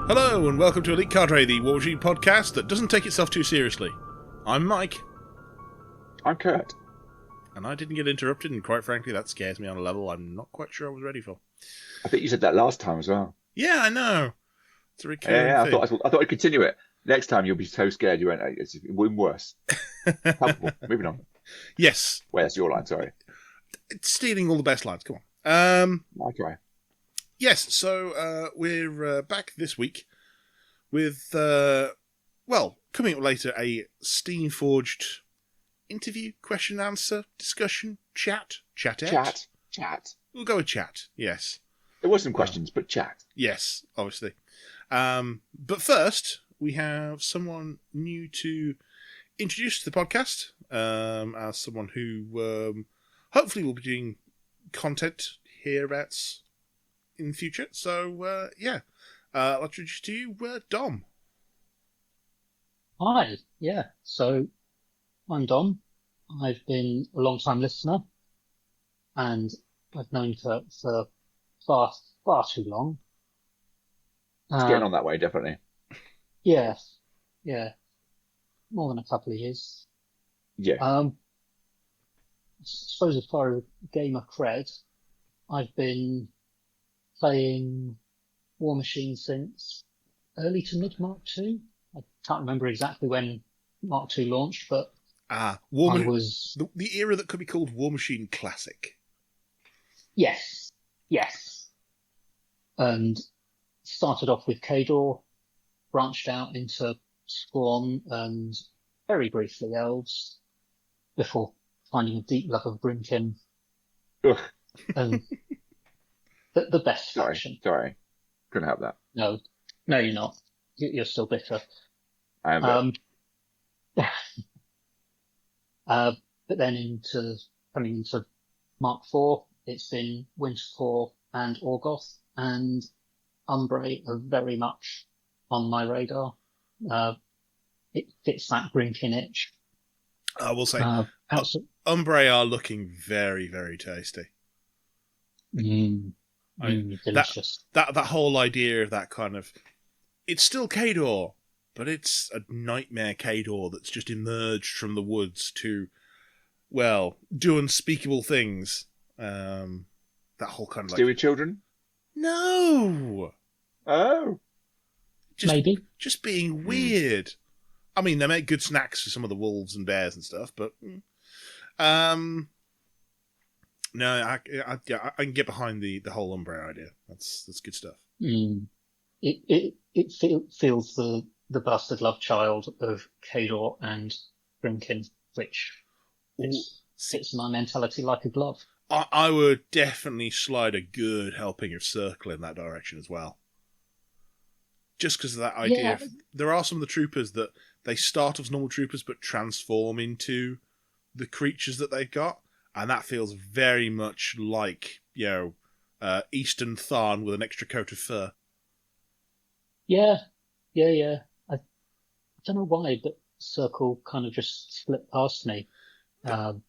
Hello and welcome to Elite Cadre, the War Machine podcast that doesn't take itself too seriously. I'm Mike. I'm Kurt. And I didn't get interrupted, and quite frankly that scares me on a level I'm not quite sure I was ready for. I think you said that last time as well. Yeah, I know. It's a recurring Yeah, thing. I thought I'd continue it. Next time you'll be so scared you won't. It's even worse. Helpful. Moving on. Yes. Wait, that's your line, sorry. It's stealing all the best lines, come on. Okay. Yes, so we're back this week with, coming up later, a Steam-forged interview, question and answer, discussion, chat. We'll go with chat, yes. There were some questions, but chat. Yes, obviously. But first, we have someone new to introduce to the podcast, as someone who hopefully will be doing content hereabouts in the future. So, I'll introduce to you Dom. Hi, yeah. So, I'm Dom. I've been a long-time listener, and I've known Kurt for far too long. It's getting on that way, definitely. Yeah, more than a couple of years. Yeah. I suppose as far as gamer cred, I've been playing War Machine since early to mid Mark II. I can't remember exactly when Mark II launched, but the era that could be called War Machine Classic. Yes. And started off with Kador, branched out into Spawn and very briefly Elves, before finding a deep love of Grimkin. Ugh. And the best faction. Sorry. Couldn't help that. No, you're not. You're still bitter. I am bitter. But then coming into Mark IV, it's been Wintercore and Orgoth, and Umbrae are very much on my radar. It fits that Grimkin itch. I will say, Umbrae are looking very, very tasty. Delicious. That whole idea of that kind of, it's still Kador, but it's a nightmare Kador that's just emerged from the woods to, do unspeakable things. That whole kind of Steal with children? No! Oh! Maybe. Just being weird. I mean, they make good snacks for some of the wolves and bears and stuff, but... no, I can get behind the whole Umbrae idea. That's good stuff. It feels the bastard love child of Kador and Grimkin, which fits my mentality like a glove. I would definitely slide a good helping of Circle in that direction as well. Just because of that idea. Yeah. There are some of the troopers that they start as normal troopers but transform into the creatures that they've got. And that feels very much like, Eastern Tharn with an extra coat of fur. Yeah. I don't know why, but Circle kind of just slipped past me.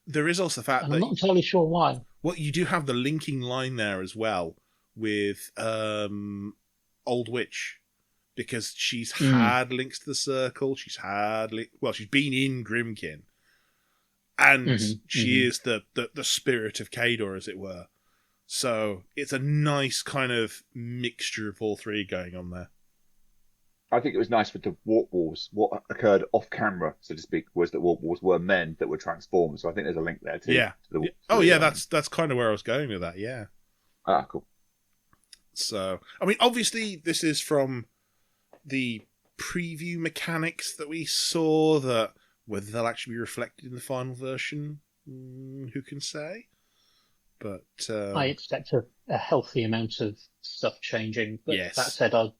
There is also the fact that... I'm not entirely sure why. Well, you do have the linking line there as well with Old Witch. Because she's had links to the Circle. She's been in Grimkin. And she is the spirit of Kador, as it were. So it's a nice kind of mixture of all three going on there. I think it was nice with the Warp Wars. What occurred off camera, so to speak, was that Warp Wars were men that were transformed. So I think there's a link there too. Yeah. That's kind of where I was going with that. Yeah. Ah, cool. So, I mean, obviously, this is from the preview mechanics that we saw. That whether they'll actually be reflected in the final version, who can say? But I expect a healthy amount of stuff changing. But yes. That said, I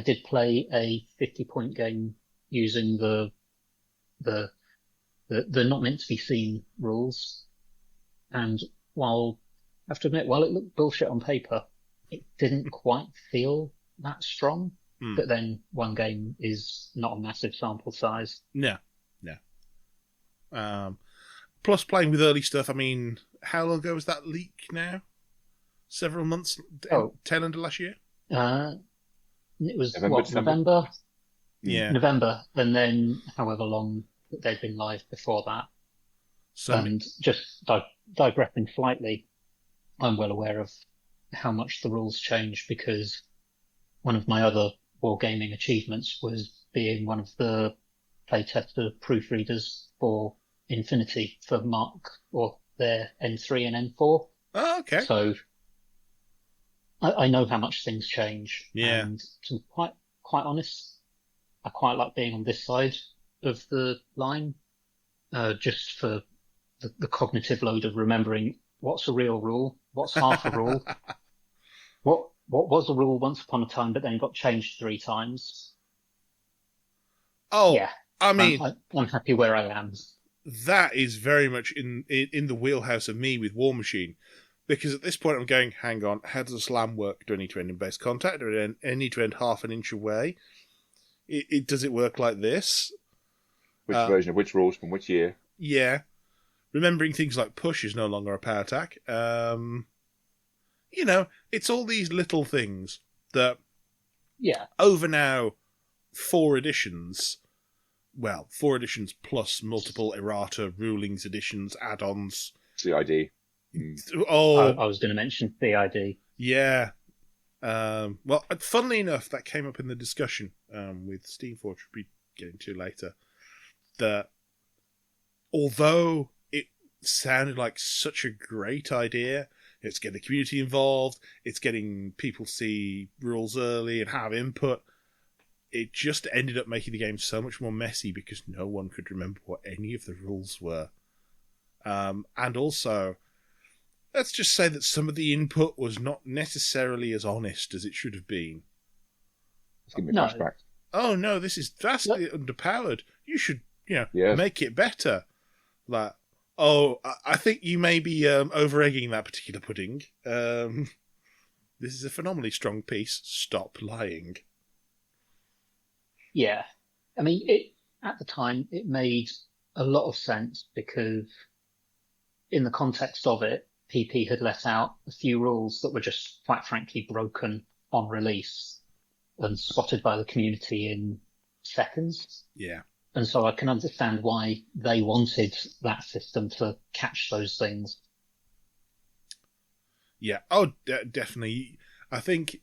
did play a 50-point game using the not meant to be seen rules, and I have to admit, while it looked bullshit on paper, it didn't quite feel that strong. But then one game is not a massive sample size. No. Plus, playing with early stuff. I mean, how long ago was that leak now? Several months? Tail end of last year? it was November, December? November? Yeah. November, and then however long that they'd been live before that. So And just digressing slightly, I'm well aware of how much the rules change because one of my other wargaming achievements was being one of the playtester proofreaders for Infinity for Mark or their N3 and N4. oh, okay. So I know how much things change. Yeah. And to be quite honest, I quite like being on this side of the line, just for the cognitive load of remembering what's a real rule, what's half a rule, what was a rule once upon a time but then got changed 3 times. Oh, Yeah, I mean, I'm happy where I am. that is very much in the wheelhouse of me with War Machine. Because at this point I'm going, hang on, how does a slam work? Do I need to end in base contact? Do I need to end half an inch away? Does it work like this? Which version of which rules from which year? Yeah. Remembering things like push is no longer a power attack. It's all these little things that over now 4 editions, well, 4 editions plus multiple errata, rulings, editions, add-ons. CID. Oh, I was going to mention CID. yeah. Well, funnily enough, that came up in the discussion with Steamforge, we'll be getting to later, that although it sounded like such a great idea, it's getting the community involved, it's getting people see rules early and have input, it just ended up making the game so much more messy because no one could remember what any of the rules were. And also, let's just say that some of the input was not necessarily as honest as it should have been. Let's give me a flashback. Oh no, this is vastly underpowered. You should, Yes. make it better. Like, oh, I think you may be over-egging that particular pudding. This is a phenomenally strong piece. Stop lying. Yeah. I mean, at the time, it made a lot of sense because in the context of it, PP had let out a few rules that were just, quite frankly, broken on release and spotted by the community in seconds. Yeah. And so I can understand why they wanted that system to catch those things. Yeah. Oh, definitely. I think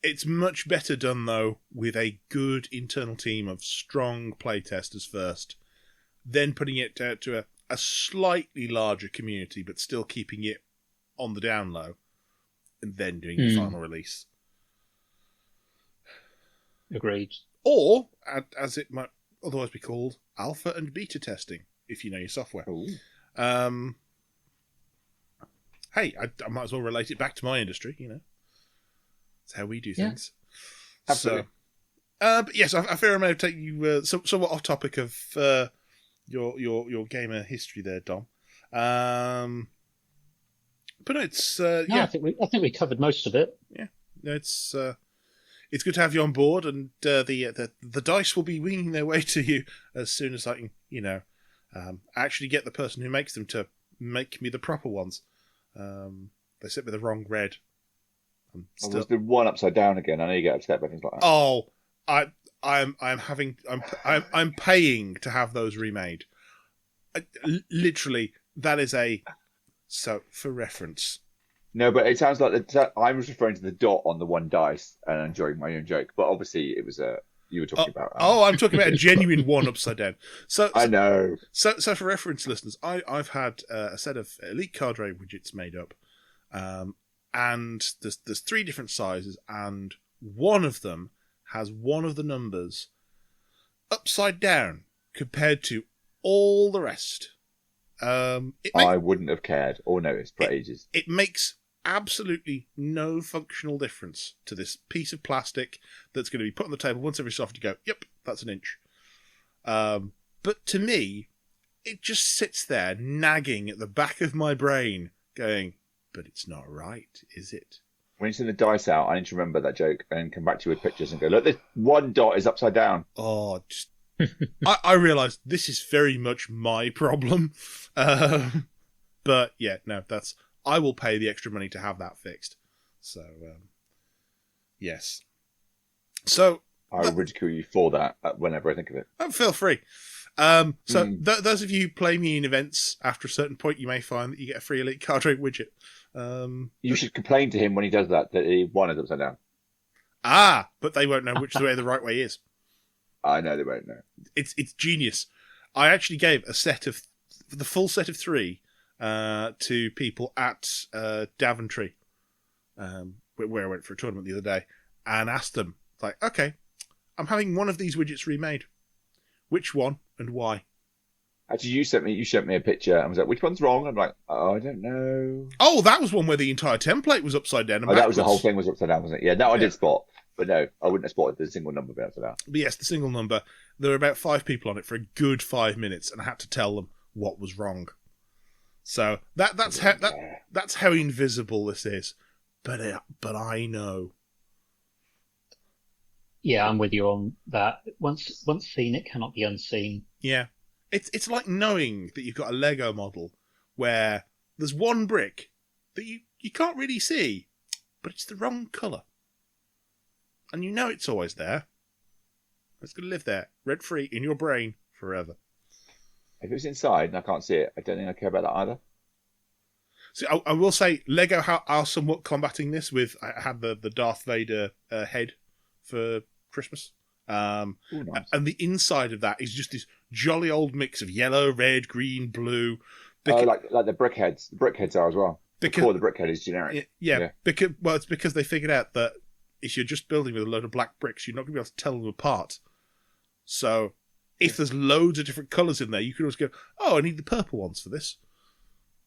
it's much better done, though, with a good internal team of strong playtesters first, then putting it out to a slightly larger community, but still keeping it on the down low, and then doing the final release. Agreed. Or, as it might otherwise be called, alpha and beta testing, if you know your software. Hey, I might as well relate it back to my industry, That's how we do things. Absolutely. So, but yes, I fear I may have taken you somewhat off topic of your gamer history there, Dom. But it's yeah. I think we covered most of it. Yeah, it's good to have you on board, and the dice will be winging their way to you as soon as I can, actually get the person who makes them to make me the proper ones. They sent me the wrong red. Was the one upside down again? I know you get upset by things like that. Oh, I'm paying to have those remade. Literally, that is so for reference. No, but it sounds like I was referring to the dot on the one dice and enjoying my own joke, but obviously it was you were talking about. I'm talking about a genuine one upside down. So I know. So for reference, listeners, I've had a set of Elite Cadre widgets made up, and there's 3 different sizes, and one of them has one of the numbers upside down compared to all the rest. I wouldn't have cared or noticed for ages. It makes absolutely no functional difference to this piece of plastic that's going to be put on the table once every so often. You go, yep, that's an inch. But to me, it just sits there nagging at the back of my brain, going, but it's not right, is it? When you send the dice out, I need to remember that joke and come back to you with pictures and go, look, this one dot is upside down. Oh, just... I realised this is very much my problem. But yeah, no, I will pay the extra money to have that fixed. So, yes. So I ridicule you for that whenever I think of it. feel free. Those of you who play me in events, after a certain point, you may find that you get a free Elite card rate widget. You should complain to him when he does that he won it upside down. But they won't know which way the right way is. I know they won't know. It's genius. I actually gave the full set of 3 to people at Daventry, where I went for a tournament the other day, and asked them, like, okay, I'm having one of these widgets remade. Which one and why? Actually, you sent me a picture and was like, which one's wrong? I'm like, oh, I don't know. Oh, that was one where the entire template was upside down. That was the whole thing was upside down, wasn't it? Yeah, I did spot. But no, I wouldn't have spotted the single number being upside down. But yes, the single number. There were about 5 people on it for a good 5 minutes, and I had to tell them what was wrong. So that's how invisible this is. But I know. Yeah, I'm with you on that. Once seen, it cannot be unseen. Yeah. It's like knowing that you've got a Lego model where there's one brick that you can't really see, but it's the wrong colour. And you know it's always there. It's going to live there, rent-free, in your brain, forever. If it was inside and I can't see it, I don't think I care about that either. So I will say, Lego are somewhat combating this with, I had the Darth Vader head for Christmas. Ooh, nice. And the inside of that is just this jolly old mix of yellow, red, green, blue. Like the brickheads. The brickheads are as well. The core of the brickhead is generic. Yeah. It's because they figured out that if you're just building with a load of black bricks, you're not going to be able to tell them apart. So if there's loads of different colours in there, you can always go, oh, I need the purple ones for this.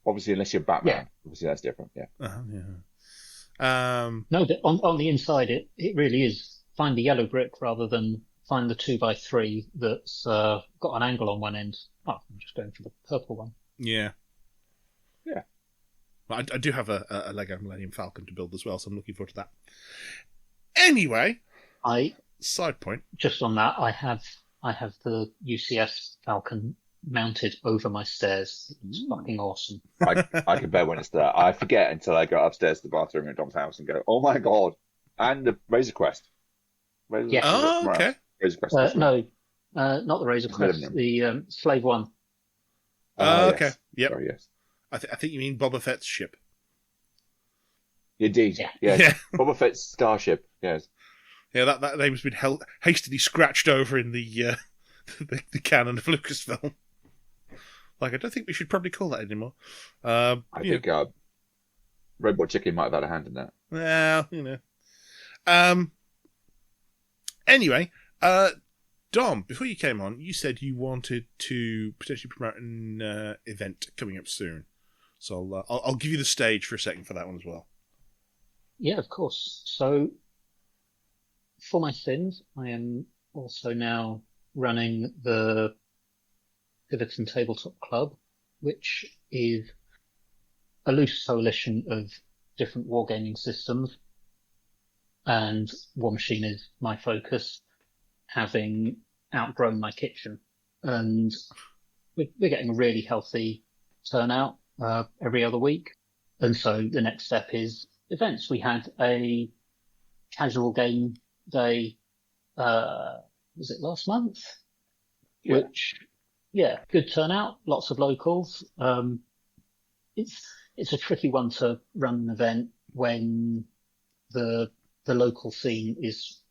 Obviously, unless you're Batman. Yeah. Obviously, that's different. Yeah. Yeah. No, on the inside, it really is. Find the yellow brick rather than find the 2x3 that's got an angle on one end. Oh, I'm just going for the purple one. Yeah. Yeah. Well, I do have a Lego Millennium Falcon to build as well, so I'm looking forward to that. Anyway, side point. Just on that, I have the UCS Falcon mounted over my stairs. It's fucking awesome. I can bear when it's there. I forget until I go upstairs to the bathroom at Dom's house and go, oh my god. And the Razor Crest. Yes. Oh, okay. Razor Crest. No, not the Razor Crest. The Slave One. Okay. Yes. Yep. Sorry, yes. I think you mean Boba Fett's ship. Indeed. Yeah. Yes. Yeah. Boba Fett's starship. Yes. Yeah, that name's been hastily scratched over in the canon of Lucasfilm. Like, I don't think we should probably call that anymore. I think Robot Chicken might have had a hand in that. Well, anyway, Dom, before you came on, you said you wanted to potentially promote an event coming up soon. So I'll give you the stage for a second for that one as well. Yeah, of course. So, for my sins, I am also now running the Tiverton Tabletop Club, which is a loose coalition of different wargaming systems. And War Machine is my focus, having outgrown my kitchen. And we're getting a really healthy turnout every other week. And so the next step is events. We had a casual game day, was it last month? Yeah. Which, yeah, good turnout, lots of locals. It's a tricky one to run an event when the local scene is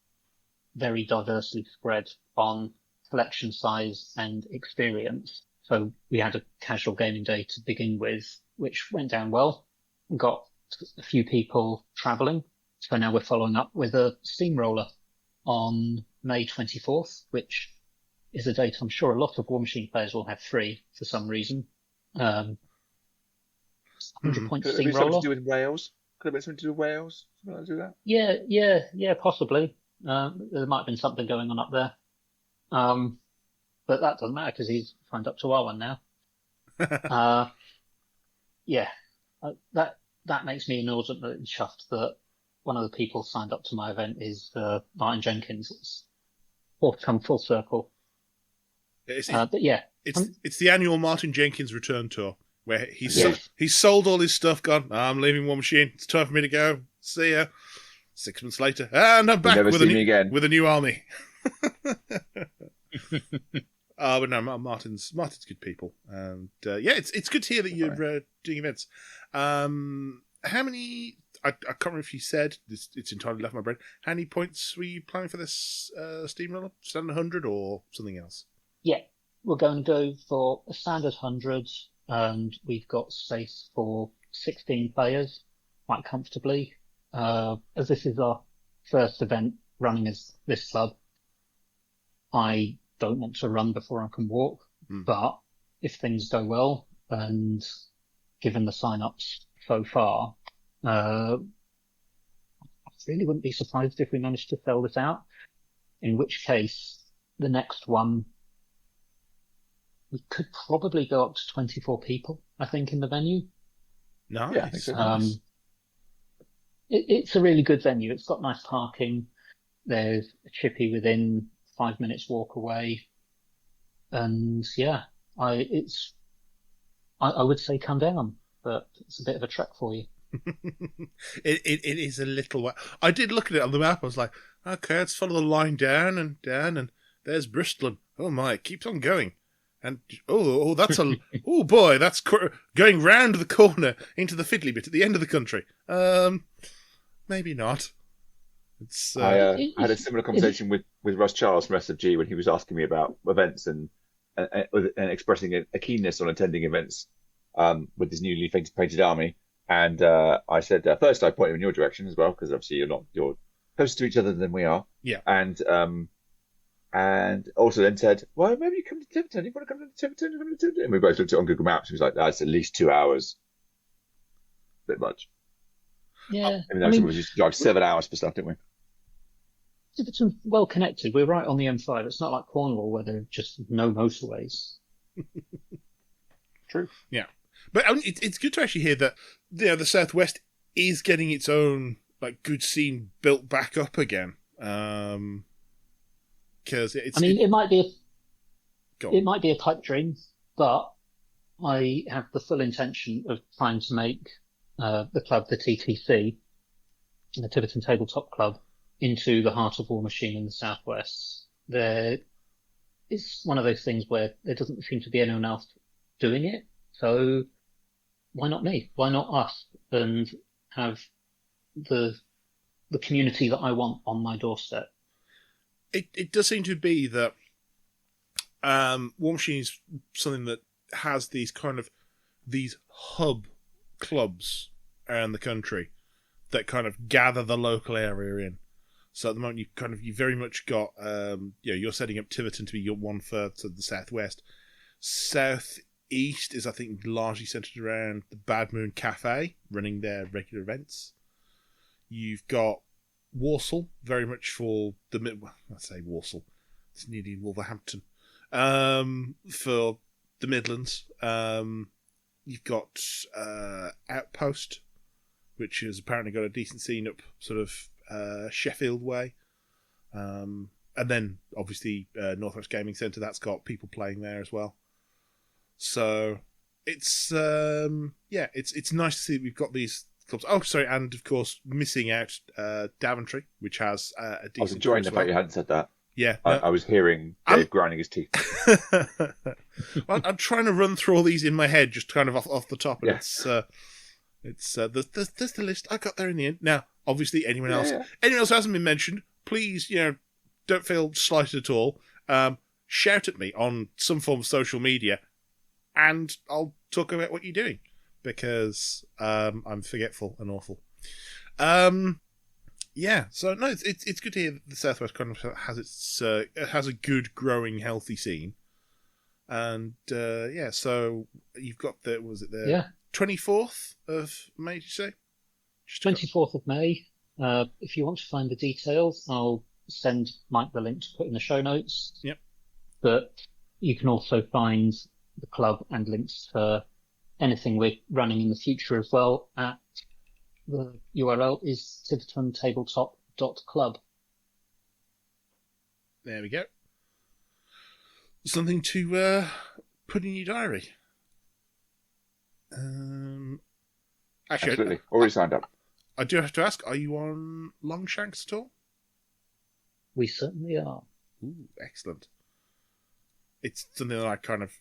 very diversely spread on collection size and experience. So we had a casual gaming day to begin with, which went down well. We got a few people travelling. So now we're following up with a steamroller on May 24th, which is a date I'm sure a lot of War Machine players will have free for some reason. 100 point Could it be something steamroller. to do with Wales? Could it be something to do with Wales? Something like that? Yeah, possibly. There might have been something going on up there. But that doesn't matter because he's signed up to our one now. That makes me inordinately chuffed that one of the people signed up to my event is Martin Jenkins. It's come full circle. But yeah. It's the annual Martin Jenkins return tour where he's Yes. he's sold all his stuff, gone, I'm leaving War Machine, it's time for me to go, see ya. 6 months later, and I'm back never with see me again. with a new army. But no, Martin's good people, and it's good to hear that you're doing events. How many? I can't remember if you said this. It's entirely left my brain. How many points were you planning for this steamroller? Standard 100 or something else? Yeah, we're going to go for a standard 100, and we've got space for 16 players quite comfortably. As this is our first event running as this club, I don't want to run before I can walk, but if things go well, and given the sign-ups so far, I really wouldn't be surprised if we managed to sell this out, in which case the next one, we could probably go up to 24 people, I think, in the venue. Nice. Yeah, I think so. Nice. It's a really good venue. It's got nice parking. There's a chippy within 5 minutes walk away. And yeah, I would say come down, but it's a bit of a trek for you. It is a little way. I did look at it on the map. I was like, okay, let's follow the line down, and there's Bristol. And, oh my, it keeps on going. And that's oh boy, that's going round the corner into the fiddly bit at the end of the country. Maybe not. It's I had a similar conversation with Russ Charles from SFG when he was asking me about events and expressing a keenness on attending events with his newly painted army. And I said, first I point him in your direction as well, because obviously you're closer to each other than we are. Yeah. And also then said, well, maybe you come to Tiverton. You want to come to Tiverton? And we both looked at it on Google Maps. He was like, that's at least 2 hours. Bit much. Yeah. I mean, we used to drive 7 hours for stuff, didn't we? Tiverton's well connected. We're right on the M5. It's not like Cornwall where there are just no motorways. True. Yeah. But it's good to actually hear that the Southwest is getting its own good scene built back up again. Because it might be a pipe dream, but I have the full intention of trying to make the club, the TTC, the Tiverton Tabletop Club, into the Heart of War machine in the Southwest. It's one of those things where there doesn't seem to be anyone else doing it, so why not me? Why not us? And have the community that I want on my doorstep. It does seem to be that War Machine is something that has these hub clubs around the country that kind of gather the local area in. So at the moment you very much got you're setting up Tiverton to be your one for the Southwest. Southeast is, I think, largely centred around the Bad Moon Cafe running their regular events. You've got Walsall, very much for I say Walsall, it's nearly Wolverhampton, for the Midlands. You've got Outpost, which has apparently got a decent scene up sort of Sheffield way. And then, obviously, Northwest Gaming Centre, that's got people playing there as well. So, it's nice to see that we've got these clubs. Oh, sorry, and of course, missing out Daventry, which has a decent. I was enjoying the fact you hadn't said that. Yeah, I was hearing Dave grinding his teeth. Well, I'm trying to run through all these in my head, just kind of off the top, and there's the list. I got there in the end. Now, obviously, anyone else who hasn't been mentioned, please, don't feel slighted at all. Shout at me on some form of social media, and I'll talk about what you're doing, because I'm forgetful and awful. So no, it's good to hear that the Southwest kind of has a good, growing, healthy scene, and so you've got the 24th of May, did you say? 24th of May. If you want to find the details, I'll send Mike the link to put in the show notes. Yep. But you can also find the club and links to anything we're running in the future as well at the URL is tivertontabletop.club. There we go. Something to put in your diary. Actually, absolutely. Already signed up. I do have to ask, are you on Longshanks at all? We certainly are. Ooh, excellent. It's something that I kind of,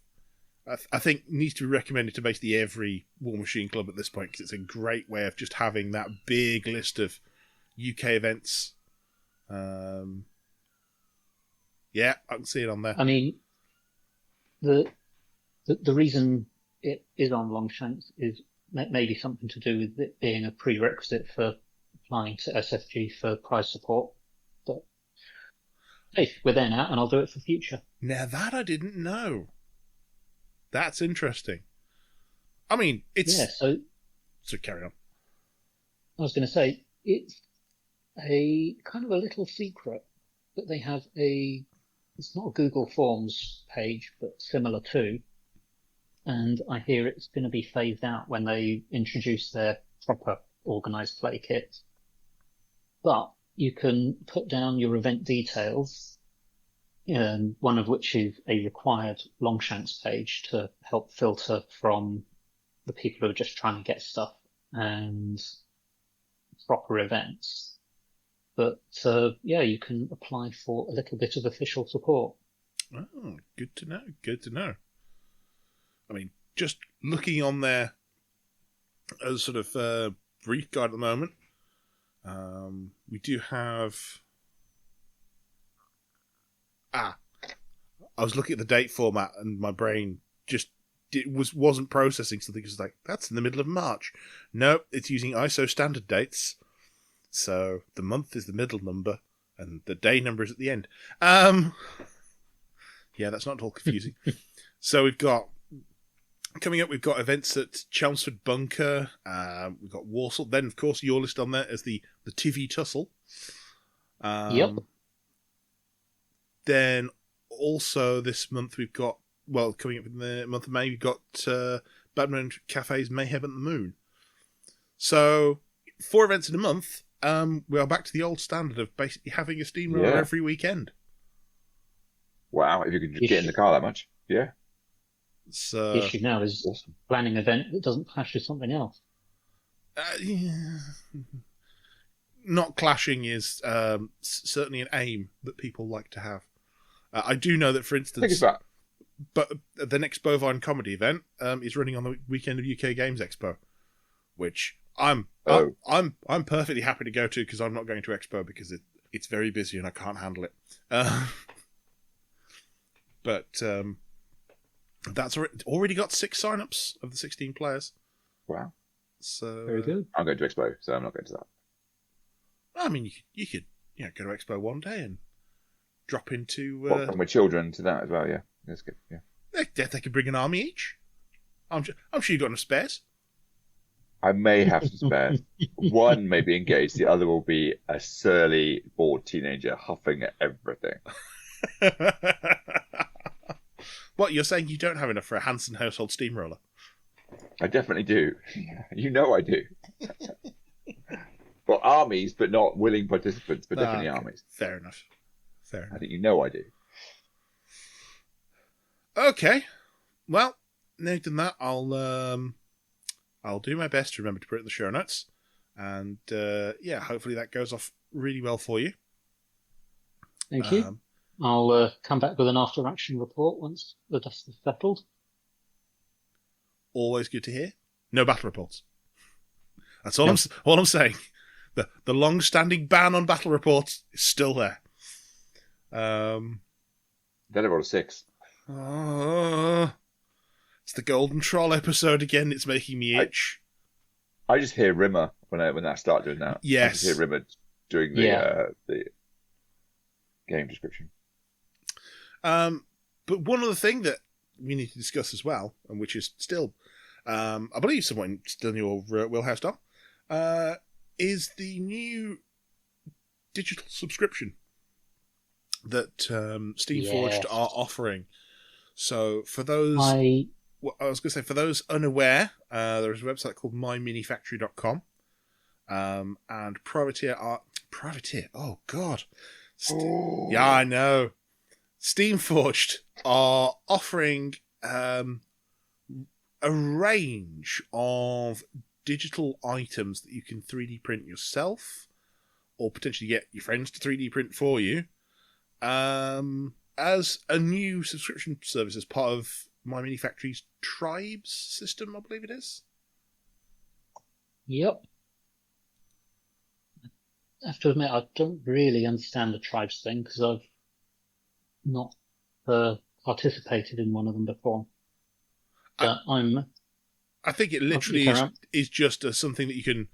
I think needs to be recommended to basically every War Machine club at this point, because it's a great way of just having that big list of UK events. Yeah, I can see it on there. I mean, the reason it is on Longshanks is maybe something to do with it being a prerequisite for applying to SFG for prize support. But hey, we're there now, and I'll do it for future. Now that I didn't know. That's interesting. I mean, it's... Yeah, So carry on. I was going to say, it's a kind of a little secret that they have it's not a Google Forms page, but similar to, and I hear it's going to be phased out when they introduce their proper organised play kits. But you can put down your event details, one of which is a required Longshanks page to help filter from the people who are just trying to get stuff and proper events. But yeah, you can apply for a little bit of official support. Oh, good to know. Good to know. I mean, just looking on there as sort of brief guide at the moment, we do have... I was looking at the date format and my brain just wasn't processing something. It was like, that's in the middle of March. No, it's using ISO standard dates. So the month is the middle number and the day number is at the end. Yeah, that's not at all confusing. So we've got, coming up, we've got events at Chelmsford Bunker. We've got Walsall. Then, of course, your list on there is the Tivy Tussle. Yep. Then also this month we've got, well, coming up in the month of May, we've got Badminton Cafe's Mayhem at the Moon. So 4 events in a month. We are back to the old standard of basically having a steamroller every weekend. Wow, if you could just get in the car that much. Yeah. So, the issue now is planning an event that doesn't clash with something else. Yeah. Not clashing is certainly an aim that people like to have. I do know that, for instance, but the next Bovine Comedy event is running on the weekend of UK Games Expo, which I'm perfectly happy to go to because I'm not going to Expo because it's very busy and I can't handle it. But that's already got 6 sign-ups of the 16 players. Wow. So very good. I'm going to Expo, so I'm not going to that. I mean, you could go to Expo one day and drop into... Bring my children to that as well, yeah. That's good, yeah. They could bring an army each. I'm sure you've got enough spares. I may have some spares. One may be engaged, the other will be a surly, bored teenager huffing at everything. What, you're saying you don't have enough for a Hanson household steamroller? I definitely do. You know I do. Well, armies, but not willing participants, but definitely armies. Fair enough. I think you know I do. Okay. Well, now done that, I'll do my best to remember to put it in the show notes. And yeah, hopefully that goes off really well for you. Thank you. I'll come back with an after-action report once the dust is settled. Always good to hear. No battle reports. That's all. All I'm saying. The long-standing ban on battle reports is still there. Then I rolled a 6. It's the Golden Troll episode again. It's making me itch. I just hear Rimmer when I start doing that. Yes. I just hear Rimmer doing the game description. But one other thing that we need to discuss as well, and which is still, I believe, someone still in your wheelhouse, Dom, is the new digital subscription that Steamforged are offering. So for those, I was going to say, for those unaware, there is a website called myminifactory.com, and Privateer. Oh God, yeah, I know. Steamforged are offering a range of digital items that you can 3D print yourself, or potentially get your friends to 3D print for you, as a new subscription service as part of My Mini Factory's Tribes system, I believe it is. Yep. I have to admit, I don't really understand the Tribes thing because I've not participated in one of them before. But I think it literally is just something that you can,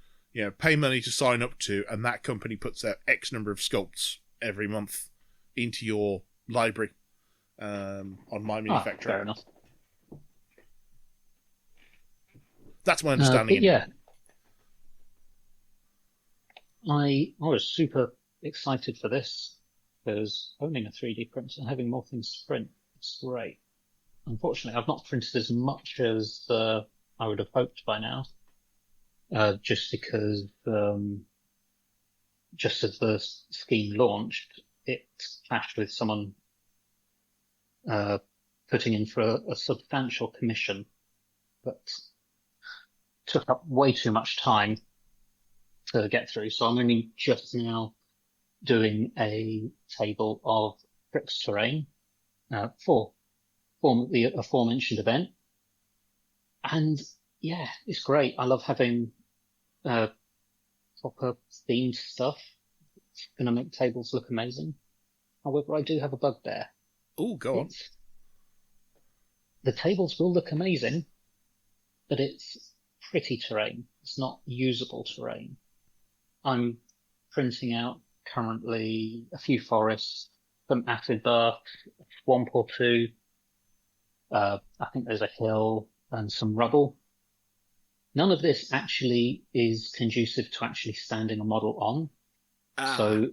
pay money to sign up to, and that company puts out X number of sculpts every month into your library on My Mini Factory. Fair enough. That's my understanding. But yeah, I was super excited for this because owning a 3D printer and having more things to print is great. Unfortunately, I've not printed as much as I would have hoped by now, just because just as the scheme launched, it clashed with someone putting in for a substantial commission, but took up way too much time to get through. So I'm only just now doing a table of Bricks terrain for the aforementioned event. And yeah, it's great. I love having proper themed stuff. It's going to make tables look amazing. However, I do have a bugbear. Oh, go on. The tables will look amazing, but it's pretty terrain. It's not usable terrain. I'm printing out currently a few forests, some acid bark, a swamp or two. I think there's a hill and some rubble. None of this actually is conducive to actually standing a model on. So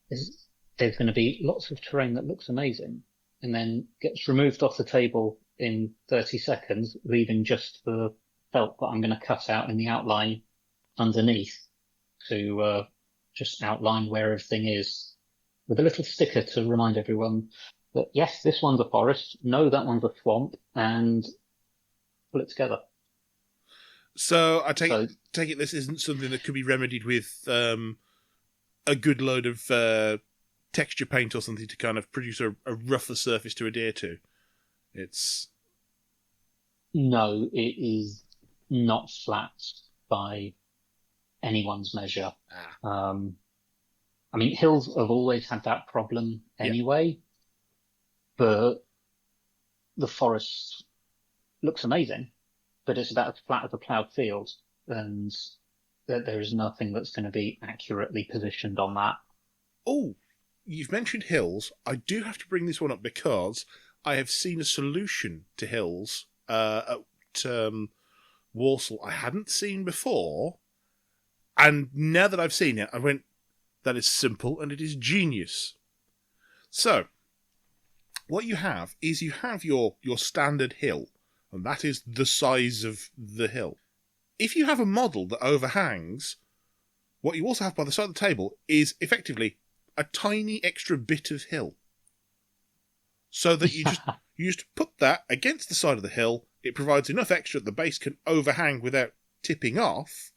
there's going to be lots of terrain that looks amazing and then gets removed off the table in 30 seconds, leaving just the felt that I'm going to cut out in the outline underneath to just outline where everything is, with a little sticker to remind everyone that yes, this one's a forest, no, that one's a swamp, and pull it together. So I take it this isn't something that could be remedied with a good load of texture paint or something to kind of produce a rougher surface to adhere to. No, it is not flat by anyone's measure. I mean, hills have always had that problem anyway, but the forest looks amazing, but it's about as flat as a ploughed field, and there is nothing that's going to be accurately positioned on that. Oh, you've mentioned hills. I do have to bring this one up because I have seen a solution to hills at Walsall I hadn't seen before, and now that I've seen it, I went, that is simple and it is genius. So, what you have is you have your standard hill, and that is the size of the hill. If you have a model that overhangs, what you also have by the side of the table is effectively a tiny extra bit of hill. So that you just put that against the side of the hill, it provides enough extra that the base can overhang without tipping off,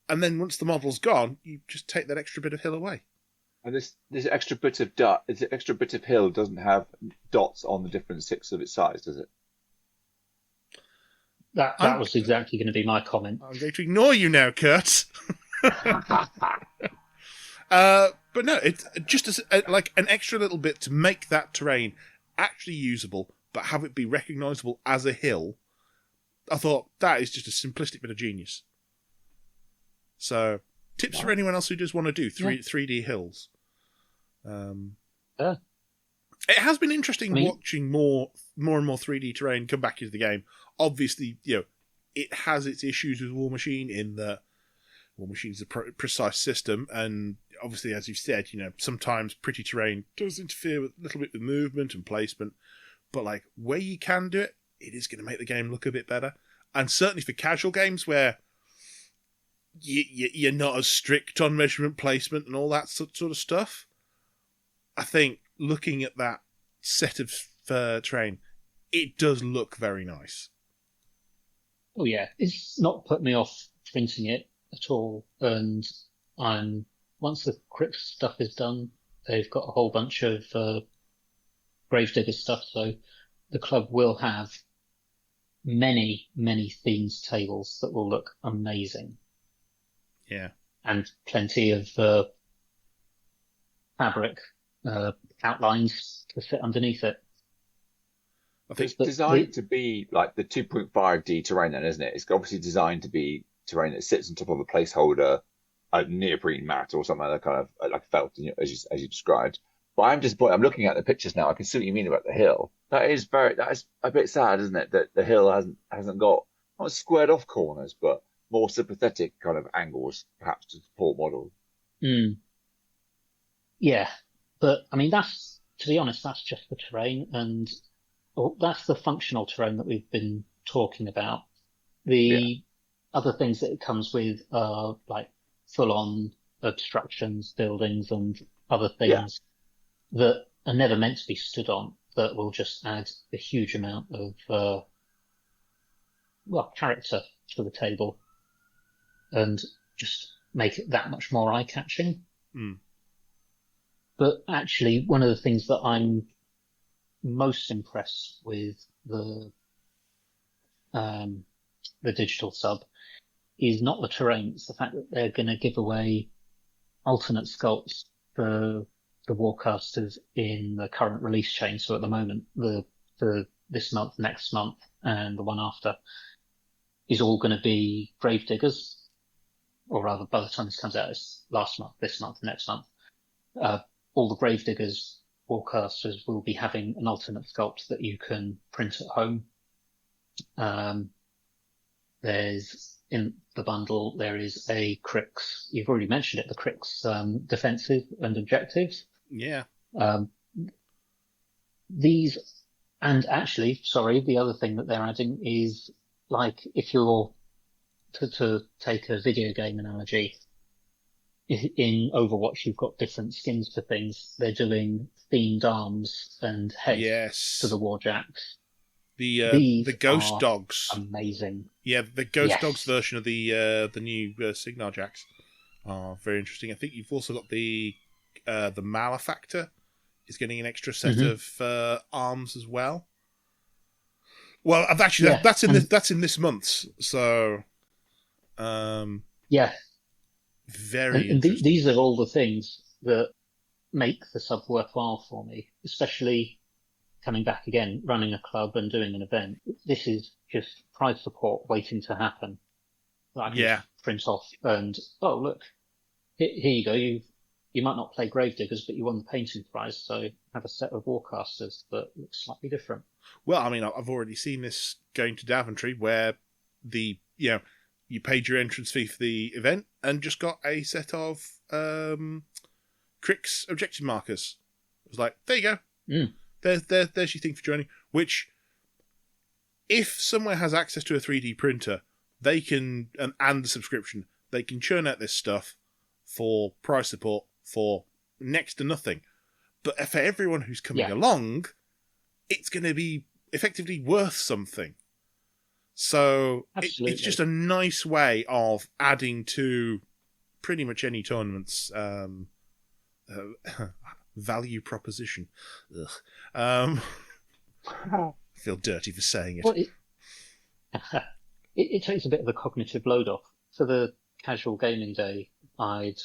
and then once the model's gone, you just take that extra bit of hill away. And this extra bit of hill doesn't have dots on the different six of its size, does it? That was exactly going to be my comment. I'm going to ignore you now, Kurt. But no, it's just as like an extra little bit to make that terrain actually usable, but have it be recognisable as a hill. I thought that is just a simplistic bit of genius. So, tips for anyone else who does want to do 3D hills. It has been interesting watching more and more 3D terrain come back into the game. Obviously, it has its issues with War Machine in that War Machine is a precise system, and obviously, as you've said, sometimes pretty terrain does interfere with a little bit with movement and placement. But like where you can do it, it is going to make the game look a bit better. And certainly for casual games where you're not as strict on measurement placement and all that sort of stuff, I think looking at that set of terrain, it does look very nice. Oh yeah, it's not put me off printing it at all. And once the Crypt stuff is done, they've got a whole bunch of Gravedigger stuff. So the club will have many, many themed tables that will look amazing. Yeah. And plenty of fabric outlines to fit underneath it. I think it's designed to be like the 2.5D terrain, then, isn't it? It's obviously designed to be terrain that sits on top of a placeholder, a neoprene mat or something like that, kind of like felt, as you described. But I'm looking at the pictures now. I can see what you mean about the hill. That is a bit sad, isn't it? That the hill hasn't got not squared off corners, but more sympathetic kind of angles, perhaps, to support models. Yeah, but I mean, to be honest, that's just the terrain, and that's the functional terrain that we've been talking about. The other things that it comes with are like full-on obstructions, buildings, and other things that are never meant to be stood on, that will just add a huge amount of character to the table and just make it that much more eye-catching. But actually, one of the things that I'm most impressed with the digital sub is not the terrain. It's the fact that they're going to give away alternate sculpts for the Warcasters in the current release chain. So at the moment, for this month, next month, and the one after is all going to be Gravediggers, or rather, by the time this comes out, it's last month, this month, next month. All the Gravediggers Warcasters will be having an alternate sculpt that you can print at home. There's in the bundle, there is a Crix. You've already mentioned it, the Crix defensive and objectives. Yeah. These, and actually, sorry, the other thing that they're adding is, like, if you're to take a video game analogy, in Overwatch, you've got different skins for things. They're doing themed arms and heads to the Warjacks. The Ghost Dogs, amazing. Yeah, the Ghost Dogs version of the new Signar Jacks are very interesting. I think you've also got the Malefactor is getting an extra set of arms as well. Well, actually, that's in this month's. So, very interesting. These are all the things that make the sub worthwhile for me, especially coming back again, running a club and doing an event. This is just prize support waiting to happen. That I can just print off and, oh, look, here you go. You might not play Gravediggers, but you won the painting prize, so have a set of Warcasters that look slightly different. Well, I mean, I've already seen this going to Daventry, where you paid your entrance fee for the event and just got a set of Crix objective markers. It was like, there you go. There's your thing for joining. Which, if somewhere has access to a 3D printer, they can, and the subscription, they can churn out this stuff for price support for next to nothing. But for everyone who's coming along, it's going to be effectively worth something. So it's just a nice way of adding to pretty much any tournament's value proposition. I feel dirty for saying it. Well, it takes a bit of the cognitive load off. For the casual gaming day, I'd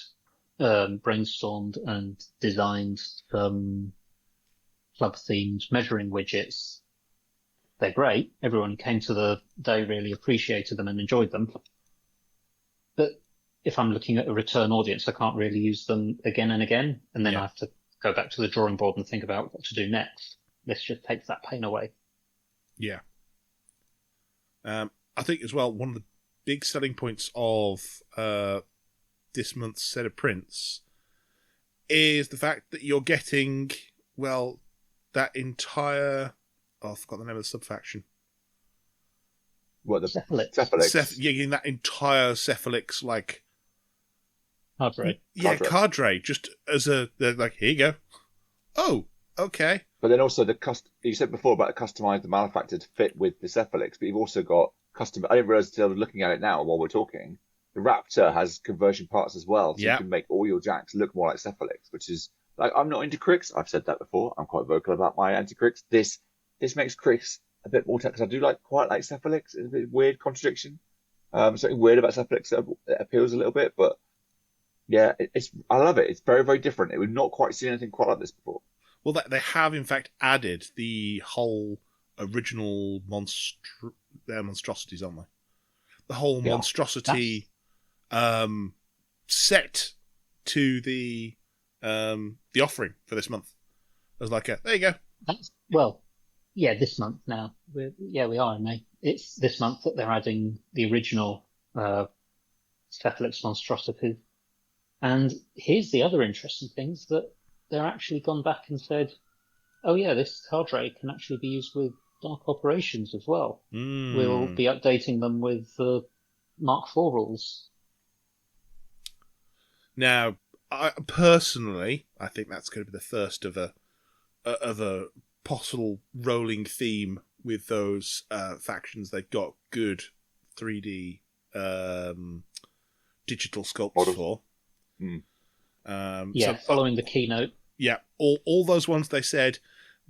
brainstormed and designed some club-themed measuring widgets. They're great. Everyone who came to the day really appreciated them and enjoyed them. But if I'm looking at a return audience, I can't really use them again and again. And then I have to go back to the drawing board and think about what to do next. This just takes that pain away. Yeah. I think as well, one of the big selling points of this month's set of prints is the fact that you're getting, well, that entire... Oh, I forgot the name of the sub-faction. What, the Cephalix? You're getting that entire Cephalix, like... Cadre. Yeah, cadre. Just as a... Like, here you go. Oh, okay. But then also you said before about customize the Malefactor to fit with the Cephalix, but you've also got custom... I didn't realise until I was looking at it now while we're talking. the Raptor has conversion parts as well, so Yeah. you can make all your jacks look more like Cephalix, which is like, I'm not into cricks. I've said that before. I'm quite vocal about my anti-cricks. This makes cricks a bit more because I do quite like Cephalix. It's a bit weird contradiction. Something weird about Cephalix that appeals a little bit, but yeah, I love it. It's very, very different. We've not quite seen anything quite like this before. Well, they have in fact added the whole original monstrosities, aren't they? The whole monstrosity set to the offering for this month. I was like, there you go. This month now. We are in May. It's this month that they're adding the original Cephalix monstrosity. And here's the other interesting things that they're actually gone back and said, oh yeah, this cadre can actually be used with Dark Operations as well. We'll be updating them with Mark IV rules. Now, I think that's going to be the first of a possible rolling theme with those factions. They've got good 3D digital sculpts for. Following the keynote. Yeah, all those ones they said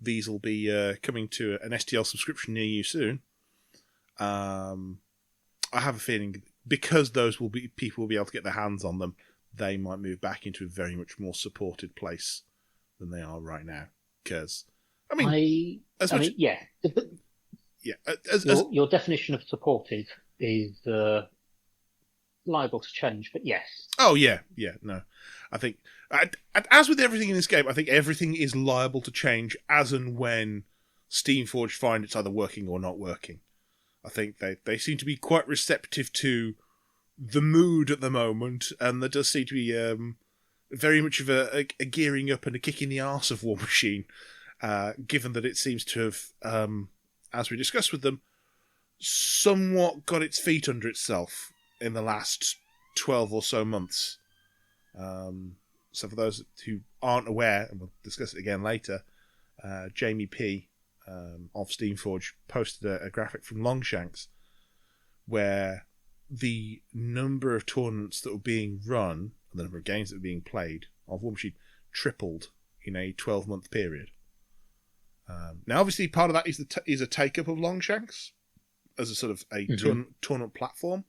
these will be coming to an STL subscription near you soon. I have a feeling because people will be able to get their hands on them, they might move back into a very much more supported place than they are right now. Because your definition of supported is liable to change, but yes. Oh yeah, no. I think, as with everything in this game, I think everything is liable to change as and when Steamforged find it's either working or not working. I think they seem to be quite receptive to the mood at the moment, and there does seem to be very much of a gearing up and a kick in the arse of War Machine, given that it seems to have, as we discussed with them, somewhat got its feet under itself in the last 12 or so months. So for those who aren't aware, and we'll discuss it again later, Jamie P. Of Steamforge posted a graphic from Longshanks where the number of tournaments that were being run and the number of games that were being played of War Machine tripled in a 12-month period. Now, obviously, part of that is a take-up of Longshanks as a sort of a tournament platform.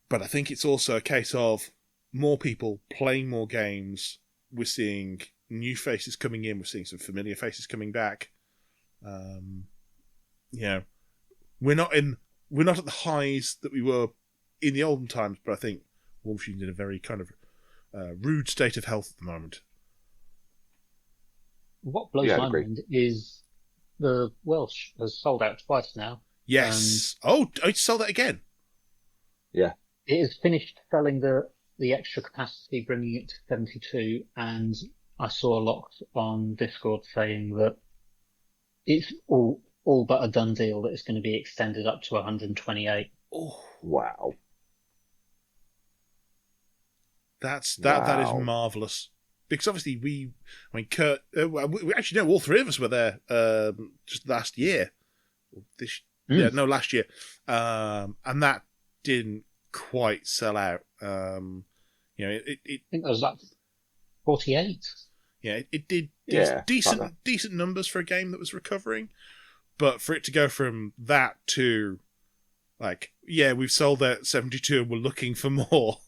But I think it's also a case of more people playing more games. We're seeing new faces coming in. We're seeing some familiar faces coming back. We're not at the highs that we were in the olden times, but I think War Machine's in a very kind of rude state of health at the moment. What blows my mind is the Welsh has sold out twice now. Yes. It's sold out again. Yeah. It has finished selling the extra capacity, bringing it to 72, and I saw a lot on Discord saying that it's all but a done deal that it's going to be extended up to 128. Oh, wow. That is marvellous. Because obviously Kurt, we actually know all three of us were there just last year. Last year. And that didn't quite sell out. I think that was like 48. Yeah, it did decent numbers for a game that was recovering, but for it to go from that to we've sold out 72 and we're looking for more.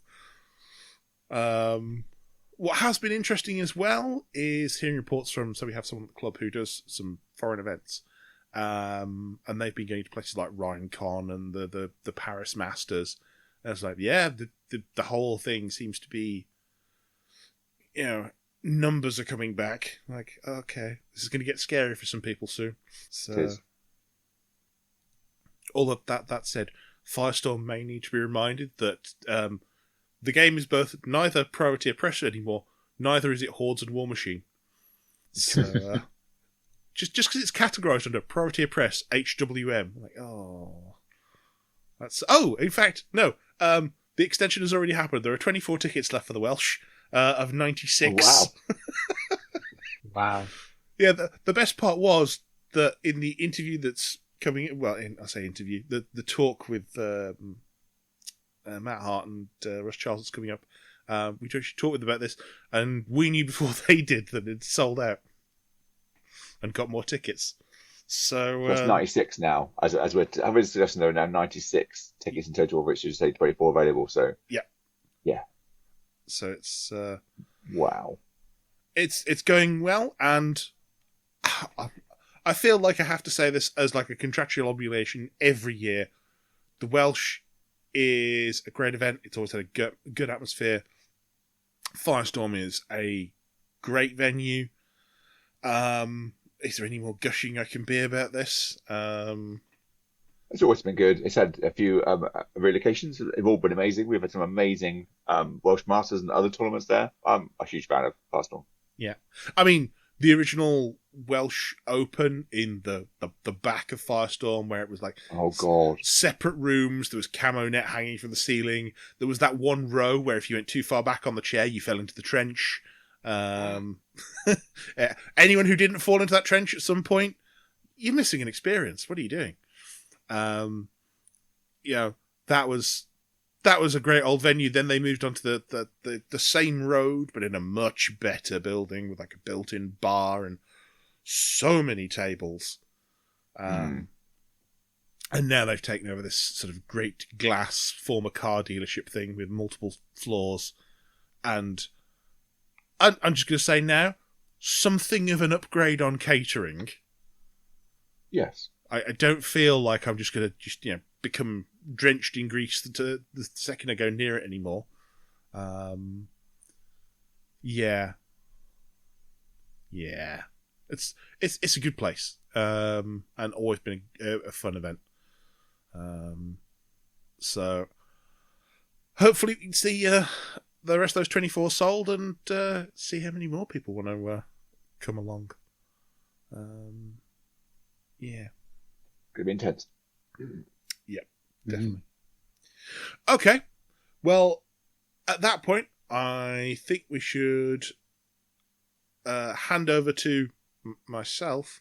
What has been interesting as well is hearing reports from, so we have someone at the club who does some foreign events, and they've been going to places like Rhinecon and the Paris Masters. And it's like, the whole thing seems to be, numbers are coming back. Like, okay, this is going to get scary for some people soon. So, all of that said, Firestorm may need to be reminded that the game is both neither Priority Oppressor anymore, neither is it Hordes and War Machine. So, just because it's categorised under Priority Oppress HWM, in fact, no. The extension has already happened. There are 24 tickets left for the Welsh of 96. Oh, wow. Wow. Yeah, the best part was that in the interview that's coming, the talk with Matt Hart and Russ Charles is coming up. We actually talked with them about this, and we knew before they did that it sold out and got more tickets. So it's 96 now. As we're suggesting, there are now 96 tickets in total, of which you say 24 available. So yeah. So it's wow. It's going well, and I feel like I have to say this as like a contractual obligation every year. The Welsh is a great event. It's always had a good atmosphere. Firestorm is a great venue. Is there any more gushing I can be about this? It's always been good. It's had a few relocations. They've all been amazing. We've had some amazing Welsh Masters and other tournaments there. I'm a huge fan of Firestorm. Yeah. I mean, the original Welsh Open in the back of Firestorm, where it was like separate rooms, there was camo net hanging from the ceiling, there was that one row where if you went too far back on the chair you fell into the trench. Anyone who didn't fall into that trench at some point, you're missing an experience. What are you doing? That was a great old venue. Then they moved on to the same road, but in a much better building with like a built-in bar and so many tables. And now they've taken over this sort of great glass former car dealership thing with multiple floors. And I'm just going to say now, something of an upgrade on catering. Yes. I don't feel like I'm just going to become drenched in grease the second I go near it anymore. Yeah. It's a good place, and always been a fun event. So hopefully we can see the rest of those 24 sold and see how many more people want to come along. Yeah. Could be intense. Yeah, definitely. Okay. Well, at that point, I think we should hand over to myself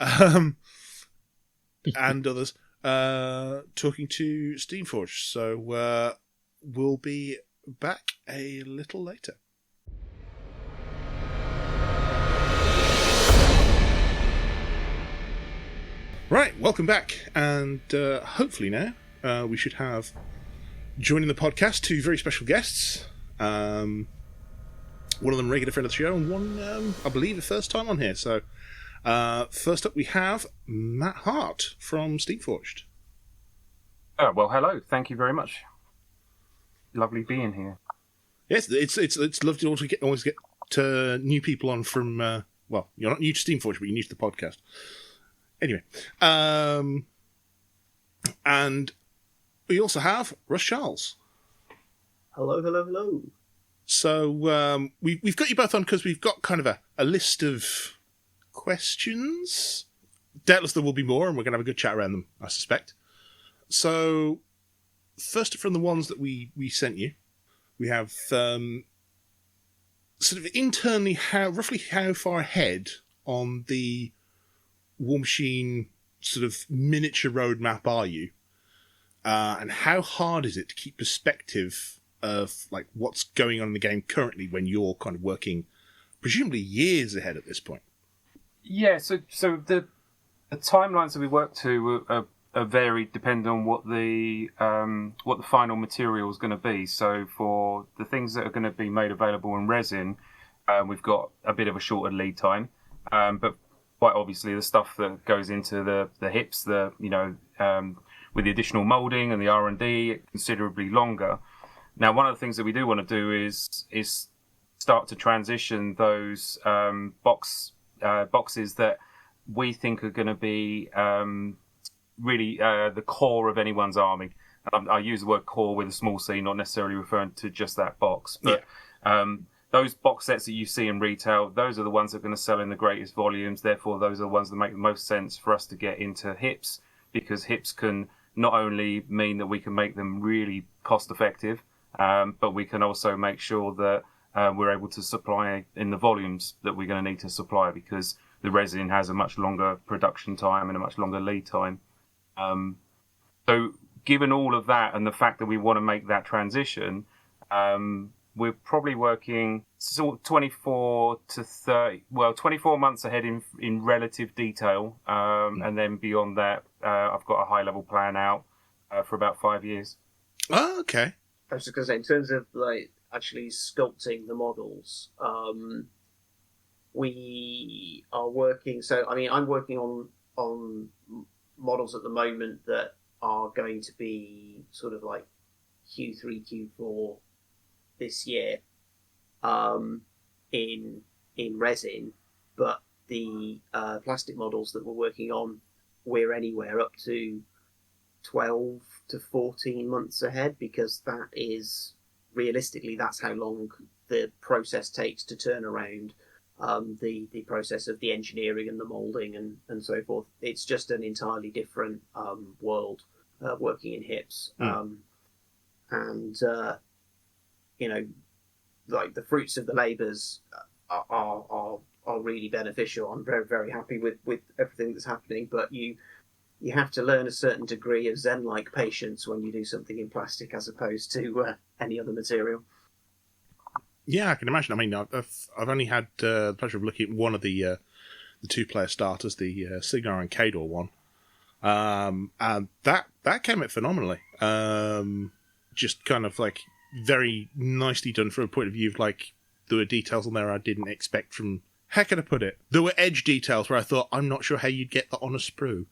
and others talking to Steamforge. So we'll be back a little later. Right, welcome back, and hopefully now we should have joining the podcast two very special guests. One of them a regular friend of the show, and one, I believe, a first time on here. So first up we have Matt Hart from Steamforged. Well, hello. Thank you very much. Lovely being here. Yes, it's lovely to always get new people on from. Well, you're not new to Steamforged, but you're new to the podcast. Anyway, and we also have Russ Charles. Hello. So we've got you both on because we've got kind of a list of questions. Doubtless there will be more, and we're going to have a good chat around them, I suspect. So first from the ones that we sent you, we have sort of internally roughly how far ahead on the War Machine sort of miniature roadmap are you? And how hard is it to keep perspective of like what's going on in the game currently when you're kind of working presumably years ahead at this point? Yeah, so the timelines that we work to are varied depending on what the final material is going to be. So for the things that are going to be made available in resin, we've got a bit of a shorter lead time, but quite obviously the stuff that goes into the hips, with the additional moulding and the R&D, considerably longer. Now, one of the things that we do want to do is start to transition those boxes that we think are going to be really the core of anyone's army. I use the word core with a small c, not necessarily referring to just that box, but those box sets that you see in retail, those are the ones that are going to sell in the greatest volumes. Therefore, those are the ones that make the most sense for us to get into hips, because hips can not only mean that we can make them really cost effective, but we can also make sure that we're able to supply in the volumes that we're going to need to supply, because the resin has a much longer production time and a much longer lead time. So given all of that and the fact that we want to make that transition, we're probably working sort of 24 months ahead in relative detail. And then beyond that, I've got a high level plan out for about 5 years. Oh, okay. I was just going to say, in terms of like actually sculpting the models, we are working. So, I mean, I'm working on models at the moment that are going to be sort of like Q3, Q4 this year, in resin. But the plastic models that we're working on, we're anywhere up to 12 to 14 months ahead, because that is realistically, that's how long the process takes to turn around the process of the engineering and the moulding and so forth. It's just an entirely different world working in hips. You know, like the fruits of the labours are really beneficial. I'm very, very happy with everything that's happening, but you have to learn a certain degree of Zen-like patience when you do something in plastic as opposed to any other material. Yeah, I can imagine. I mean, I've only had the pleasure of looking at one of the two-player starters, the Signar and Kador one, and that came out phenomenally. Just kind of like very nicely done from a point of view of like there were details on there I didn't expect from. How can I put it? There were edge details where I thought I'm not sure how you'd get that on a sprue.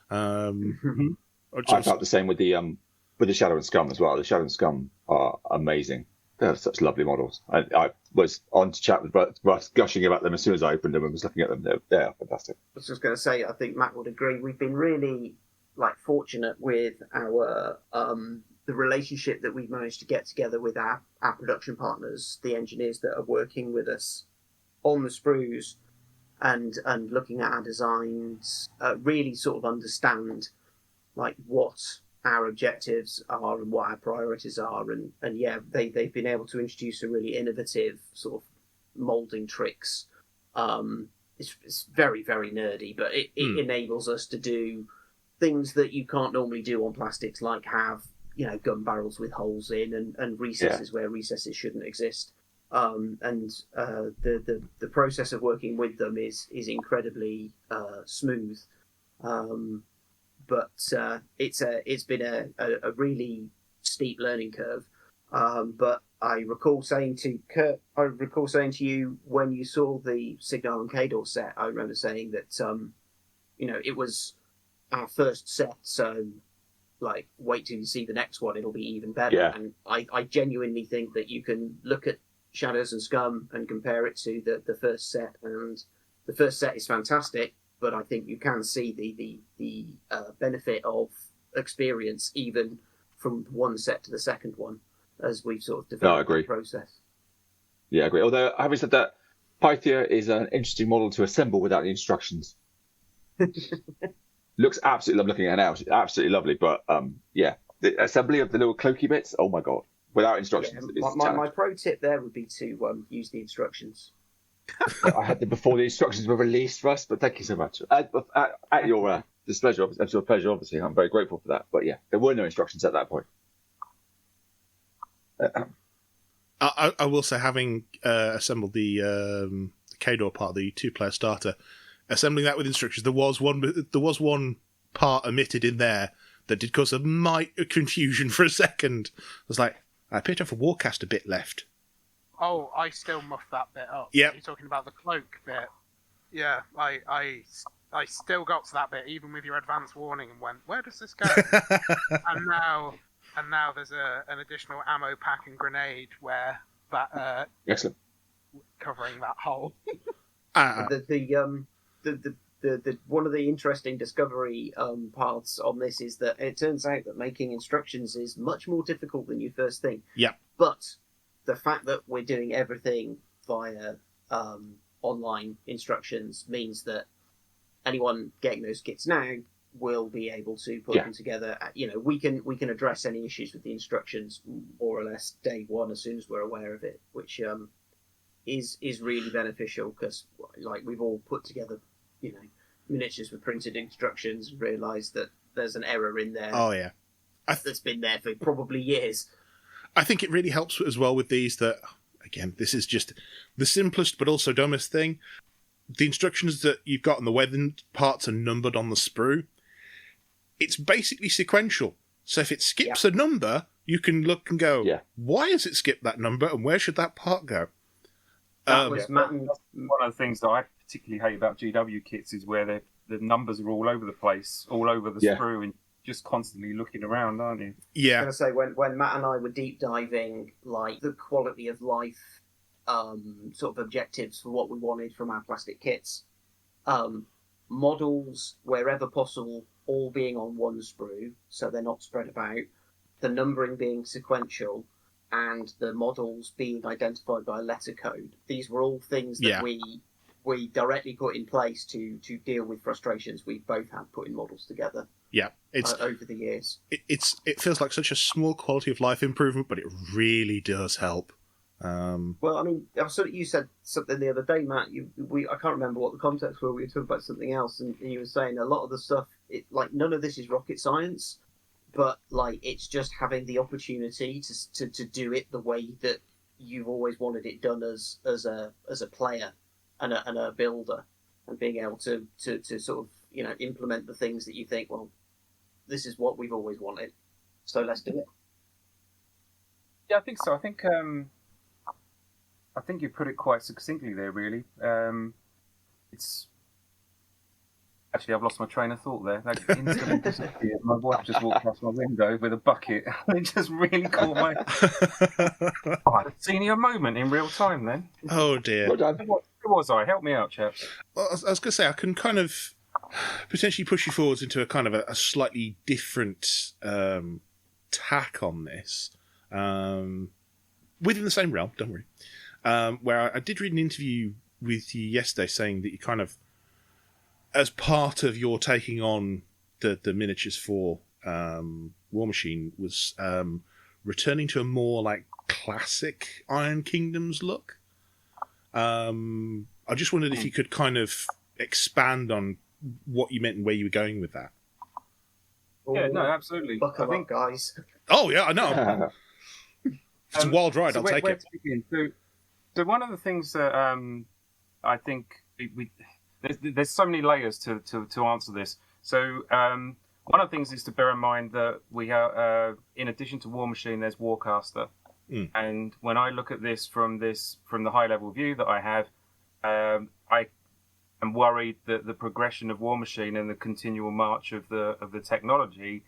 I felt the same with the Shadow and Scum as well. The Shadow and Scum are amazing. They're such lovely models. I was on to chat with Russ, gushing about them as soon as I opened them and was looking at them. They're fantastic. I was just going to say, I think Matt would agree. We've been really fortunate with our the relationship that we've managed to get together with our production partners, the engineers that are working with us on the sprues and looking at our designs, really sort of understand like what our objectives are and what our priorities are, and yeah, they've been able to introduce some really innovative sort of molding tricks. It's very, very nerdy, but it enables us to do things that you can't normally do on plastics, like have gun barrels with holes in and recesses where recesses shouldn't exist. The process of working with them is incredibly smooth. But it's been a really steep learning curve. But I recall saying to you when you saw the Signar and Kador set, I remember saying that it was our first set, so like wait till you see the next one, it'll be even better. Yeah. And I genuinely think that you can look at Shadows and Scum and compare it to the first set, and the first set is fantastic. But I think you can see the benefit of experience even from one set to the second one as we've sort of developed the process. Yeah, I agree. Although, having said that, Pythia is an interesting model to assemble without the instructions. Looks absolutely lovely looking at it now. It's absolutely lovely. But the assembly of the little cloaky bits, oh my God. Without instructions. Yeah, my pro tip there would be to use the instructions. I had them before the instructions were released, Russ, but thank you so much. At your displeasure, at your pleasure, obviously. I'm very grateful for that. But yeah, there were no instructions at that point. I will say, having assembled the Kador part, the two-player starter, assembling that with instructions, there was one part omitted in there that did cause a mite of confusion for a second. I was like, I picked up a Warcaster bit left. Oh, I still muffed that bit up. Yeah. You're talking about the cloak bit. Yeah, I still got to that bit, even with your advance warning, and went, where does this go? and now there's an additional ammo pack and grenade where that excellent covering that hole. The one of the interesting discovery paths on this is that it turns out that making instructions is much more difficult than you first think. Yeah. But the fact that we're doing everything via online instructions means that anyone getting those kits now will be able to put them together. We can address any issues with the instructions more or less day one as soon as we're aware of it, which is really beneficial because like we've all put together miniatures with printed instructions and realised that there's an error in there. Oh yeah. that's been there for probably years. I think it really helps as well with these that, again, this is just the simplest but also dumbest thing. The instructions that you've got on the weapon parts are numbered on the sprue. It's basically sequential. So if it skips a number, you can look and go, why has it skipped that number and where should that part go? That was one of the things that I particularly hate about GW kits is where the numbers are all over the place, all over the sprue, and just constantly looking around, aren't you? Yeah. I was going to say, when Matt and I were deep diving, like, the quality of life sort of objectives for what we wanted from our plastic kits, models, wherever possible, all being on one sprue, so they're not spread about, the numbering being sequential, and the models being identified by a letter code. These were all things that we directly put in place to deal with frustrations we both had putting models together. Yeah, it's over the years. It feels like such a small quality of life improvement, but it really does help. Well, I mean, you said something the other day, Matt. I can't remember what the context were. We were talking about something else, and you were saying a lot of the stuff. Like, none of this is rocket science, but like, it's just having the opportunity to do it the way that you've always wanted it done as a player and a builder, and being able to sort of, you know, implement the things that you think, well, this is what we've always wanted, so let's do it. Yeah, I think so. I think you put it quite succinctly there, really. It's actually, I've lost my train of thought there. That instantly disappeared. My wife just walked past my window with a bucket. It just really caught my senior moment in real time. Then. Oh dear. Well done. Who was I? Help me out, chaps. Well, I was going to say, I can kind of potentially push you forwards into a kind of a slightly different tack on this, within the same realm. Don't worry. Where I did read an interview with you yesterday saying that you kind of, as part of your taking on the miniatures for War Machine, was returning to a more like classic Iron Kingdoms look. I just wondered if you could kind of expand on what you meant and where you were going with that. Yeah, no, absolutely. Buckle up, guys. Oh yeah, I know. It's a wild ride. I'll take it. So one of the things that I think there's so many layers to answer this. So one of the things is to bear in mind that we have, in addition to War Machine, there's Warcaster. And when I look at this from the high level view that I have, I am worried that the progression of War Machine and the continual march of the technology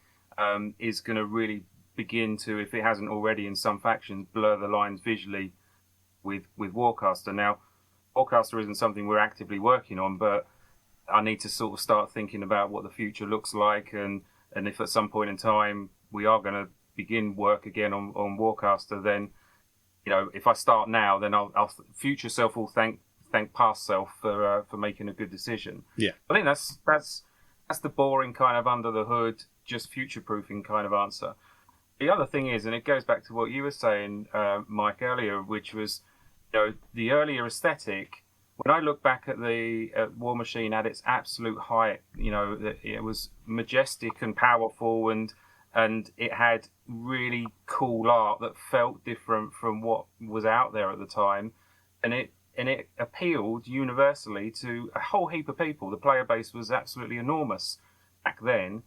is going to really begin to, if it hasn't already in some factions, blur the lines visually with Warcaster. Now, Warcaster isn't something we're actively working on, but I need to sort of start thinking about what the future looks like, and if at some point in time we are going to begin work again on Warcaster, then, you know, if I start now, then I'll future self will thank past self for making a good decision. Yeah, I think that's the boring kind of under the hood, just future proofing kind of answer. The other thing is, and it goes back to what you were saying, Mike, earlier, which was, you know, the earlier aesthetic. When I look back at War Machine at its absolute height, you know, it was majestic and powerful, and it had really cool art that felt different from what was out there at the time, and it appealed universally to a whole heap of people. The player base was absolutely enormous back then,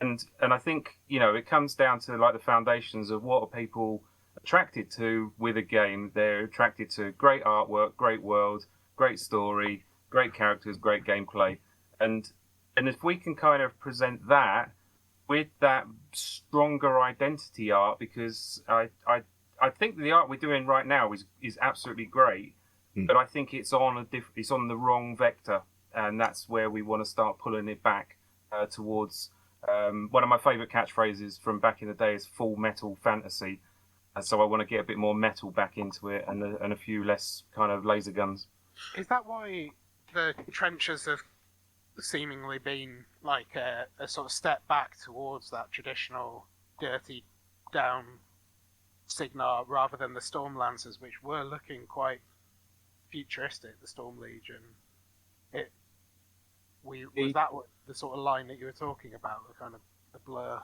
and I think, you know, it comes down to like the foundations of what are people attracted to with a game. They're attracted to great artwork, great world, great story, great characters, great gameplay, and if we can kind of present that with that stronger identity art, because I think the art we're doing right now is absolutely great, but I think it's on the wrong vector, and that's where we want to start pulling it back towards. One of my favourite catchphrases from back in the day is full metal fantasy, so I want to get a bit more metal back into it, and a few less kind of laser guns. Is that why the trenches have seemingly been like a sort of step back towards that traditional dirty down Signar, rather than the Storm Lancers, which were looking quite futuristic, the Storm Legion? Was that the sort of line that you were talking about, the kind of the blur?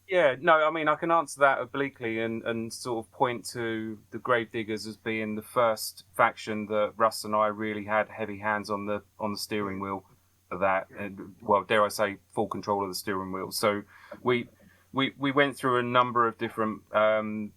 Yeah, no, I mean, I can answer that obliquely and sort of point to the Gravediggers as being the first faction that Russ and I really had heavy hands on the steering wheel of that, and, well, dare I say, full control of the steering wheel. So we went through a number of different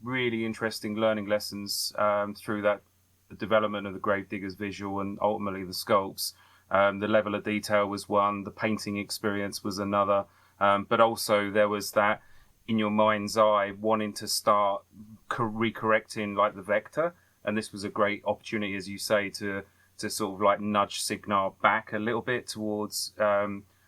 really interesting learning lessons through that, the development of the Gravediggers visual and ultimately the sculpts. The level of detail was one, the painting experience was another, but also there was that in your mind's eye wanting to start recorrecting like the vector, and this was a great opportunity, as you say, to sort of like nudge Signar back a little bit towards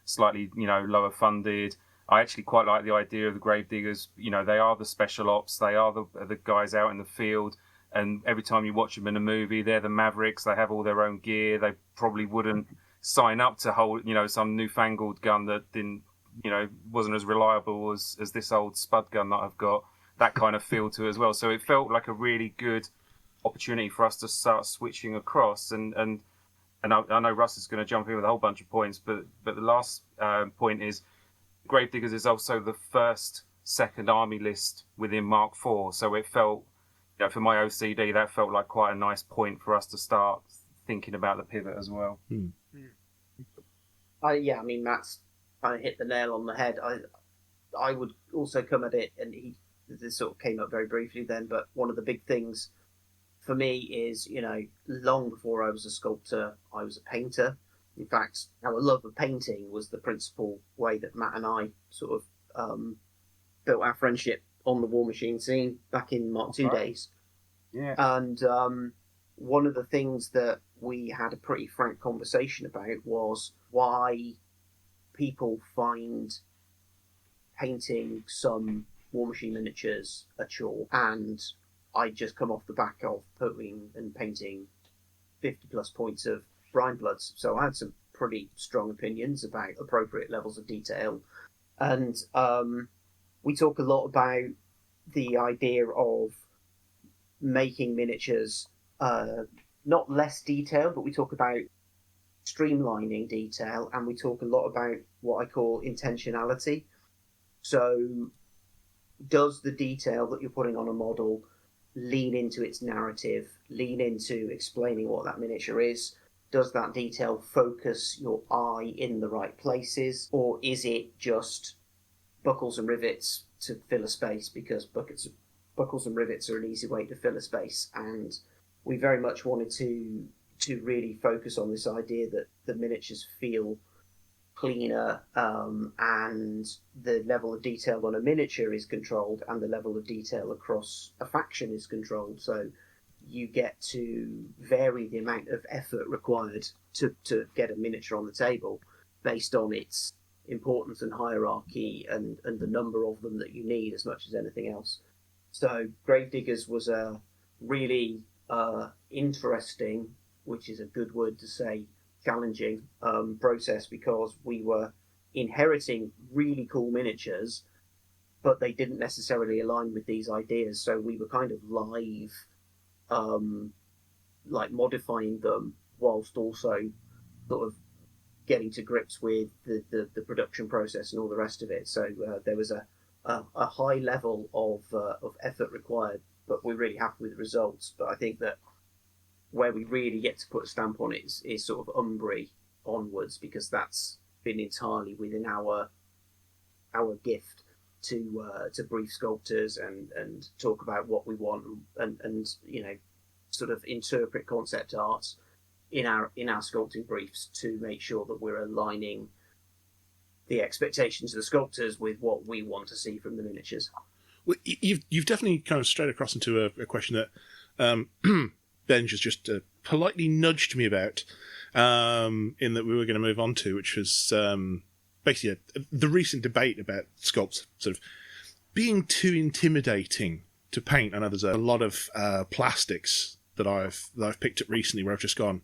slightly, you know, lower funded. I actually quite like the idea of the Gravediggers. You know, they are the special ops, they are the guys out in the field, and every time you watch them in a movie, they're the Mavericks. They have all their own gear. They probably wouldn't sign up to hold, you know, some newfangled gun that didn't, you know, wasn't as reliable as this old spud gun that I've got. That kind of feel to it as well. So it felt like a really good opportunity for us to start switching across. And I know Russ is going to jump in with a whole bunch of points, but the last point is Gravediggers is also the first second army list within Mark IV. So it felt, you know, for my OCD, that felt like quite a nice point for us to start thinking about the pivot as well. Yeah, I mean, Matt's kind of hit the nail on the head. I would also come at it, and this sort of came up very briefly then, but one of the big things for me is, you know, long before I was a sculptor, I was a painter. In fact, our love of painting was the principal way that Matt and I sort of built our friendship on the War Machine scene back in Mark II days. Yeah. And one of the things that we had a pretty frank conversation about was why people find painting some War Machine miniatures a chore. And I just come off the back of putting and painting 50 plus points of Brine Bloods, so I had some pretty strong opinions about appropriate levels of detail. And we talk a lot about the idea of making miniatures not less detailed, but we talk about streamlining detail, and we talk a lot about what I call intentionality. So does the detail that you're putting on a model lean into its narrative, lean into explaining what that miniature is? Does that detail focus your eye in the right places, or is it just buckles and rivets to fill a space because buckles and rivets are an easy way to fill a space? And we very much wanted to really focus on this idea that the miniatures feel cleaner, and the level of detail on a miniature is controlled, and the level of detail across a faction is controlled. So you get to vary the amount of effort required to get a miniature on the table based on its importance and hierarchy and the number of them that you need as much as anything else. So Gravediggers was a really interesting, which is a good word to say, challenging process, because we were inheriting really cool miniatures, but they didn't necessarily align with these ideas. So we were kind of live, like modifying them whilst also sort of getting to grips with the production process and all the rest of it. So there was a high level of effort required, but we're really happy with the results. But I think that where we really get to put a stamp on it is sort of Umbri onwards, because that's been entirely within our gift to brief sculptors and talk about what we want and you know, sort of interpret concept art in our sculpting briefs to make sure that we're aligning the expectations of the sculptors with what we want to see from the miniatures. Well, you've definitely kind of strayed across into a question that Ben just politely nudged me about, in that we were going to move on to, which was basically the recent debate about sculpts sort of being too intimidating to paint. I know there's a lot of plastics that I've picked up recently where I've just gone,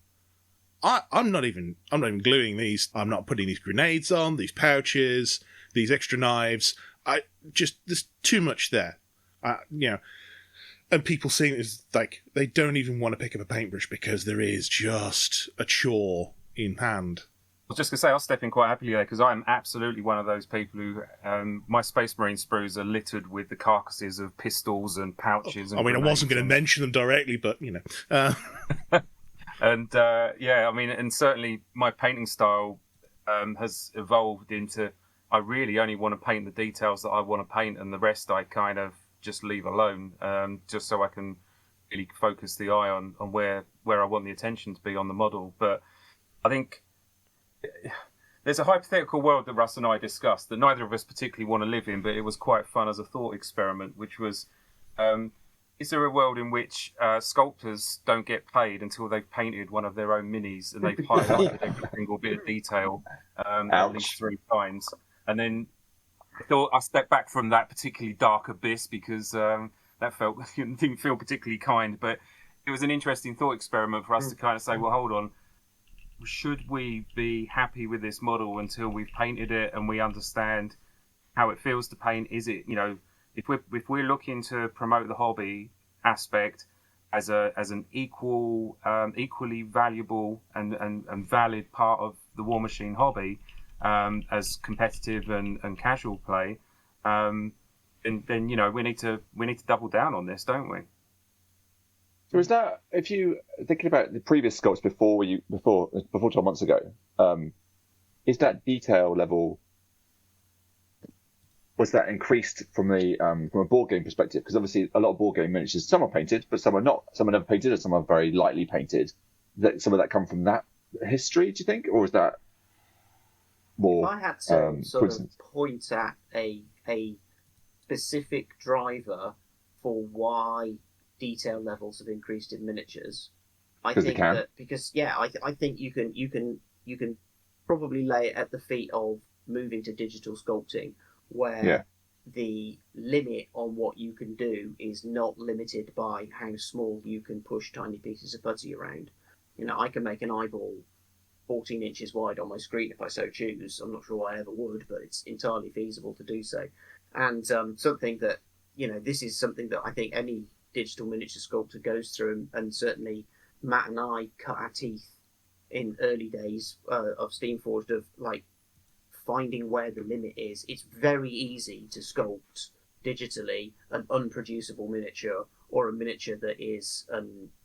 I'm not even gluing these. I'm not putting these grenades on, these pouches, these extra knives. There's too much there. You know, and people seeing it as like they don't even want to pick up a paintbrush because there is just a chore in hand. was just going to say, I'll step in quite happily there because I'm absolutely one of those people who, my Space Marine sprues are littered with the carcasses of pistols and pouches. And I mean, I wasn't going to mention them directly, but, And, yeah, I mean, and certainly my painting style has evolved into, I really only want to paint the details that I want to paint, and the rest I kind of just leave alone, just so I can really focus the eye on where I want the attention to be on the model. But I think there's a hypothetical world that Russ and I discussed that neither of us particularly want to live in, but it was quite fun as a thought experiment, which was, is there a world in which sculptors don't get paid until they've painted one of their own minis and they've highlighted every single bit of detail at least 3 times? And then I thought I stepped back from that particularly dark abyss because that didn't feel particularly kind, but it was an interesting thought experiment for us to kind of say, well, hold on, should we be happy with this model until we've painted it and we understand how it feels to paint? Is it, if we're looking to promote the hobby aspect as an equally valuable and valid part of the War Machine hobby, as competitive and casual play, then we need to double down on this, don't we? So is that, if you thinking about the previous sculpts before 12 months ago, is that detail level, was that increased from a board game perspective? Because obviously a lot of board game miniatures, some are painted, but some are not. Some are never painted, and some are very lightly painted. Some of that come from that history, do you think, or is that more? If I had to sort of point at a specific driver for why detail levels have increased in miniatures, I think that I think you can probably lay it at the feet of moving to digital sculpting, where the limit on what you can do is not limited by how small you can push tiny pieces of putty around. I can make an eyeball 14 inches wide on my screen if I so choose. I'm not sure I ever would, but it's entirely feasible to do so. And something that, this is something that I think any digital miniature sculptor goes through, and certainly Matt and I cut our teeth in early days of Steamforged, of like finding where the limit is. It's very easy to sculpt digitally an unproducible miniature, or a miniature that is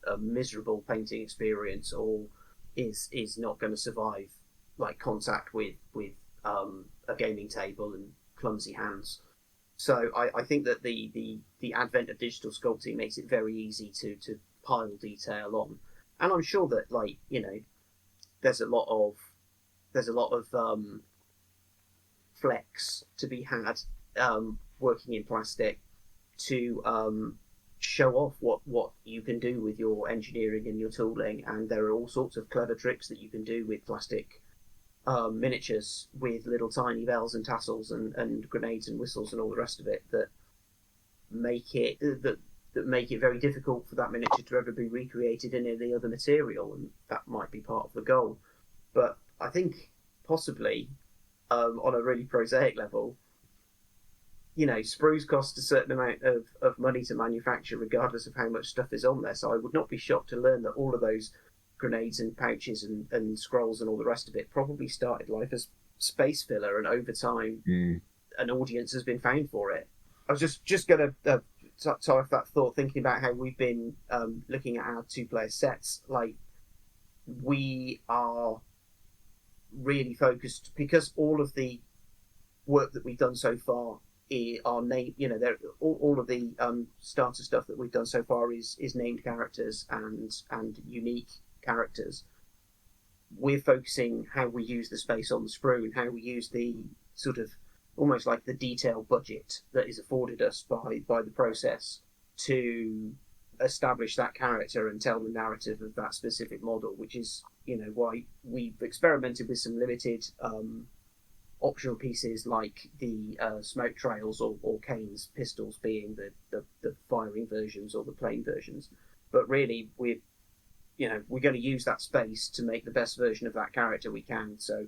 a miserable painting experience, or is not going to survive like contact with a gaming table and clumsy hands. So I think that the advent of digital sculpting makes it very easy to pile detail on, and I'm sure that there's a lot of flex to be had working in plastic to show off what you can do with your engineering and your tooling. And there are all sorts of clever tricks that you can do with plastic miniatures, with little tiny bells and tassels and grenades and whistles and all the rest of it, that make it very difficult for that miniature to ever be recreated in any other material, and that might be part of the goal. But I think possibly on a really prosaic level, sprues cost a certain amount of money to manufacture regardless of how much stuff is on there, so I would not be shocked to learn that all of those grenades and pouches and scrolls and all the rest of it probably started life as space filler, and over time an audience has been found for it. I was just going to tie off that thought, thinking about how we've been looking at our 2-player sets. Like, we are really focused, because all of the work that we've done so far are named, all of the starter stuff that we've done so far is named characters and unique characters. We're focusing how we use the space on the sprue, and how we use the sort of almost like the detail budget that is afforded us by the process to establish that character and tell the narrative of that specific model, which is why we've experimented with some limited optional pieces like the smoke trails or Kane's pistols being the firing versions or the plain versions. But really, we're going to use that space to make the best version of that character we can. So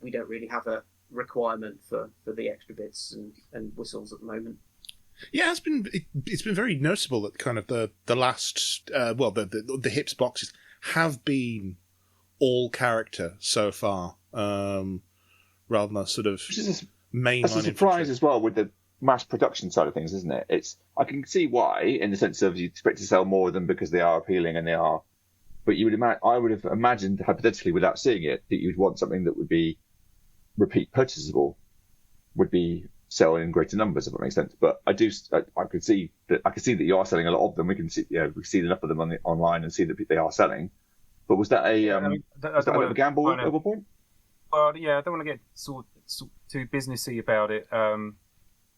we don't really have a requirement for the extra bits and whistles at the moment. Yeah, it's been very noticeable that kind of the last the hips boxes have been all character so far, rather than a sort of mainline. That's a surprise infantry. as well with the mass production side of things, isn't it? I can see why, in the sense of you expect to sell more of them because they are appealing and they are. But I would have imagined, hypothetically, without seeing it, that you'd want something that would be repeat purchasable, would be sell in greater numbers, if that makes sense. But I can see that you are selling a lot of them. We can see enough of them online and see that they are selling. But was that was that a bit of a gamble at one point? Well, yeah, I don't want to get sort too businessy about it,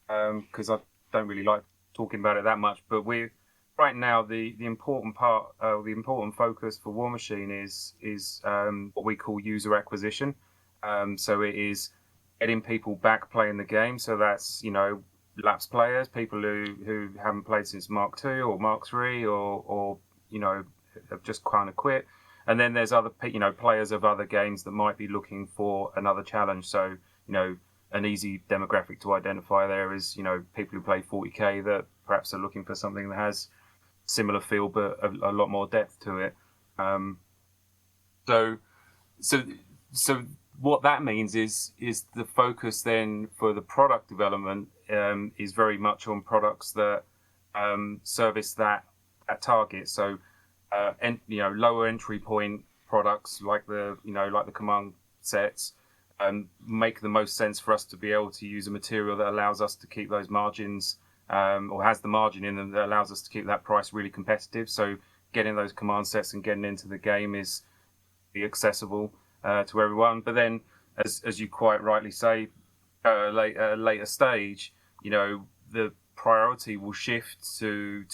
because I don't really like talking about it that much. But right now, the important part, the important focus for War Machine is what we call user acquisition. So it is getting people back playing the game. So that's lapsed players, people who haven't played since Mark II or Mark III, or have just kind of quit. And then there's other players of other games that might be looking for another challenge. So an easy demographic to identify there is people who play 40k that perhaps are looking for something that has similar feel but a lot more depth to it. So what that means is the focus then for the product development is very much on products that service that target. So lower entry point products like the command sets make the most sense for us to be able to use a material that allows us to keep those margins, or has the margin in them that allows us to keep that price really competitive. So getting those command sets and getting into the game is accessible to everyone. But then, as you quite rightly say, at a later stage, the priority will shift to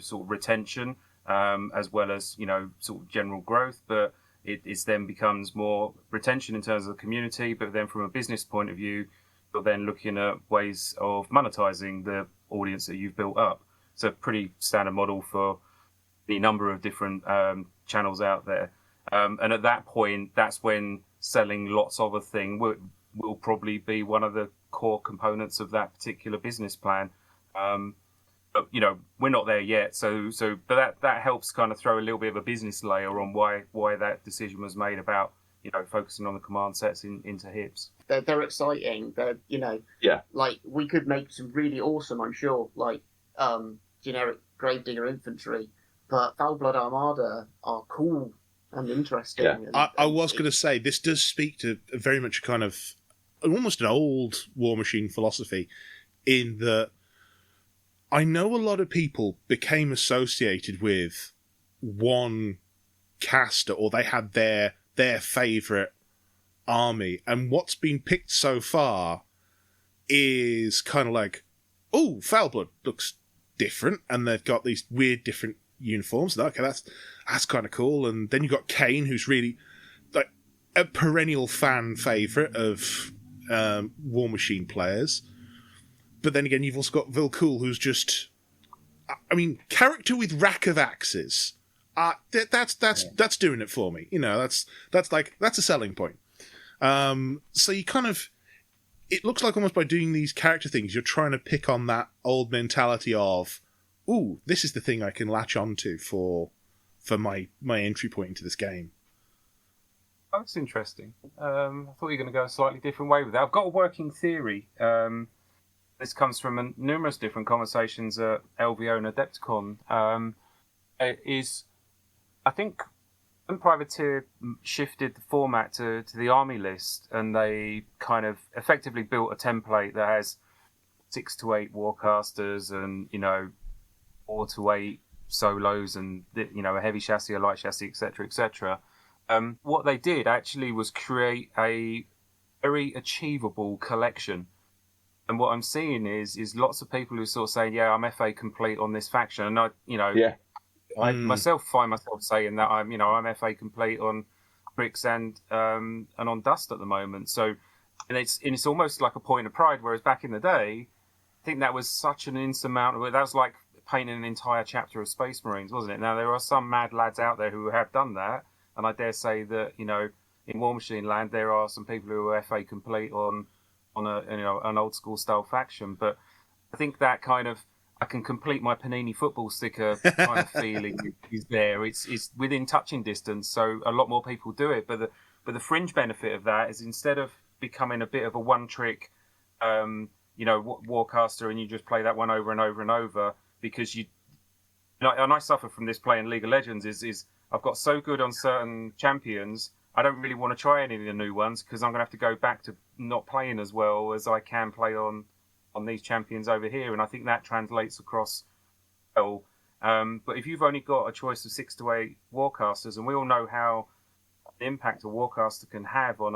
sort of retention, as well as sort of general growth. But it then becomes more retention in terms of the community. But then from a business point of view, you're then looking at ways of monetizing the audience that you've built up. It's a pretty standard model for the number of different channels out there. And at that point, that's when selling lots of a thing will probably be one of the core components of that particular business plan. But we're not there yet. But that helps kind of throw a little bit of a business layer on why that decision was made about focusing on the command sets into hips. They're exciting. Like we could make some really awesome, I'm sure, like generic Gravedigger infantry, but Foul Blood Armada are cool and interesting. Yeah. I was going to say, this does speak to very much kind of almost an old War Machine philosophy, in that I know a lot of people became associated with one caster, or they had their favourite army, and what's been picked so far is kind of like, oh, Foul Blood looks different, and they've got these weird different uniforms. Okay, that's kind of cool. And then you've got Kane, who's really like a perennial fan favourite of War Machine players. But then again, you've also got Vilcool, who's just, character with rack of axes. That's doing it for me. That's a selling point. So you kind of, it looks like almost by doing these character things, you're trying to pick on that old mentality of, ooh, this is the thing I can latch onto for my entry point into this game. Oh, that's interesting. I thought you were going to go a slightly different way with that. I've got a working theory. This comes from numerous different conversations at LVO and Adepticon. I think when Privateer shifted the format to the army list, and they kind of effectively built a template that has 6 to 8 warcasters and 4 to 8 solos and a heavy chassis, a light chassis, etc., etc. What they did actually was create a very achievable collection. And what I'm seeing is lots of people who sort of saying, yeah, I'm FA complete on this faction. And I myself find myself saying that I'm FA complete on Bricks and on Dust at the moment. So, and it's almost like a point of pride. Whereas back in the day, I think that was such an insurmountable. That was like painting an entire chapter of Space Marines, wasn't it? Now there are some mad lads out there who have done that, and I dare say that in War Machine land there are some people who are FA complete on an old school style faction. But I think that kind of I can complete my Panini football sticker kind of feeling is there. It's within touching distance, so a lot more people do it. But the fringe benefit of that is instead of becoming a bit of a one trick, Warcaster, and you just play that one over and over and over because and I suffer from this playing League of Legends. Is I've got so good on certain champions, I don't really want to try any of the new ones because I'm going to have to go back to not playing as well as I can play on these champions over here, and I think that translates across well. But if you've only got a choice of 6 to 8 Warcasters, and we all know how the impact a Warcaster can have on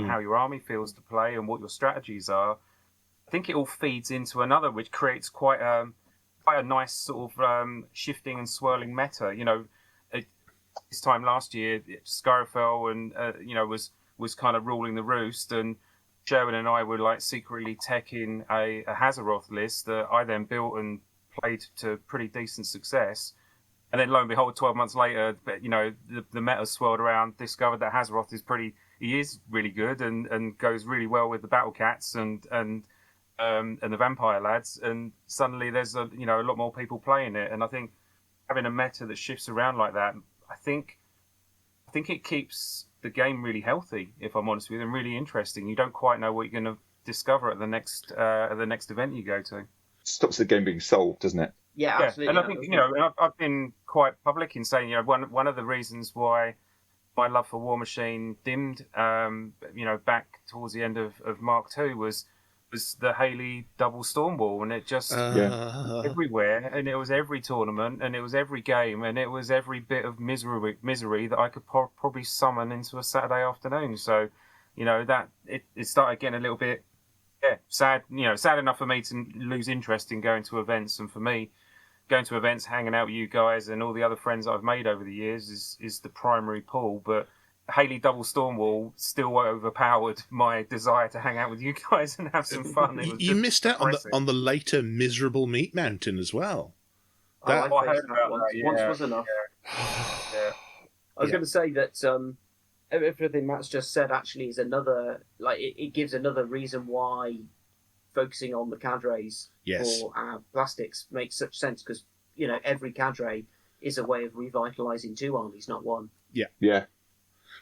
how your army feels to play and what your strategies are, I think it all feeds into another, which creates quite a nice sort of shifting and swirling meta. This time last year, Skyrfell and was kind of ruling the roost, and Sherwin and I were like secretly teching a Hazaroth list that I then built and played to pretty decent success. And then lo and behold, 12 months later, the meta swirled around, discovered that Hazaroth he is really good and goes really well with the Battle Cats and the Vampire Lads. And suddenly there's a lot more people playing it. And I think having a meta that shifts around like that, I think it keeps the game really healthy, if I'm honest with you, and really interesting. You don't quite know what you're going to discover at the next event you go to. Stops the game being solved, doesn't it? Yeah, absolutely. And I think I've been quite public in saying one of the reasons why my love for War Machine dimmed back towards the end of Mark II was the Haley double Stormwall, and it just everywhere, and it was every tournament, and it was every game, and it was every bit of misery that I could probably summon into a Saturday afternoon. So, that it started getting a little bit sad. Sad enough for me to lose interest in going to events, and for me, going to events, hanging out with you guys, and all the other friends that I've made over the years is the primary pull, but Haley double Stormwall still overpowered my desire to hang out with you guys and have some fun. You missed out on the later miserable Meat Mountain as well. I heard about that. Once was enough. Yeah. I was going to say that everything Matt's just said actually is another, it gives another reason why focusing on the cadres for our plastics makes such sense, because every cadre is a way of revitalising 2 armies, not 1. Yeah.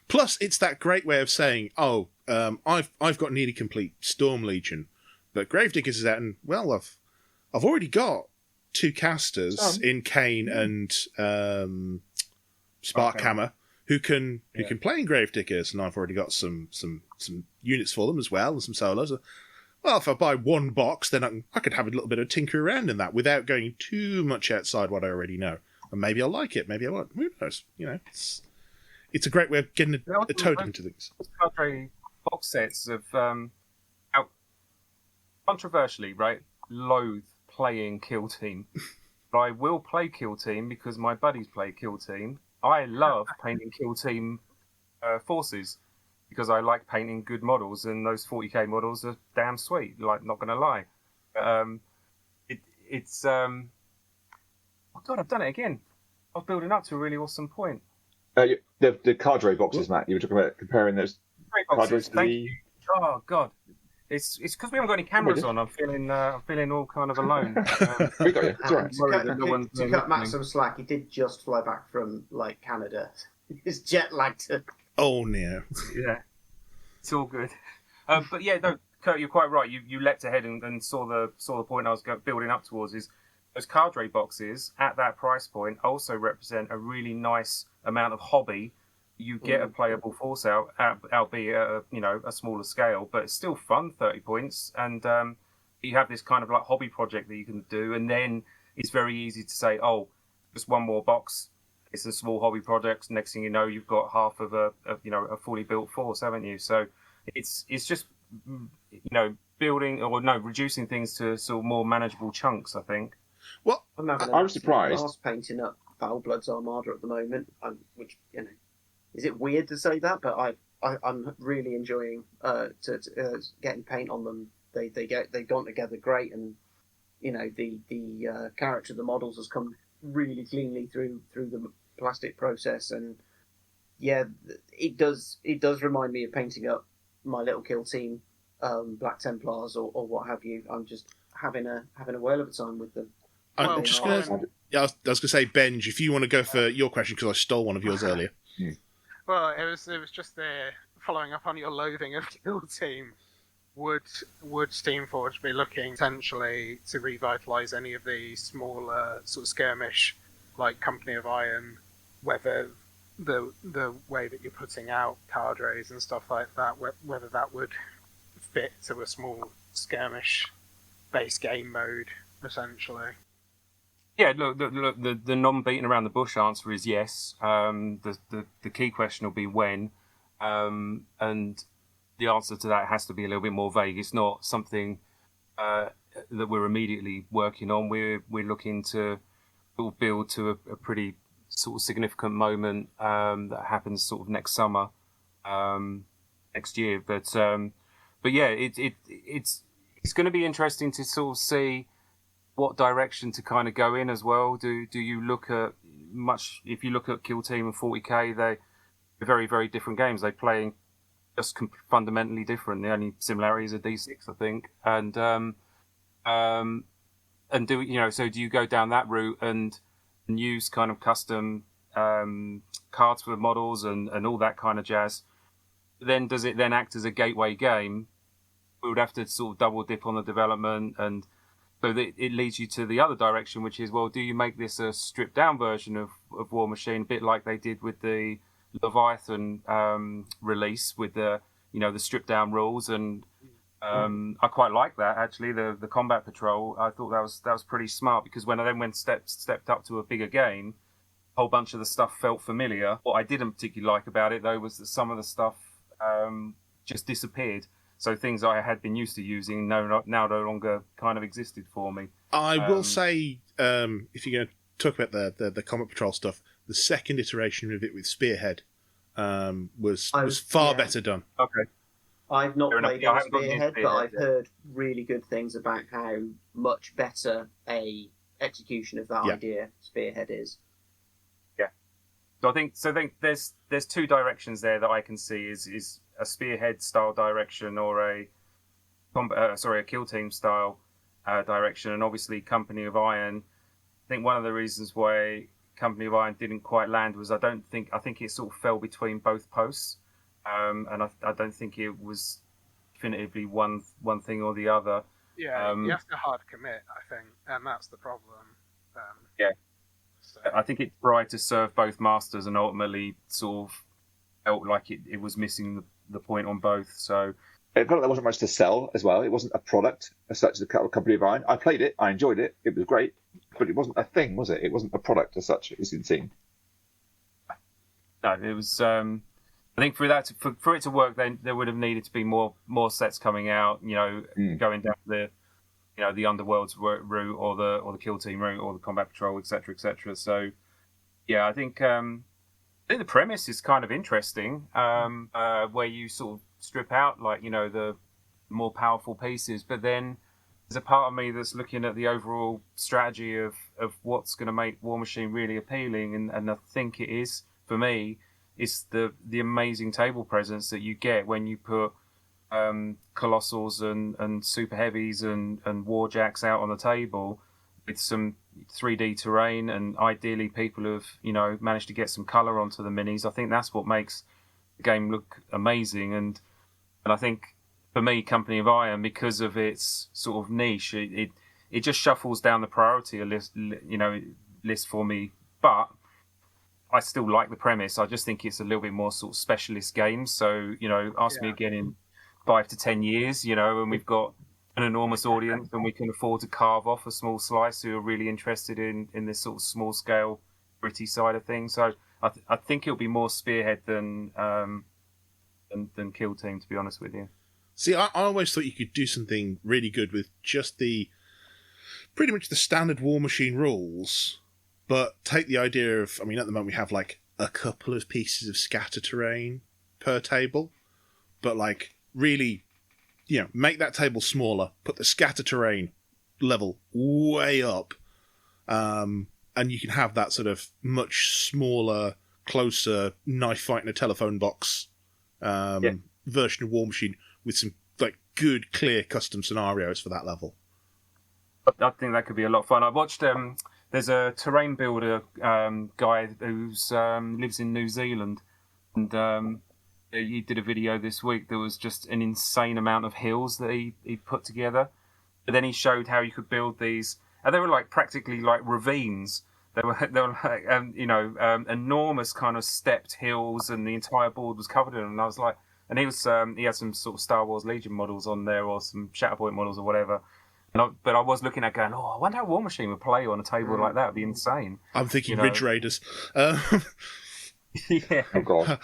Plus, it's that great way of saying, I've got nearly complete Storm Legion, but Gravediggers is out, and I've already got 2 casters in Kane and Sparkhammer who can play in Gravediggers, and I've already got some units for them as well, and some solos. Well, if I buy 1 box, then I could have a little bit of tinker around in that without going too much outside what I already know. And maybe I'll like it, maybe I won't. Who knows? It's a great way of getting a totem into things. Cadre box sets of controversially, right? Loathe playing Kill Team, but I will play Kill Team because my buddies play Kill Team. I love painting Kill Team forces because I like painting good models, and those 40k models are damn sweet. Like, not going to lie. It's oh god, I've done it again. I was building up to a really awesome point. The cadre boxes, Matt. You were talking about comparing those cadres to the... Oh god, it's because we haven't got any cameras on. I'm feeling all kind of alone. We got you. It's all right. To cut Matt some slack, he did just fly back from Canada. He's jet lagged. Oh no. Yeah, it's all good. But yeah, no, Kurt, you're quite right. You leapt ahead and saw the point I was building up towards. Is those cadre boxes at that price point also represent a really nice amount of hobby. You get a playable force out, albeit at a smaller scale, but it's still fun. 30 points, and you have this kind of like hobby project that you can do, and then it's very easy to say, oh, just 1 more box. It's a small hobby project. Next thing you know, you've got half of a fully built force, haven't you? So it's just building reducing things to sort of more manageable chunks, I think. Well, I'm surprised. I was painting up Foulblood's Armada at the moment, which is it weird to say that? But I'm really enjoying getting paint on them. They've gone together great, and the character of the models has come really cleanly through the plastic process, and it does remind me of painting up my little Kill Team Black Templars or what have you. I'm just having a whale of a time with them. I'm just going to... Yeah, I was going to say, Benj, if you want to go for your question, because I stole one of yours earlier. Well, it was just following up on your loathing of Kill Team. Would Steamforge be looking potentially to revitalise any of the smaller sort of skirmish, like Company of Iron, whether the way that you're putting out cadres and stuff like that, whether that would fit to a small skirmish base game mode, essentially? Yeah, look, the non-beaten around the bush answer is yes. The key question will be when, and the answer to that has to be a little bit more vague. It's not something that we're immediately working on. We're looking to build to a pretty sort of significant moment that happens sort of next summer, next year. But yeah, it's going to be interesting to sort of see what direction to kind of go in as well. Do you look at if you look at Kill Team and 40k, they're very, very different games. They play just fundamentally different. The only similarities are D6, I think. And so do you go down that route and use kind of custom cards for the models and all that kind of jazz? Then does it then act as a gateway game? We would have to sort of double dip on the development, and so it leads you to the other direction, which is, well, do you make this a stripped down version of War Machine, a bit like they did with the Leviathan release with the stripped down rules? And I quite like that, actually, the combat patrol. I thought that was pretty smart, because when I then stepped up to a bigger game, a whole bunch of the stuff felt familiar. What I didn't particularly like about it, though, was that some of the stuff just disappeared. So things I had been used to using now no longer kind of existed for me. I will say, if you're going to talk about the Combat Patrol stuff, the second iteration of it with Spearhead was far better done. Okay. I've not played on Spearhead, but I've heard really good things about how much better a execution of that idea Spearhead is. Yeah. So I think there's two directions there that I can see is a Spearhead style direction or a Kill Team style direction, and obviously Company of Iron. I think one of the reasons why Company of Iron didn't quite land was I think it sort of fell between both posts, and I don't think it was definitively one thing or the other. Yeah, you have to hard commit, I think, and that's the problem. So. I think it tried to serve both masters and ultimately sort of felt like it was missing the point on both. So it felt like there wasn't much to sell as well. It wasn't a product as such as the Company of Iron. I played it, I enjoyed it, it was great, but it wasn't a thing, was it? It wasn't a product as such. It's insane. No, it was. I think for it to work, then there would have needed to be more sets coming out. Going down the Underworld's route or the Kill Team route or the Combat Patrol, etc., etc. So yeah, I think the premise is kind of interesting, where you sort of strip out the more powerful pieces, but then there's a part of me that's looking at the overall strategy of what's going to make War Machine really appealing, and I think it is, for me, is the amazing table presence that you get when you put Colossals and Super Heavies and Warjacks out on the table with some 3D terrain, and ideally people have managed to get some colour onto the minis. I think that's what makes the game look amazing, and I think for me, Company of Iron, because of its sort of niche, it just shuffles down the priority list for me. But I still like the premise. I just think it's a little bit more sort of specialist game. So ask me again in 5 to 10 years, and we've got an enormous audience, and we can afford to carve off a small slice who are really interested in this sort of small scale, gritty side of things. So I think it'll be more Spearhead than Kill Team, to be honest with you. See, I always thought you could do something really good with just pretty much the standard War Machine rules, but take the idea of, at the moment we have like a couple of pieces of scatter terrain per table, but really, make that table smaller, put the scatter terrain level way up, and you can have that sort of much smaller, closer knife fight in a telephone box version of War Machine with some good, clear custom scenarios for that level. I think that could be a lot of fun. I watched. There's a terrain builder guy who's lives in New Zealand, and he did a video this week. There was just an insane amount of hills that he put together. But then he showed how you could build these, and they were like practically like ravines. They were like enormous kind of stepped hills, and the entire board was covered in them. And I was like, and he had some sort of Star Wars Legion models on there, or some Shatterpoint models or whatever. But I was looking at going, I wonder how War Machine would play on a table like that. It'd be insane. I'm thinking Ridge Raiders. Yeah. Oh god.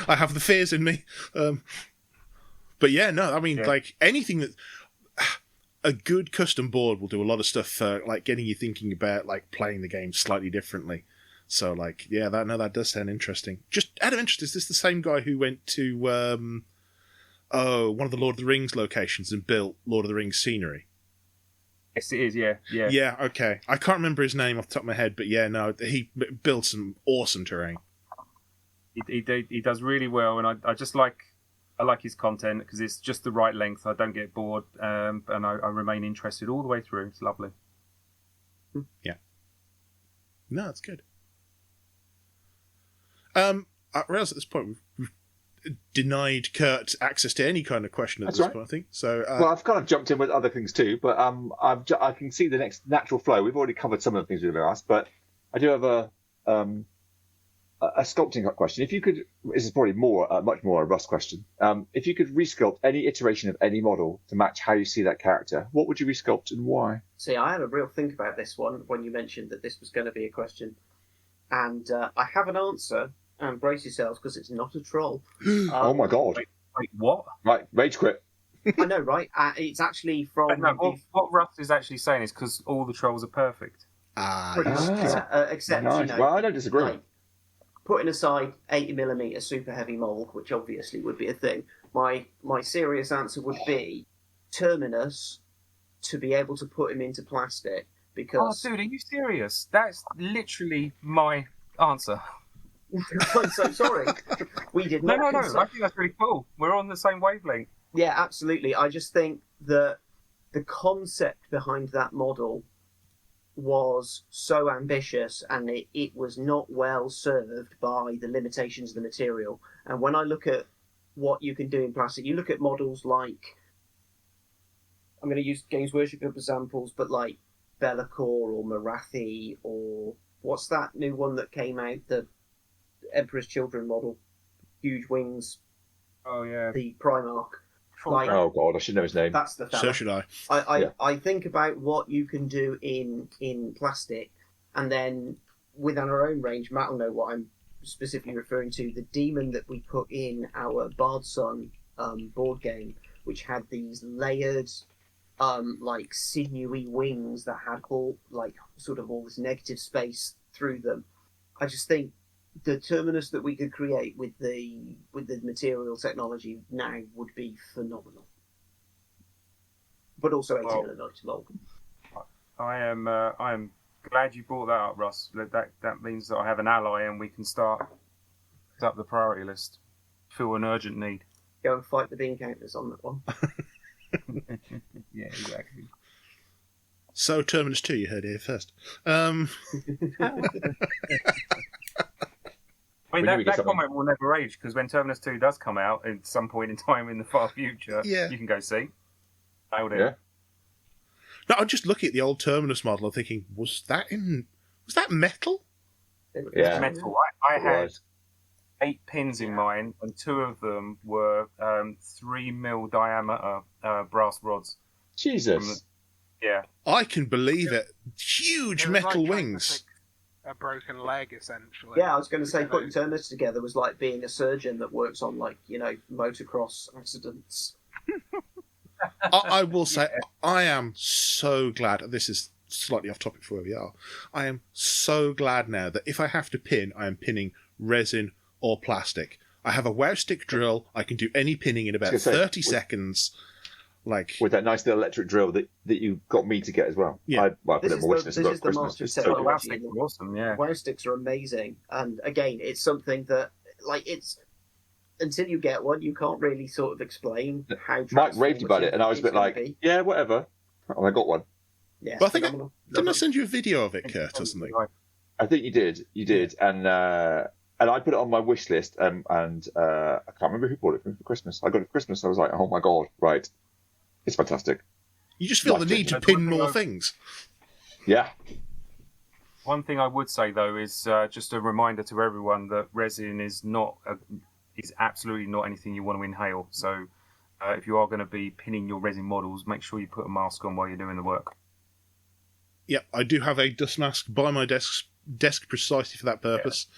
I have the fears in me. But yeah, no, I mean, like anything that a good custom board will do a lot of stuff for like getting you thinking about like playing the game slightly differently. So like, yeah, that does sound interesting. Just out of interest, is this the same guy who went to one of the Lord of the Rings locations and built Lord of the Rings scenery? Yes, it is. Yeah. Yeah. Okay. I can't remember his name off the top of my head, but yeah, no, he built some awesome terrain. He does really well, and I just like his content because it's just the right length. I don't get bored, and I remain interested all the way through. It's lovely. Yeah. No, it's good. I realize at this point we've denied Kurt access to any kind of question at this point, I think. So, well, I've kind of jumped in with other things too, but I can see the next natural flow. We've already covered some of the things we've asked, but I do have a sculpting question. If you could, this is probably much more a Russ question. If you could resculpt any iteration of any model to match how you see that character, what would you resculpt and why? See, I had a real think about this one when you mentioned that this was going to be a question, and I have an answer. And brace yourselves because it's not a troll. Oh my god! Wait, what? Right, rage quit. I know, right? It's actually from. No, what Russ is actually saying is because all the trolls are perfect. Except nice. Well, I don't disagree. Like, putting aside 80mm super heavy mold, which obviously would be a thing, my serious answer would be Terminus to be able to put him into plastic because. Oh, dude, are you serious? That's literally my answer. I'm so sorry. We did not. No. I think that's really cool. We're on the same wavelength. Yeah, absolutely. I just think that the concept behind that model was so ambitious, and it was not well served by the limitations of the material. And when I look at what you can do in plastic, you look at models like, I'm going to use Games Workshop examples, but like Be'lakor or Marathi, or what's that new one that came out, the Emperor's Children model, huge wings. Oh yeah, the Primarch. Like, oh god, I should know his name. That's the fella. So should I. I think about what you can do in plastic, and then within our own range, Matt will know what I'm specifically referring to. The demon that we put in our Bard's Son board game, which had these layered, like sinewy wings that had all this negative space through them. I just think the Terminus that we could create with the material technology now would be phenomenal. But also 1890 mold. I am glad you brought that up, Russ. That means that I have an ally and we can start up the priority list. Feel an urgent need. Go and fight the bean counters on that one. Yeah, exactly. So Terminus 2, you heard it here first. I mean, that comment will never age, because when Terminus 2 does come out at some point in time in the far future, you can go see. Nailed it. Yeah. No, I'm just looking at the old Terminus model and thinking, was that metal? Yeah. Metal. I had 8 pins in mine, and 2 of them were 3mm diameter brass rods. Jesus. Yeah. I can believe it. Huge metal wings. A broken leg, essentially. Yeah, I was going to say putting Terminus together was like being a surgeon that works on, motocross accidents. I will say, I am so glad, this is slightly off topic for where we are, I am so glad now that if I have to pin, I am pinning resin or plastic. I have a wow stick drill, I can do any pinning in about 30 seconds. With that nice little electric drill that you got me to get as well. Yeah. This is the master technology. Awesome, yeah. Wow sticks are amazing, and again, it's something that it's until you get one, you can't really sort of explain how. Mike raved about it, and I was a bit like, yeah, whatever. And I got one. Yeah, But I think phenomenal. didn't I send you a video of it, Kurt, or something? I think you did, and I put it on my wish list, and I can't remember who bought it for me for Christmas. I got it for Christmas. I was like, oh my god, right, it's fantastic. You just feel the need to pin more things. Yeah. One thing I would say though is just a reminder to everyone that resin is absolutely not anything you want to inhale. So if you are going to be pinning your resin models, make sure you put a mask on while you're doing the work. Yep, I do have a dust mask by my desk precisely for that purpose. Yeah.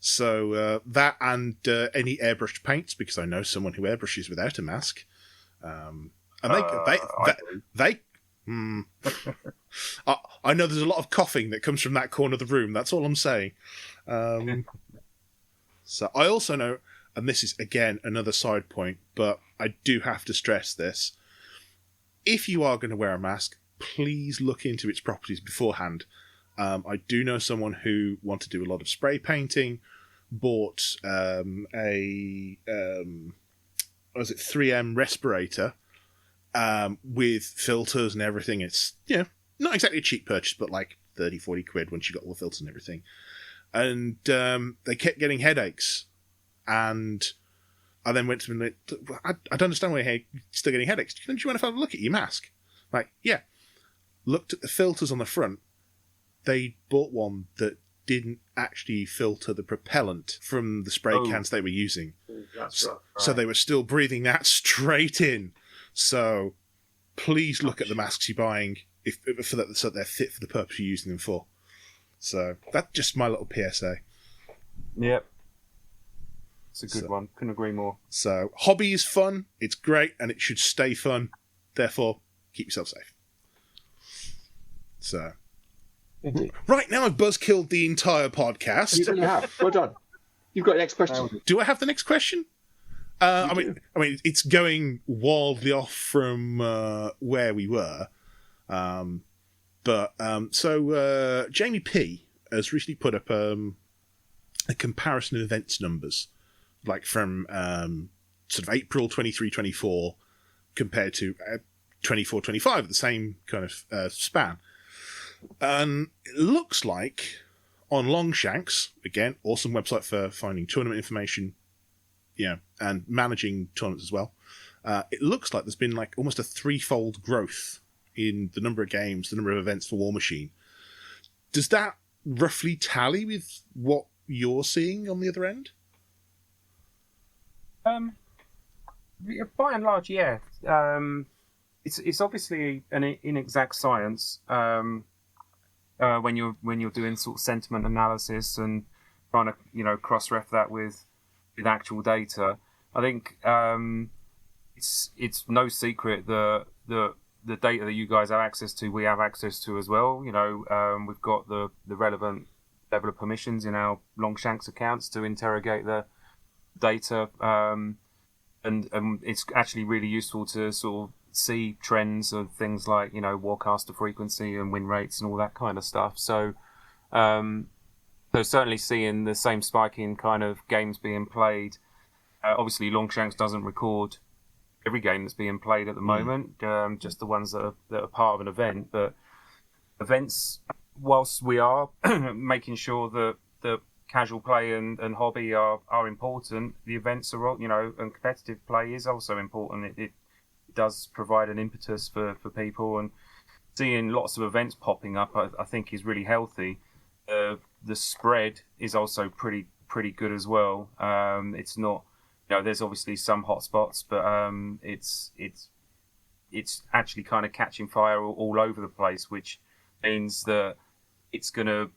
So that and any airbrushed paints, because I know someone who airbrushes without a mask. And they I know there's a lot of coughing that comes from that corner of the room. That's all I'm saying. So I also know, and this is again another side point, but I do have to stress this: if you are going to wear a mask, please look into its properties beforehand. I do know someone who wanted to do a lot of spray painting, bought a 3M respirator with filters and everything. It's not exactly a cheap purchase, but like 30-40 quid once you got all the filters and everything. And they kept getting headaches, and I then went to them and I don't understand why you're still getting headaches. Do you want to have a look at your mask? Like, yeah. Looked at the filters on the front. They bought one that didn't actually filter the propellant from the spray cans they were using. That's right. So they were still breathing that straight in. So please look at the masks you're buying so they're fit for the purpose you're using them for. So that's just my little PSA. Yep. It's a good one. Couldn't agree more. So hobby is fun. It's great, and it should stay fun. Therefore, keep yourself safe. So, right now I've buzzkilled the entire podcast. You have. Well done. You've got the next question. Do I have the next question? I mean, it's going wildly off from where we were. So Jamie P has recently put up a comparison of events numbers, like from sort of April 23-24 compared to 24-25 at the same kind of span. And it looks like on Longshanks, again, awesome website for finding tournament information, and managing tournaments as well. It looks like there's been like almost a threefold growth in the number of games, the number of events for War Machine. Does that roughly tally with what you're seeing on the other end? By and large, yeah. It's obviously an inexact science when you're doing sort of sentiment analysis and trying to cross-ref that with actual data. I think it's no secret that the data that you guys have access to, we have access to as well. We've got the relevant level of permissions in our Longshanks accounts to interrogate the data, and it's actually really useful to sort of see trends of things like warcaster frequency and win rates and all that kind of stuff. So certainly seeing the same spike in kind of games being played. Obviously, Longshanks doesn't record every game that's being played at the moment, just the ones that are part of an event. But events, whilst we are making sure that casual play and hobby are important, the events are and competitive play is also important. It does provide an impetus for people, and seeing lots of events popping up I think is really healthy. The spread is also pretty good as well. It's not, there's obviously some hot spots, but it's actually kind of catching fire all over the place, which means that it's going to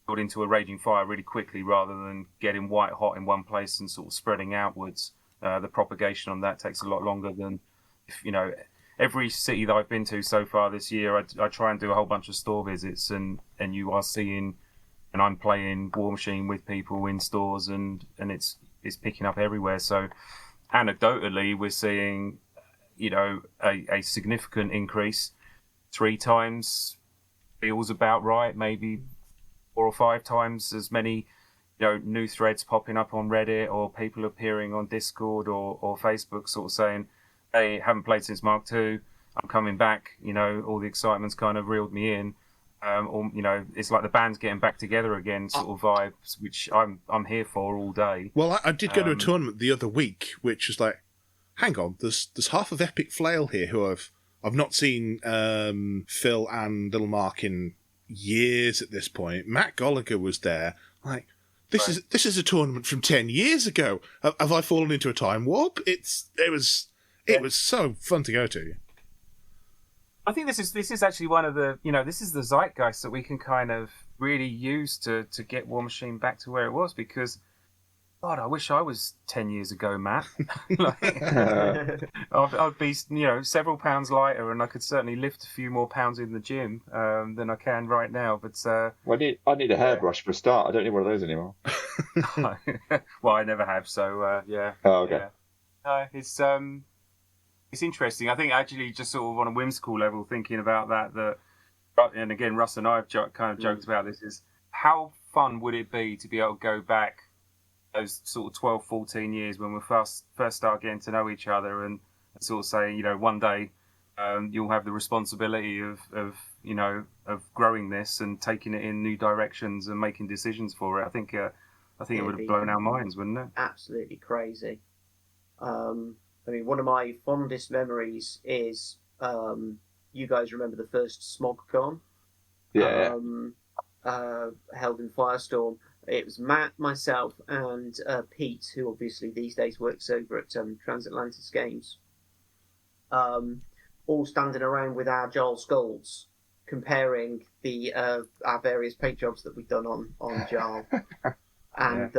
build into a raging fire really quickly rather than getting white hot in one place and sort of spreading outwards. The propagation on that takes a lot longer than every city that I've been to so far this year. I try and do a whole bunch of store visits, and you are seeing, and I'm playing War Machine with people in stores, and it's picking up everywhere. So anecdotally, we're seeing a significant increase. 3 times feels about right, maybe 4 or 5 times as many new threads popping up on Reddit, or people appearing on Discord or Facebook sort of saying, hey, haven't played since Mark II. I'm coming back. All the excitement's kind of reeled me in. Or it's like the band's getting back together again, sort of vibes, which I'm here for all day. Well, I did go to a tournament the other week, which was like, hang on, there's half of Epic Flail here who I've not seen Phil and Little Mark in years at this point. Matt Gallagher was there. Like, this is a tournament from 10 years ago. Have I fallen into a time warp? It was so fun to go to. I think this is actually one of the this is the zeitgeist that we can kind of really use to get War Machine back to where it was, because God, I wish I was 10 years ago, Matt. I'd be several pounds lighter, and I could certainly lift a few more pounds in the gym than I can right now. But I need a hairbrush for a start. I don't need one of those anymore. Well, I never have, so yeah. Oh, okay. Yeah. It's interesting. I think actually just sort of on a whimsical level, thinking about that, and again, Russ and I have kind of joked about this, is how fun would it be to be able to go back those sort of 12, 14 years when we first start getting to know each other, and sort of say, one day you'll have the responsibility of growing this and taking it in new directions and making decisions for it. I think it would have blown our minds, wouldn't it? Absolutely crazy. One of my fondest memories is you guys remember the first SmogCon? Yeah. Held in Firestorm. It was Matt, myself, and Pete, who obviously these days works over at Transatlantis Games, all standing around with our Joel Skulls, comparing our various paint jobs that we've done on Joel, and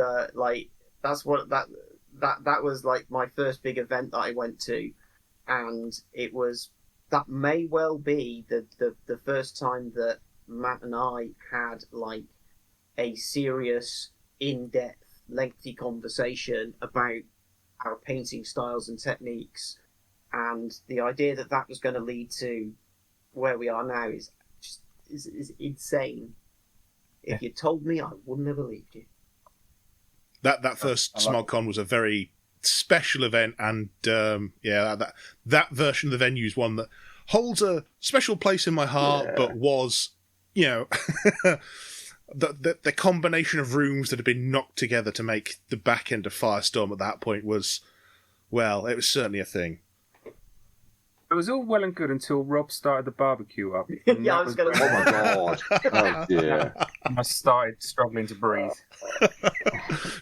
that's what that was like my first big event that I went to, and that may well be the first time that Matt and I had like a serious, in-depth, lengthy conversation about our painting styles and techniques, and the idea that was going to lead to where we are now is insane. If you told me, I wouldn't have believed you. That first SmogCon was a very special event, and that version of the venue is one that holds a special place in my heart, but was, the combination of rooms that had been knocked together to make the back end of Firestorm at that point was, well, it was certainly a thing. It was all well and good until Rob started the barbecue up. Yeah, I was going to say. Oh my God. Oh dear. I started struggling to breathe.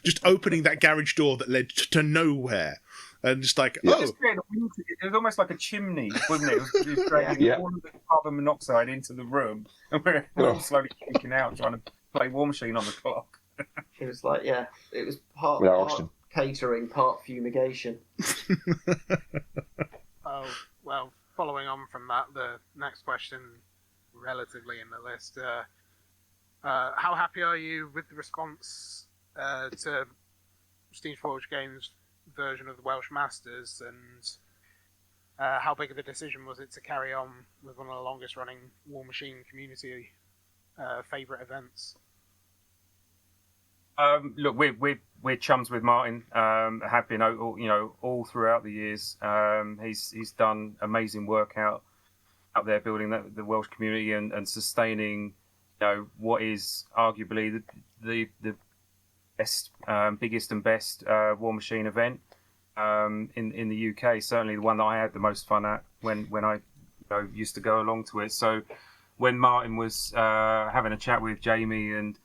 Just opening that garage door that led to nowhere. And just like, It was almost like a chimney, wasn't it? It was dragging all of the carbon monoxide into the room. And we're all slowly freaking out trying to play War Machine on the clock. It was like, it was part catering, part fumigation. Oh, well, following on from that, the next question, relatively in the list, how happy are you with the response to Steamforge Games' version of the Welsh Masters, and how big of a decision was it to carry on with one of the longest running War Machine community favourite events? Look, we're chums with Martin. Have been all throughout the years. He's done amazing work out there building the Welsh community and sustaining what is arguably the best, biggest and best War Machine event in the UK. Certainly the one that I had the most fun at when I used to go along to it. So when Martin was having a chat with Jamie, and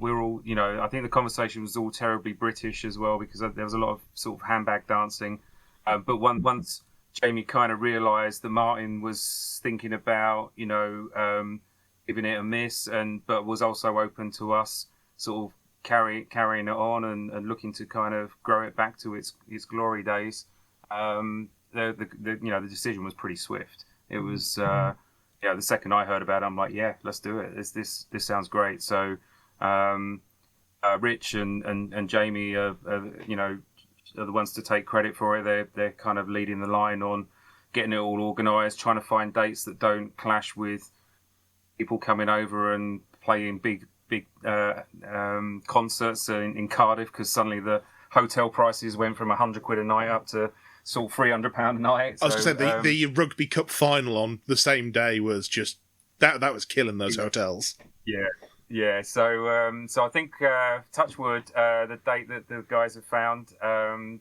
we're all, I think the conversation was all terribly British as well, because there was a lot of sort of handbag dancing. But once Jamie kind of realised that Martin was thinking about, giving it a miss, but was also open to us sort of carrying it on and looking to kind of grow it back to its glory days. The decision was pretty swift. It was the second I heard about it, I'm like, yeah, let's do it. This sounds great. So Rich and Jamie are the ones to take credit for it. They're kind of leading the line on getting it all organised, trying to find dates that don't clash with people coming over and playing big concerts in Cardiff, because suddenly the hotel prices went from £100 a night up to sort of £300 a night. I was going to say the Rugby Cup final on the same day was just that was killing those hotels. Yeah. So I think touch wood, the date that the guys have found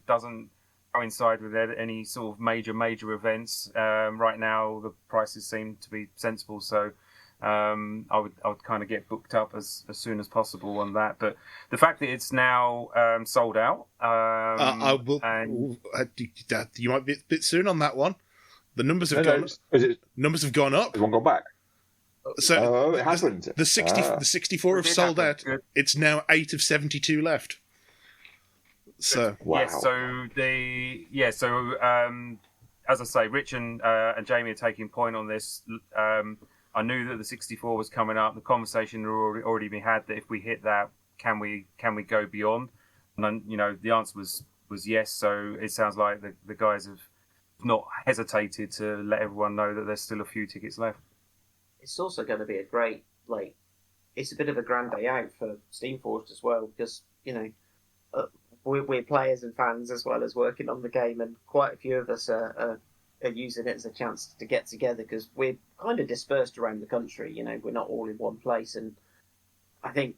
doesn't coincide with any sort of major events. Right now, the prices seem to be sensible, so I would kind of get booked up as soon as possible on that. But the fact that it's now sold out, I will. You might be a bit soon on that one. The numbers have numbers have gone up. Has one gone back? So it happened. The 64 have sold out. Good. It's now 8 of 72 left. So wow. As I say, Rich and Jamie are taking point on this. I knew that the 64 was coming up. The conversation had already been had that if we hit that, can we go beyond? And then, the answer was yes. So it sounds like the guys have not hesitated to let everyone know that there's still a few tickets left. It's also going to be a great, it's a bit of a grand day out for Steamforged as well, because, we're players and fans as well as working on the game, and quite a few of us are using it as a chance to get together, because we're kind of dispersed around the country. We're not all in one place, and I'm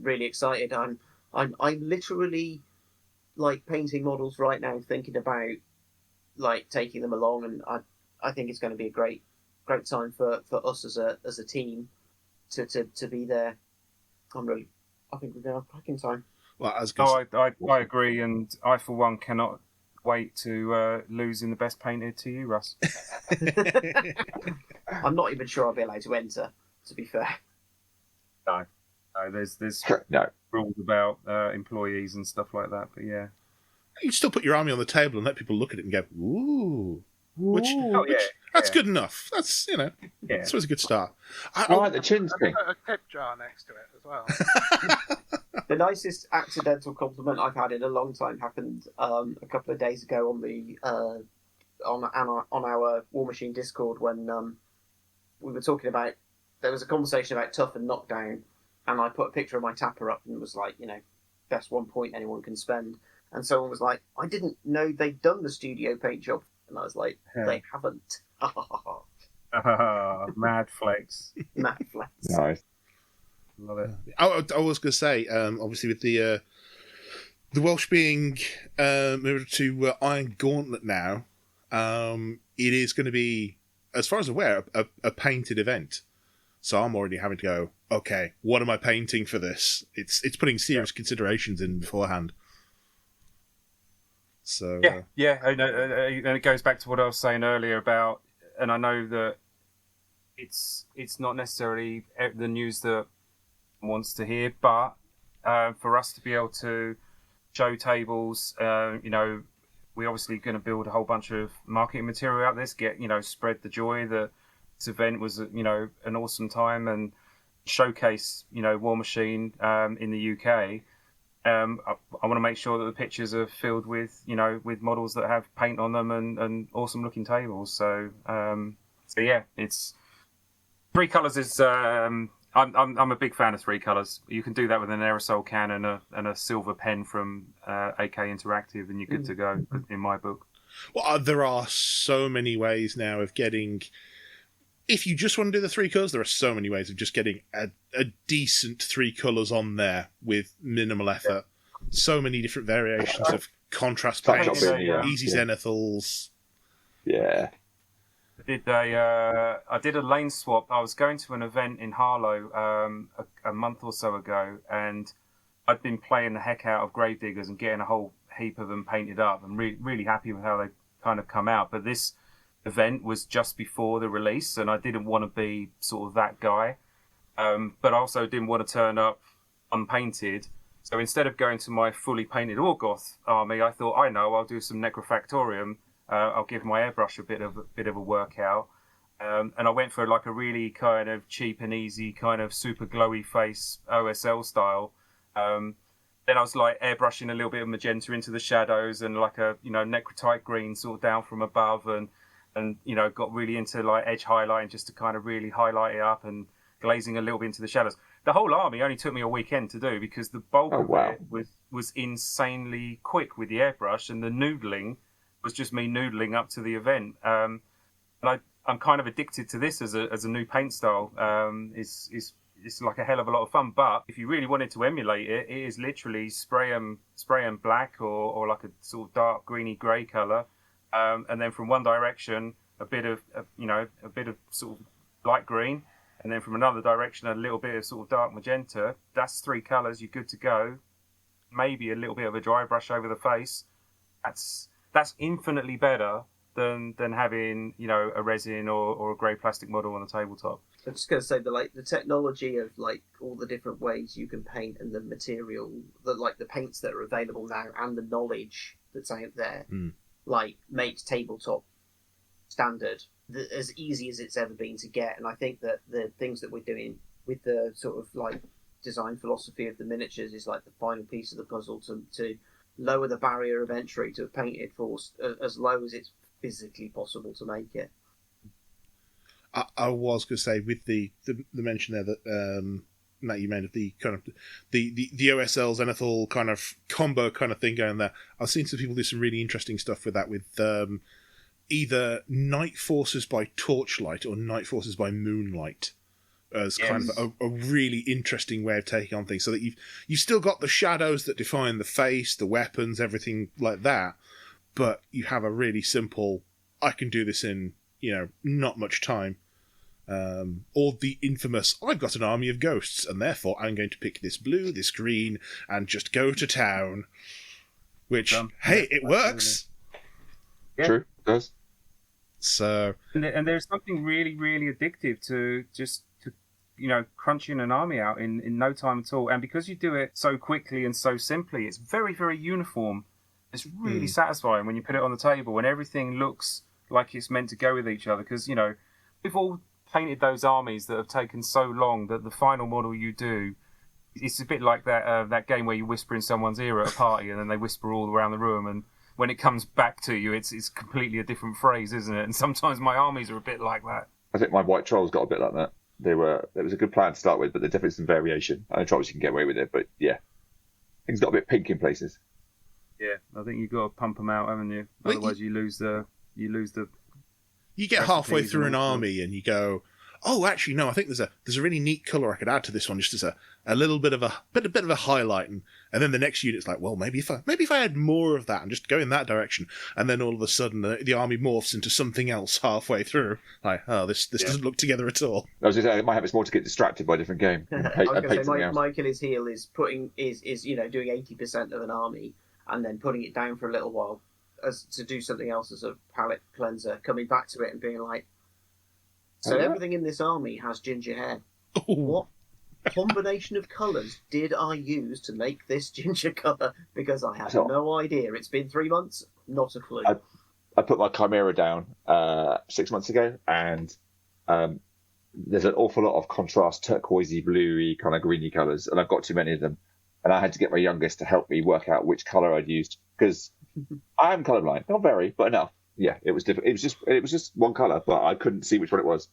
really excited. I'm literally painting models right now, thinking about taking them along, and I think it's going to be a great time for us as a team to be there. I think we're going to have cracking time. Well, I agree, and I for one cannot wait to lose in the best painted to you, Russ. I'm not even sure I'll be allowed to enter, to be fair. No, there's rules about employees and stuff like that, but yeah. You still put your army on the table and let people look at it and go, ooh. That's good enough. That's, that's always a good start. I like the chin thing. Put a tip jar next to it as well. The nicest accidental compliment I've had in a long time happened a couple of days ago on the on our War Machine Discord, when we were talking about, there was a conversation about Tough and Knockdown, and I put a picture of my tapper up and was like, best 1 point anyone can spend. And someone was like, I didn't know they'd done the studio paint job. And I was like, they haven't. Mad flex. Mad flex. Nice. Love it. I was going to say, obviously with the Welsh being moved to Iron Gauntlet now, it is going to be, as far as I'm aware, a painted event. So I'm already having to go, okay, what am I painting for this? It's putting serious considerations in beforehand. So and it goes back to what I was saying earlier about, and I know that it's not necessarily the news that wants to hear, but for us to be able to show tables, we're obviously going to build a whole bunch of marketing material out this, spread the joy that this event was, an awesome time, and showcase, War Machine in the UK. I want to make sure that the pictures are filled with, with models that have paint on them and awesome looking tables. So it's three colours is. I'm a big fan of three colours. You can do that with an aerosol can and a silver pen from AK Interactive, and you're good to go. In my book. Well, there are so many ways now of getting. If you just want to do the three colours, there are so many ways of just getting a decent three colours on there with minimal effort. Yeah. So many different variations of contrast paints, easy zenithals. Yeah. I did a lane swap. I was going to an event in Harlow a month or so ago, and I'd been playing the heck out of Gravediggers and getting a whole heap of them painted up. I'm really happy with how they kind of come out. But this event was just before the release, and I didn't want to be sort of that guy, but I also didn't want to turn up unpainted. So instead of going to my fully painted Orgoth army, I thought, I'll do some Necrofactorium. I'll give my airbrush a bit of a workout, and I went for like a really kind of cheap and easy kind of super glowy face OSL style. Then I was like airbrushing a little bit of magenta into the shadows and like a necrotite green sort of down from above, and got really into like edge highlighting just to kind of really highlight it up, and glazing a little bit into the shadows. The whole army only took me a weekend to do, because the bulk of it was insanely quick with the airbrush, and the noodling was just me noodling up to the event. And I'm kind of addicted to this as a new paint style. It's like a hell of a lot of fun. But if you really wanted to emulate it, it is literally spray 'em black or like a sort of dark greeny grey colour, and then from one direction a bit of sort of light green, and then from another direction a little bit of sort of dark magenta. That's 3 colours. You're good to go. Maybe a little bit of a dry brush over the face. That's infinitely better than having a resin or a grey plastic model on the tabletop. I'm just going to say the technology of all the different ways you can paint and the material, the paints that are available now and the knowledge that's out there, makes tabletop standard as easy as it's ever been to get. And I think that the things that we're doing with the sort of design philosophy of the miniatures is the final piece of the puzzle to lower the barrier of entry to a painted force as low as it's physically possible to make it. I was going to say, with the mention there that Matt, you made of the kind of the OSL Zenithal kind of combo kind of thing going there. I've seen some people do some really interesting stuff with that, with either Night Forces by Torchlight or Night Forces by Moonlight as kind of a really interesting way of taking on things, so that you've still got the shadows that define the face, the weapons, everything like that, but you have a really simple, I can do this in not much time. Or the infamous, I've got an army of ghosts, and therefore I'm going to pick this blue, this green, and just go to town. Which, hey, it works. Yeah. True, it does. So, and there's something really, really addictive to crunching an army out in no time at all. And because you do it so quickly and so simply, it's very, very uniform. It's really satisfying when you put it on the table and everything looks like it's meant to go with each other. Because, we've all painted those armies that have taken so long that the final model you do, it's a bit like that game where you whisper in someone's ear at a party and then they whisper all around the room, and when it comes back to you, it's completely a different phrase, isn't it? And sometimes my armies are a bit like that. I think my white trolls got a bit like that. There was a good plan to start with, but there's definitely some variation. I know trolls you can get away with it, but yeah, things got a bit pink in places. Yeah, I think you've got to pump them out, haven't you? Otherwise, you lose the. You get halfway through an army and you go, oh, actually, no, I think there's a really neat colour I could add to this one, just as a little bit of a highlight, and then the next unit's like, well, maybe if I had more of that and just go in that direction, and then all of a sudden the army morphs into something else halfway through. Like, oh, this doesn't look together at all. I was going to say, it might have more to get distracted by a different game. I was going to say, my Achilles heel is doing 80% of an army and then putting it down for a little while to do something else as a palette cleanser, coming back to it and being like, so everything in this army has ginger hair. Ooh. What combination of colours did I use to make this ginger colour? Because I have no idea. It's been 3 months, not a clue. I put my Chimera down 6 months ago, and there's an awful lot of contrast, turquoisey, bluey, kind of greeny colours, and I've got too many of them. And I had to get my youngest to help me work out which colour I'd used, because I am colourblind. Not very, but enough. Yeah, it was different. It was just one colour, but I couldn't see which one it was.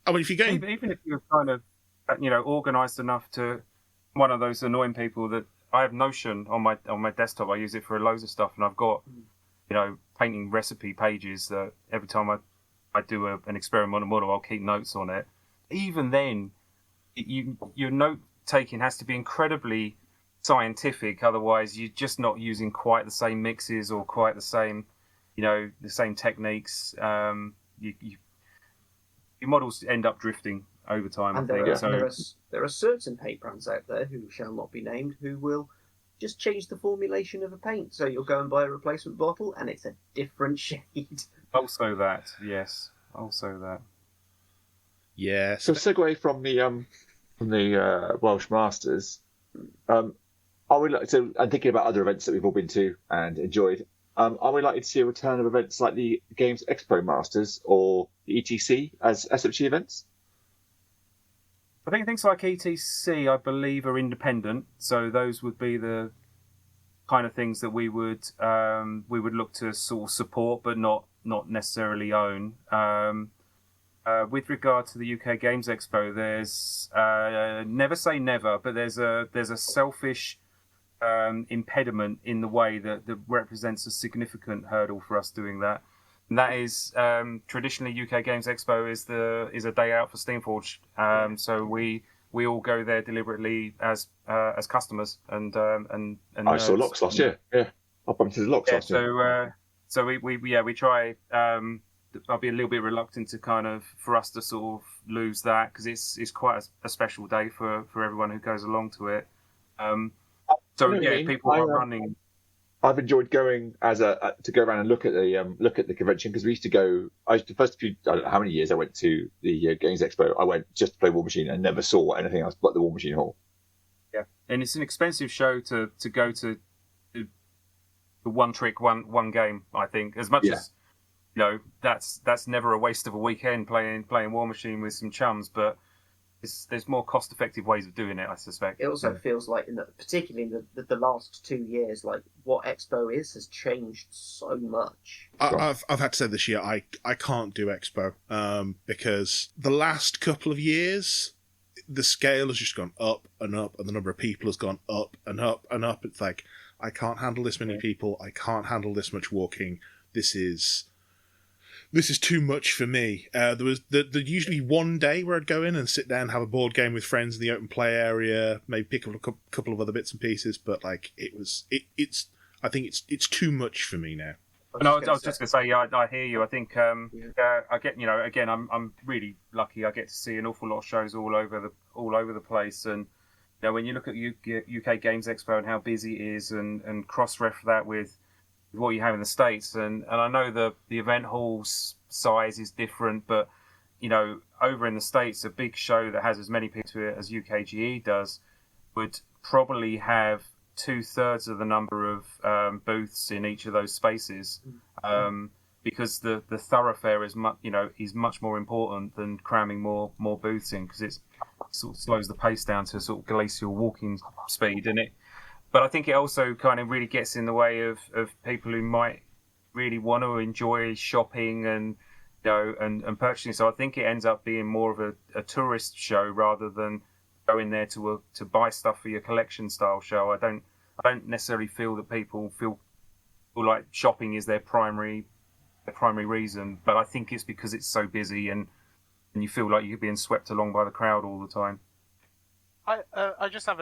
I mean, if you're going, even if you're kind of, organised enough to, one of those annoying people that I have Notion on my desktop. I use it for loads of stuff, and I've got, painting recipe pages that every time I do an experimental model, I'll keep notes on it. Even then, your note taking has to be incredibly scientific. Otherwise, you're just not using quite the same mixes or quite the same. The same techniques. Your models end up drifting over time. And there are certain paint brands out there who shall not be named who will just change the formulation of a paint. So you'll go and buy a replacement bottle, and it's a different shade. Also that, yes. Also that. Yeah. So segue from the Welsh Masters. I'm thinking about other events that we've all been to and enjoyed. Are we likely to see a return of events like the Games Expo Masters or the ETC as SFG events? I think things like ETC, I believe, are independent. So those would be the kind of things that we would look to sort of support, but not necessarily own. With regard to the UK Games Expo, there's never say never, but there's a selfish impediment in the way that represents a significant hurdle for us doing that. And that is traditionally UK Games Expo is a day out for Steamforged. So we all go there deliberately as customers and I saw Locks last year. Yeah, I bumped into Locks last year. So we try. I'll be a little bit reluctant to for us to sort of lose that, because it's quite a special day for everyone who goes along to it. People are running. I've enjoyed going to go around and look at the convention, because we used to go. The first few, I don't know how many years I went to the Games Expo. I went just to play War Machine and never saw anything else but the War Machine hall. Yeah, and it's an expensive show to go to the one trick one game. I think as much as that's never a waste of a weekend playing War Machine with some chums, but there's more cost-effective ways of doing it, I suspect. It also feels like, particularly in the last 2 years, like what Expo has changed so much. I've had to say this year I can't do Expo because the last couple of years the scale has just gone up and up, and the number of people has gone up and up and up. It's like, I can't handle this many people. I can't handle this much walking. This is too much for me. There was usually one day where I'd go in and sit down, have a board game with friends in the open play area, maybe pick up a couple of other bits and pieces. But like I think it's too much for me now. No, I was just going to say, I hear you. I think I get, again, I'm really lucky. I get to see an awful lot of shows all over the place, and when you look at UK Games Expo and how busy it is, and cross-ref that with what you have in the States, and I know the event hall's size is different, but over in the States, a big show that has as many people to it as UKGE does would probably have 2/3 of the number of booths in each of those spaces, because the thoroughfare is much more important than cramming more booths in, because it sort of slows the pace down to sort of glacial walking speed, but I think it also kind of really gets in the way of people who might really want to enjoy shopping and and purchasing. So I think it ends up being more of a tourist show rather than going there to buy stuff for your collection style show. I don't necessarily feel that people feel like shopping is their primary reason, but I think it's because it's so busy and you feel like you're being swept along by the crowd all the time. I just have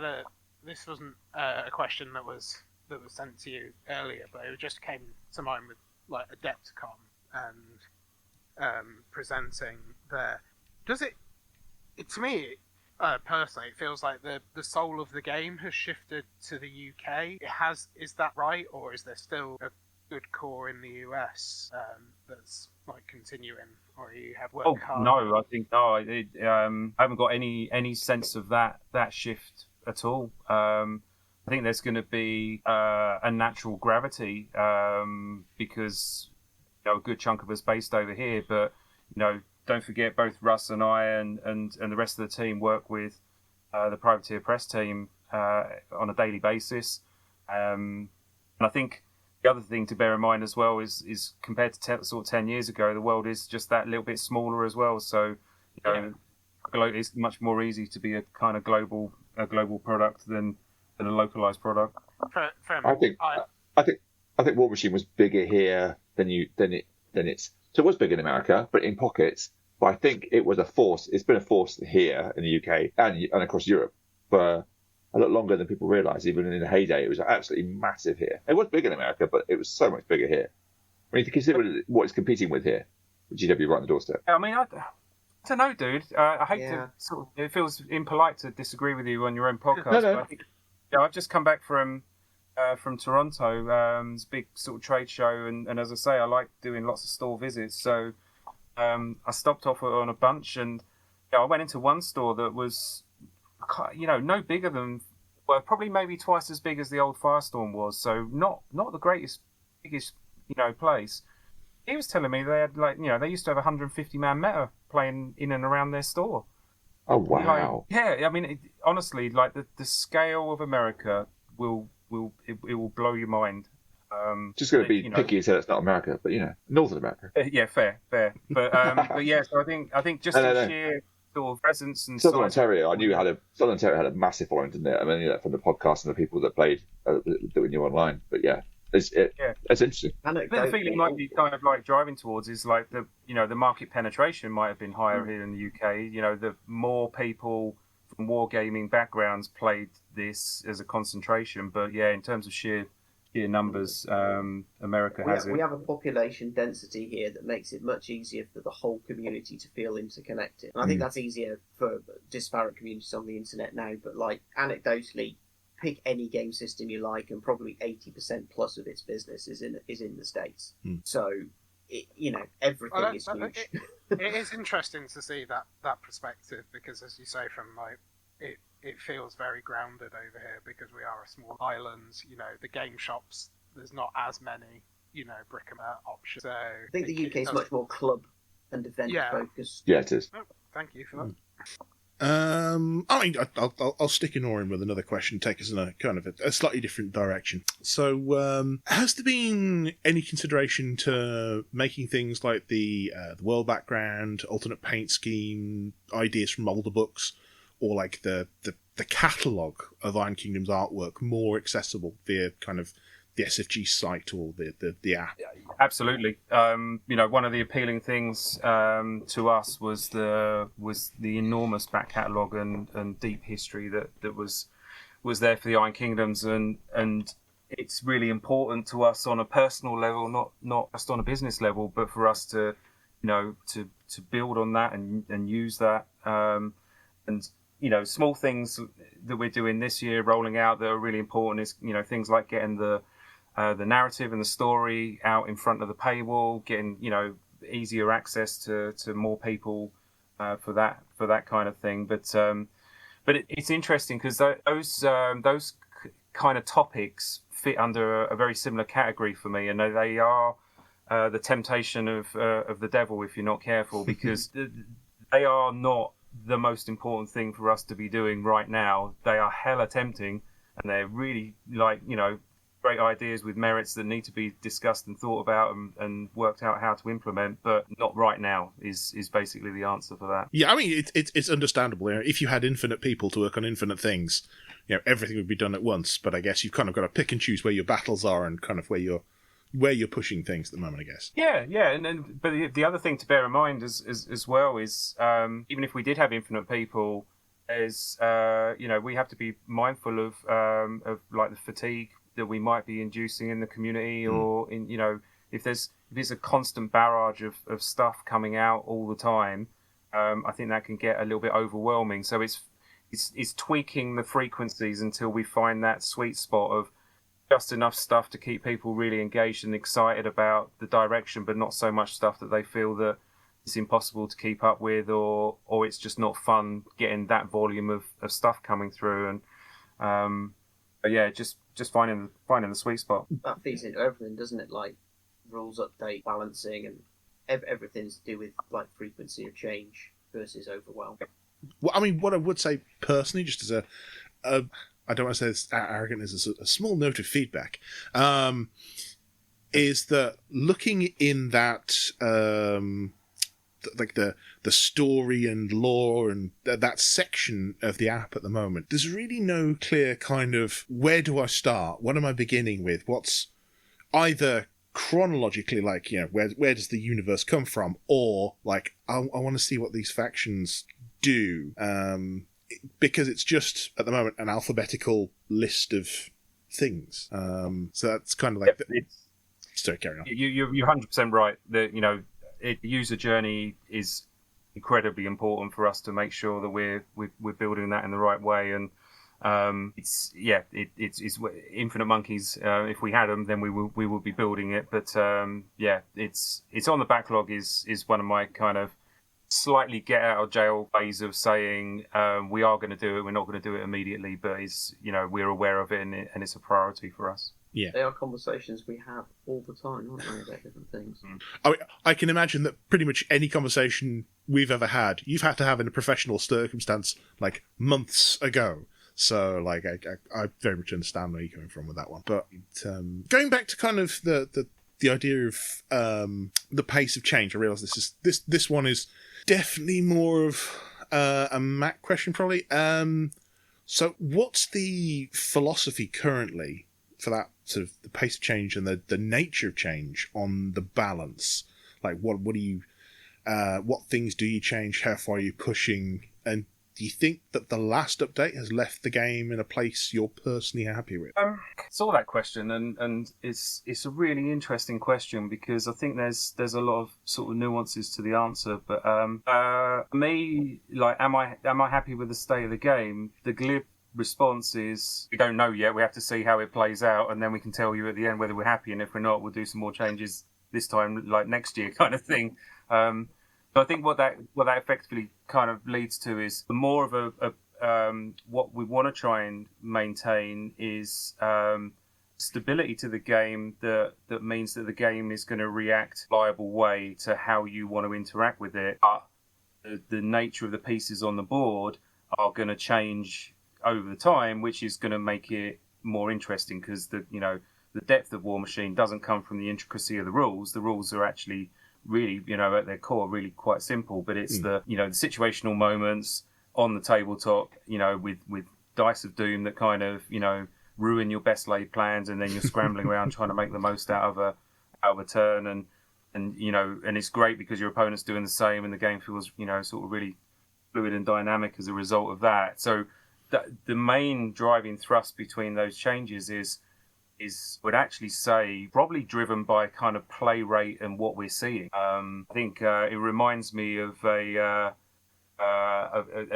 this wasn't a question that was sent to you earlier, but it just came to mind with like Adepticon and presenting there. Does it to me personally, it feels like the soul of the game has shifted to the UK. Is that right, or is there still a good core in the US that's like continuing, or you have worked hard? No, I think I haven't got any sense of that shift at all. I think there's going to be a natural gravity because a good chunk of us based over here, but don't forget both Russ and I and the rest of the team work with the Privateer Press team on a daily basis. And I think the other thing to bear in mind as well is compared to sort of 10 years ago, the world is just that little bit smaller as well. So it's much more easy to be a kind of global product than a localized product. I think War Machine was bigger here than it's. So it was big in America, but in pockets. But I think it was a force. It's been a force here in the UK and across Europe for a lot longer than people realise. Even in the heyday, it was absolutely massive here. It was big in America, but it was so much bigger here. I mean, to consider what it's competing with here, GW right on the doorstep. I mean, I don't know, dude. I hate to sort of. It feels impolite to disagree with you on your own podcast. No. But I think, I've just come back from Toronto. It's a big sort of trade show, and as I say, I like doing lots of store visits. So I stopped off on a bunch, and I went into one store that was, no bigger than, well, probably maybe twice as big as the old Firestorm was. So not the biggest place. He was telling me they had they used to have 150-man meta playing in and around their store. Oh wow! I mean, honestly, like the scale of America will blow your mind. Just going to be picky and say it's not America, but Northern America. Yeah, fair. But but yeah, so I think just sort of presence and Southern size. Ontario, I knew Southern Ontario had a massive following, didn't it? I mean, from the podcast and the people that played that we knew online. But yeah, it's interesting. I think the feeling might be kind of like driving towards is like the market penetration might have been higher here in the UK. The more people from wargaming backgrounds played this as a concentration, but yeah, in terms of sheer numbers, America has it. We have a population density here that makes it much easier for the whole community to feel interconnected. And I think that's easier for disparate communities on the internet now, but like anecdotally, pick any game system you like and probably 80% plus of its business is in the States. So, everything is huge. It is interesting to see that perspective because, as you say, from like it feels very grounded over here because we are a small island. The game shops, there's not as many, brick and mortar options. So I think the UK is much more club and event focused. Yeah, it is. Oh, thank you for that. I'll stick in Orin with another question, take us in a kind of a slightly different direction. So, has there been any consideration to making things like the world background, alternate paint scheme, ideas from older books, or like the catalogue of Iron Kingdom's artwork more accessible via kind of the SFG site or the app? Absolutely. One of the appealing things to us was the enormous back catalogue and deep history that was there for the Iron Kingdoms, and it's really important to us on a personal level, not just on a business level, but for us to build on that and use that. And small things that we're doing this year, rolling out, that are really important is things like getting the narrative and the story out in front of the paywall, getting easier access to more people for that kind of thing. But it's interesting because those kind of topics fit under a very similar category for me, and they are the temptation of the devil if you're not careful, because they are not the most important thing for us to be doing right now. They are hella tempting, and they're really great ideas with merits that need to be discussed and thought about and worked out how to implement, but not right now is basically the answer for that. Yeah, I mean, it's understandable. If you had infinite people to work on infinite things, everything would be done at once. But I guess you've kind of got to pick and choose where your battles are and kind of where you're pushing things at the moment, I guess. Yeah, but the other thing to bear in mind as well is even if we did have infinite people, is we have to be mindful of like the fatigue that we might be inducing in the community, or in if there's a constant barrage of stuff coming out all the time, I think that can get a little bit overwhelming. So it's tweaking the frequencies until we find that sweet spot of just enough stuff to keep people really engaged and excited about the direction, but not so much stuff that they feel that it's impossible to keep up with, or it's just not fun getting that volume of stuff coming through. And but yeah, just finding the sweet spot. That feeds into everything, doesn't it? Like rules update, balancing, and everything's to do with like frequency of change versus overwhelm. Well, I mean, what I would say personally, just as a I don't want to say it's arrogant, as a small note of feedback, is that looking in that like the story and lore and that section of the app at the moment, there's really no clear kind of where do I start? What am I beginning with? What's either chronologically, like, where does the universe come from, or like I want to see what these factions do, because it's just at the moment an alphabetical list of things. So that's kind of like sorry, carry on. You're 100% right. The user journey is incredibly important for us to make sure that we're building that in the right way. And it's infinite monkeys. If we had them, then we would be building it. But it's on the backlog is one of my kind of slightly get out of jail ways of saying we are going to do it. We're not going to do it immediately, but we're aware of it, and it's a priority for us. Yeah, they are conversations we have all the time, aren't they, about different things. I can imagine that pretty much any conversation we've ever had, you've had to have in a professional circumstance like months ago. So, like, I very much understand where you're coming from with that one. But going back to kind of the idea of the pace of change, I realise this one is definitely more of a Matt question probably. So what's the philosophy currently for that sort of the pace of change and the nature of change on the balance? Like what do you what things do you change? How far are you pushing? And do you think that the last update has left the game in a place you're personally happy with? Saw that question, and it's a really interesting question because I think there's a lot of sort of nuances to the answer. But me, like, am I happy with the state of the game? The glib response is we don't know yet. We have to see how it plays out, and then we can tell you at the end whether we're happy. And if we're not, we'll do some more changes this time, like next year, kind of thing. But I think what that effectively kind of leads to is more of a what we want to try and maintain is stability to the game that means that the game is going to react in a reliable way to how you want to interact with it. But the nature of the pieces on the board are going to change over the time, which is going to make it more interesting because the depth of War Machine doesn't come from the intricacy of the rules. The rules are actually really, at their core, really quite simple, but it's the situational moments on the tabletop, with dice of doom that kind of, ruin your best laid plans, and then you're scrambling around trying to make the most out of a turn, and it's great because your opponent's doing the same, and the game feels, sort of really fluid and dynamic as a result of that. So the main driving thrust between those changes is would actually say probably driven by kind of play rate and what we're seeing. I think it reminds me of an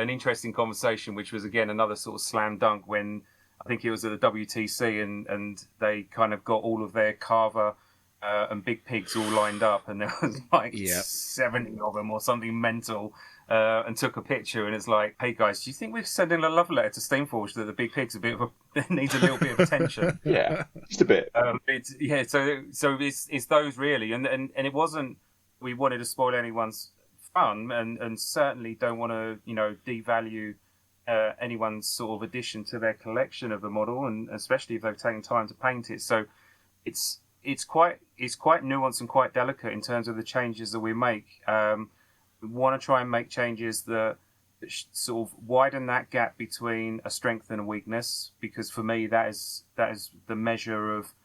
interesting conversation, which was again another sort of slam dunk when I think it was at the WTC and they kind of got all of their Carver and Big Pigs all lined up, and there was like 70 of them or something mental. And took a picture, and it's like, hey guys, do you think we're sending a love letter to Steamforge that the Big Pig's needs a little bit of attention? Yeah, just a bit. So it's those really, and it wasn't we wanted to spoil anyone's fun, and certainly don't want to devalue anyone's sort of addition to their collection of the model, and especially if they've taken time to paint it. So it's quite nuanced and quite delicate in terms of the changes that we make. We want to try and make changes that sort of widen that gap between a strength and a weakness, because for me that is the measure of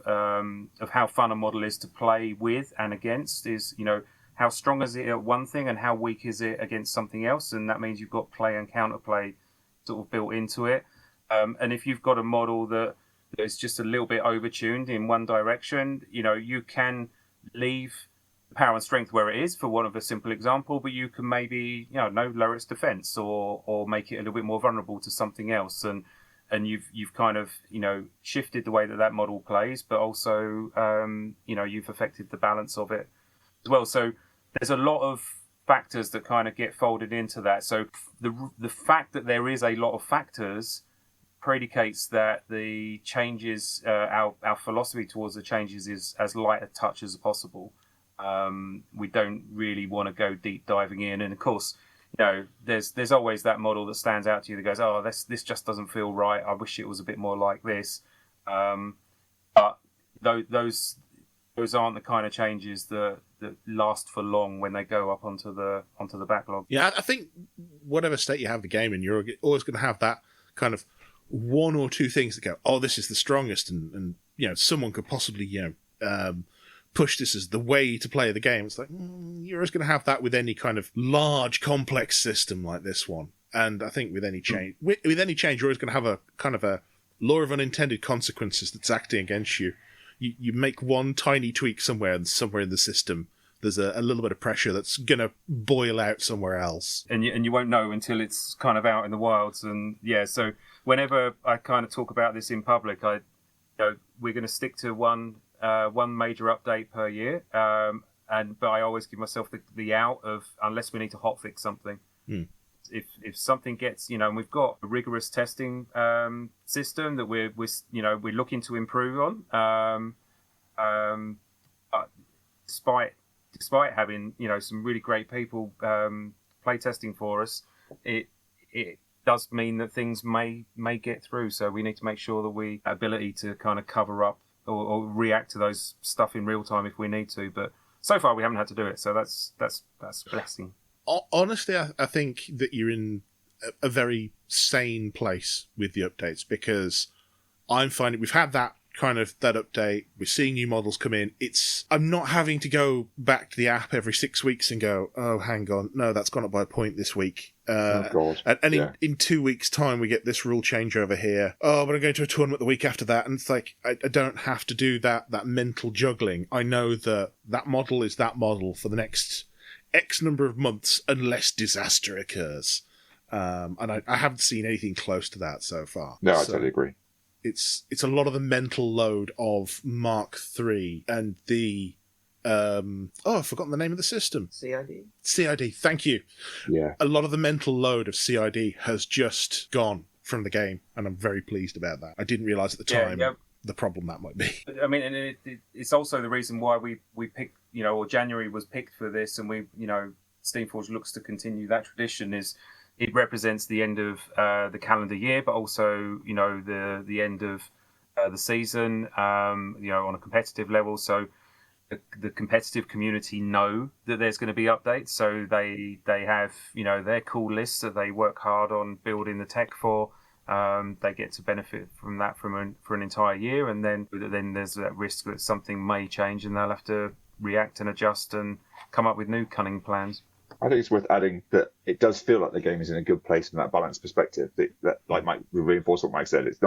how fun a model is to play with and against. Is how strong is it at one thing and how weak is it against something else, and that means you've got play and counterplay sort of built into it. And if you've got a model that is just a little bit overtuned in one direction, you can leave power and strength where it is, for one of a simple example, but you can maybe lower its defense or make it a little bit more vulnerable to something else, and you've kind of shifted the way that model plays, but also you've affected the balance of it as well. So there's a lot of factors that kind of get folded into that. So the fact that there is a lot of factors predicates that the changes, our philosophy towards the changes is as light a touch as possible. We don't really want to go deep diving in, and of course, there's always that model that stands out to you that goes, "Oh, this just doesn't feel right. I wish it was a bit more like this." But those aren't the kind of changes that last for long when they go up onto the backlog. Yeah, I think whatever state you have the game in, you're always going to have that kind of one or two things that go, "Oh, this is the strongest," and someone could possibly push this as the way to play the game. It's like you're always going to have that with any kind of large, complex system like this one. And I think with any change, with any change, you're always going to have a kind of a law of unintended consequences that's acting against you. You make one tiny tweak somewhere, and somewhere in the system, there's a little bit of pressure that's going to boil out somewhere else. And you won't know until it's kind of out in the wilds. And so whenever I kind of talk about this in public, we're going to stick to one major update per year, but I always give myself the out of unless we need to hotfix something. If something gets, and we've got a rigorous testing system that we're looking to improve on. But despite having some really great people play testing for us, it does mean that things may get through. So we need to make sure that we ability to kind of cover up or react to those stuff in real time if we need to. But so far we haven't had to do it, so that's a blessing. Honestly, I think that you're in a very sane place with the updates, because I'm finding we've had that update. We're seeing new models come in. I'm not having to go back to the app every 6 weeks and go, oh, hang on, no, that's gone up by a point this week. Oh, God. And in 2 weeks' time, we get this rule change over here. Oh, but I'm going to a tournament the week after that. And it's like, I don't have to do that mental juggling. I know that model is that model for the next X number of months, unless disaster occurs. And I haven't seen anything close to that so far. No, I totally agree. It's a lot of the mental load of Mark III and the I've forgotten the name of the system. CID, thank you. Yeah. A lot of the mental load of CID has just gone from the game, and I'm very pleased about that. I didn't realise at the time the problem that might be. I mean, and it's also the reason why we picked, or January was picked for this, and we, Steamforge looks to continue that tradition. Is it represents the end of the calendar year, but also, the end of the season, on a competitive level. So the competitive community know that there's going to be updates. So they have, their cool lists that they work hard on building the tech for. They get to benefit from that for an entire year. And then there's that risk that something may change and they'll have to react and adjust and come up with new cunning plans. I think it's worth adding that it does feel like the game is in a good place from that balance perspective. That like Mike reinforced what Mike said. It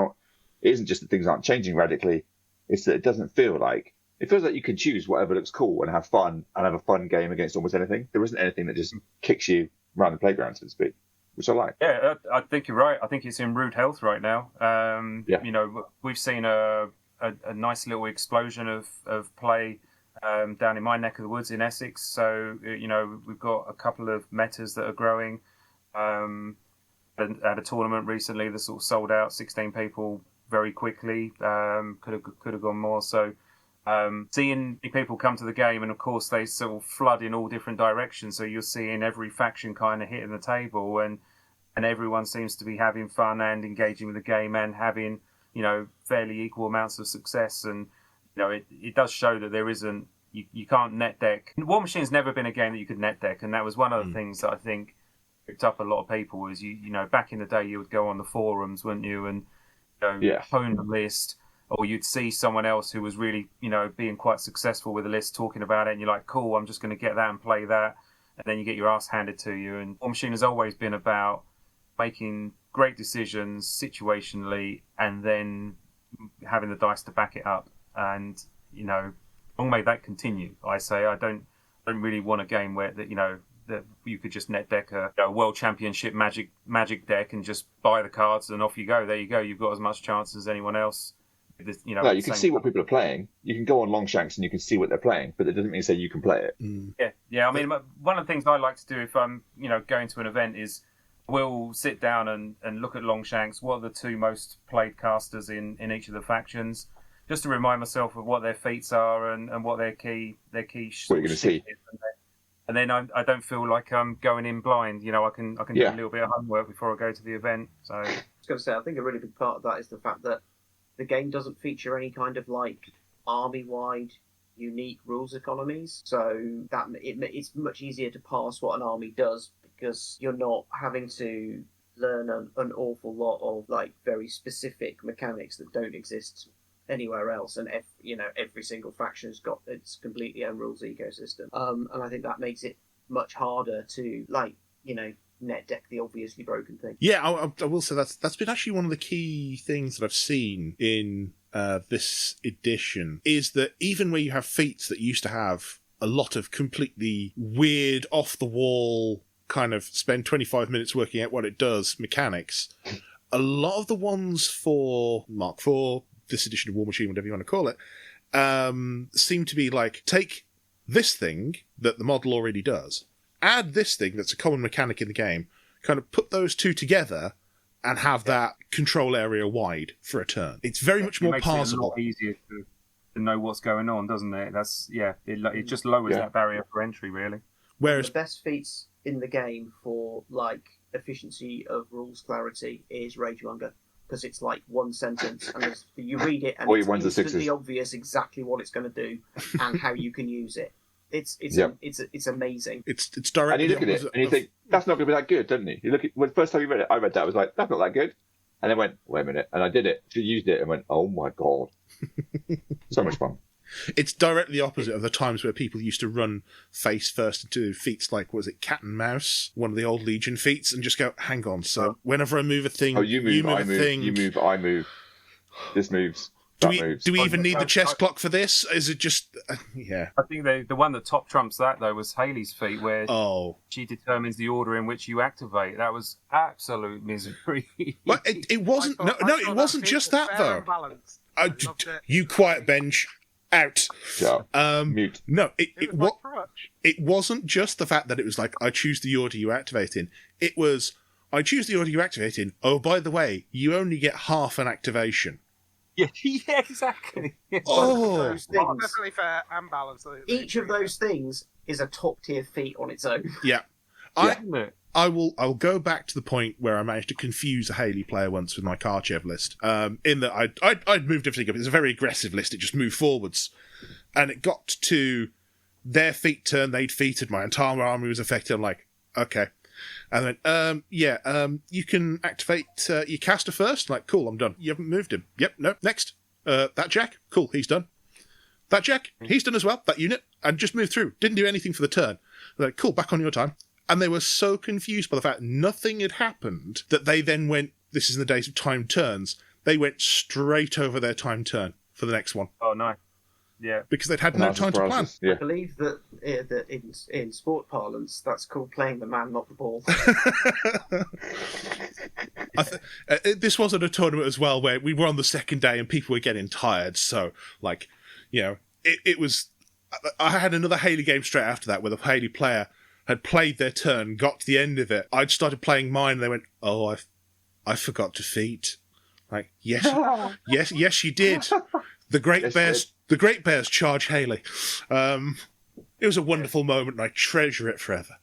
isn't just that things aren't changing radically. It's that it feels like you can choose whatever looks cool and have fun and have a fun game against almost anything. There isn't anything that just kicks you around the playground, so to speak, which I like. Yeah, I think you're right. I think it's in rude health right now. We've seen a nice little explosion of play down in my neck of the woods in Essex. So, we've got a couple of metas that are growing. At a tournament recently that sort of sold out 16 people very quickly. Could have gone more. So seeing people come to the game, and of course they sort of flood in all different directions. So you're seeing every faction kind of hitting the table, and everyone seems to be having fun and engaging with the game and having, fairly equal amounts of success. And it does show that there isn't, you can't net deck. War Machine's never been a game that you could net deck, and that was one of the things that I think picked up a lot of people. Was back in the day you would go on the forums, wouldn't you, and hone the list, or you'd see someone else who was really being quite successful with the list talking about it, and you're like, cool, I'm just going to get that and play that, and then you get your ass handed to you. And War Machine has always been about making great decisions situationally and then having the dice to back it up. And long may that continue. I say I don't really want a game where that you could just net deck a world championship magic deck and just buy the cards and off you go. There you go. You've got as much chance as anyone else. No, you can see what people are playing. You can go on Longshanks and you can see what they're playing, but that doesn't mean to say you can play it. Yeah. I mean, one of the things I like to do if I'm going to an event is we'll sit down and look at Longshanks. What are the two most played casters in each of the factions? Just to remind myself of what their feats are and what their key what you're going to see. And then I don't feel like I'm going in blind. I can do a little bit of homework before I go to the event. So I was going to say, I think a really big part of that is the fact that the game doesn't feature any kind of army-wide unique rules economies. So that it's much easier to parse what an army does because you're not having to learn an awful lot of very specific mechanics that don't exist anywhere else, and every single faction's got its completely own rules ecosystem, and I think that makes it much harder to net deck the obviously broken thing. Yeah, I will say that's been actually one of the key things that I've seen in this edition, is that even where you have feats that used to have a lot of completely weird, off the wall kind of spend 25 minutes working out what it does mechanics, a lot of the ones for Mark IV, this edition of War Machine, whatever you want to call it, seem to be take this thing that the model already does, add this thing that's a common mechanic in the game, kind of put those two together and have that control area wide for a turn. It's very much more parsable. It makes it a lot easier to know what's going on, doesn't it? It just lowers that barrier for entry, really. Whereas the best feats in the game for efficiency of rules clarity is Ragemonger. Because it's one sentence, and you read it, and it's instantly obvious exactly what it's going to do and how you can use it. It's amazing. It's And directly you look at it opposite and you of- think that's not going to be that good, doesn't you? You look at when the first time you read it, I read that, I was like, that's not that good, and then went, wait a minute, and I did it, she used it, and went, oh my god, so much fun. It's directly opposite of the times where people used to run face first into feats like, was it Cat and Mouse, one of the old Legion feats, and just go, hang on, so whenever I move a thing, Oh, you move, I a move, thing. you move, I move. This moves. Do That we moves. do we even need the chess I- clock for this? Is it just yeah? I think the one that top trumps that though was Haley's feat, where Oh, she determines the order in which you activate. That was absolute misery. well, it wasn't. I thought It wasn't feat just was that fair though. and balanced. I, I loved it. you quiet bench out. Shut up. Mute. No, It was like crutch. it wasn't just the fact that it was like I choose the order you activate in. It was I choose the order you activate in. Oh, by the way, you only get half an activation. yeah, exactly. Oh, Those Well, things, definitely fair and balanced. each of those things is a top tier feat on its own. yeah. Isn't it? I'll go back to the point where I managed to confuse a Haley player once with my Karchev list. In that I'd moved everything up. It's a very aggressive list. It just moved forwards, and it got to their feat turn. They'd feated my entire army was affected. I'm like, okay, and then you can activate your caster first. Like, cool, I'm done. You haven't moved him. Yep, no, next. That Jack, cool, he's done. That Jack, he's done as well. That unit, and just moved through. Didn't do anything for the turn. They're like, cool, back on your time. And they were so confused by the fact nothing had happened that they then went, this is in the days of timed turns, they went straight over their timed turn for the next one. Oh no. Yeah. Because they'd had no time to plan. Paralysis. I Yeah. believe that in sport parlance, that's called playing the man, not the ball. This wasn't a tournament as well where we were on the second day and people were getting tired. So, like, you know, it was... I had another Haley game straight after that where the Haley player had played their turn, got to the end of it. I'd started playing mine and they went, oh, I forgot to feat. Like, yes, yes, you did. The Great Bears charge Haley. It was a wonderful moment and I treasure it forever.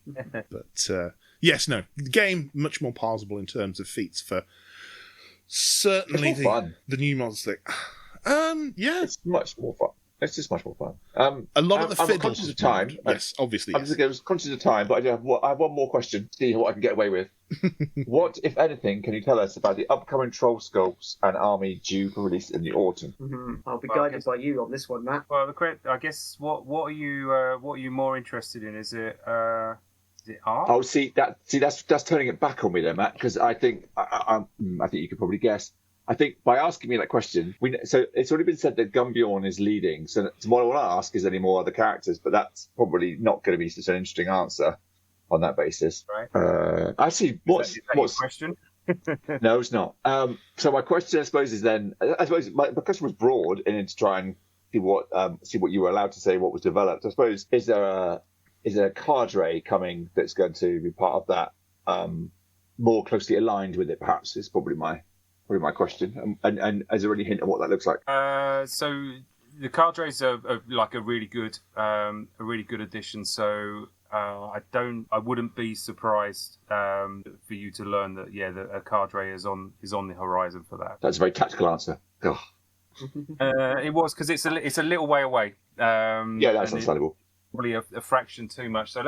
But, yes, no, the game much more palatable in terms of feats for certainly It's more fun. the new monster. Yeah. It's much more fun. It's just much more fun. A lot of the I'm fiddle. conscious of time. Yes, obviously. I Yes. was conscious of time, but I have one more question. See what I can get away with. What, if anything, can you tell us about the upcoming Troll Sculpts and army due for release in the autumn? I'll be Well, guided by you on this one, Matt. Well, I guess what are you more interested in? Is it art? Oh, that's turning it back on me there, Matt, because I think I think you could probably guess. I think by asking me that question, so it's already been said that Gumbjorn is leading. So what I want to ask is any more other characters, but that's probably not going to be such an interesting answer on that basis. Right. Actually, what's your question? No, it's not. So my question, I suppose, is then I suppose my question was broad and to try and see what you were allowed to say, what was developed. I suppose is there a cadre coming that's going to be part of that more closely aligned with it? Perhaps is probably my question, and is there any hint of what that looks like? So the cadres are like a really good addition. So I wouldn't be surprised for you to learn that that a cadre is on the horizon for that. That's a very tactical answer. Oh. It was because it's a little way away. Yeah, that's understandable. Probably a fraction too much. So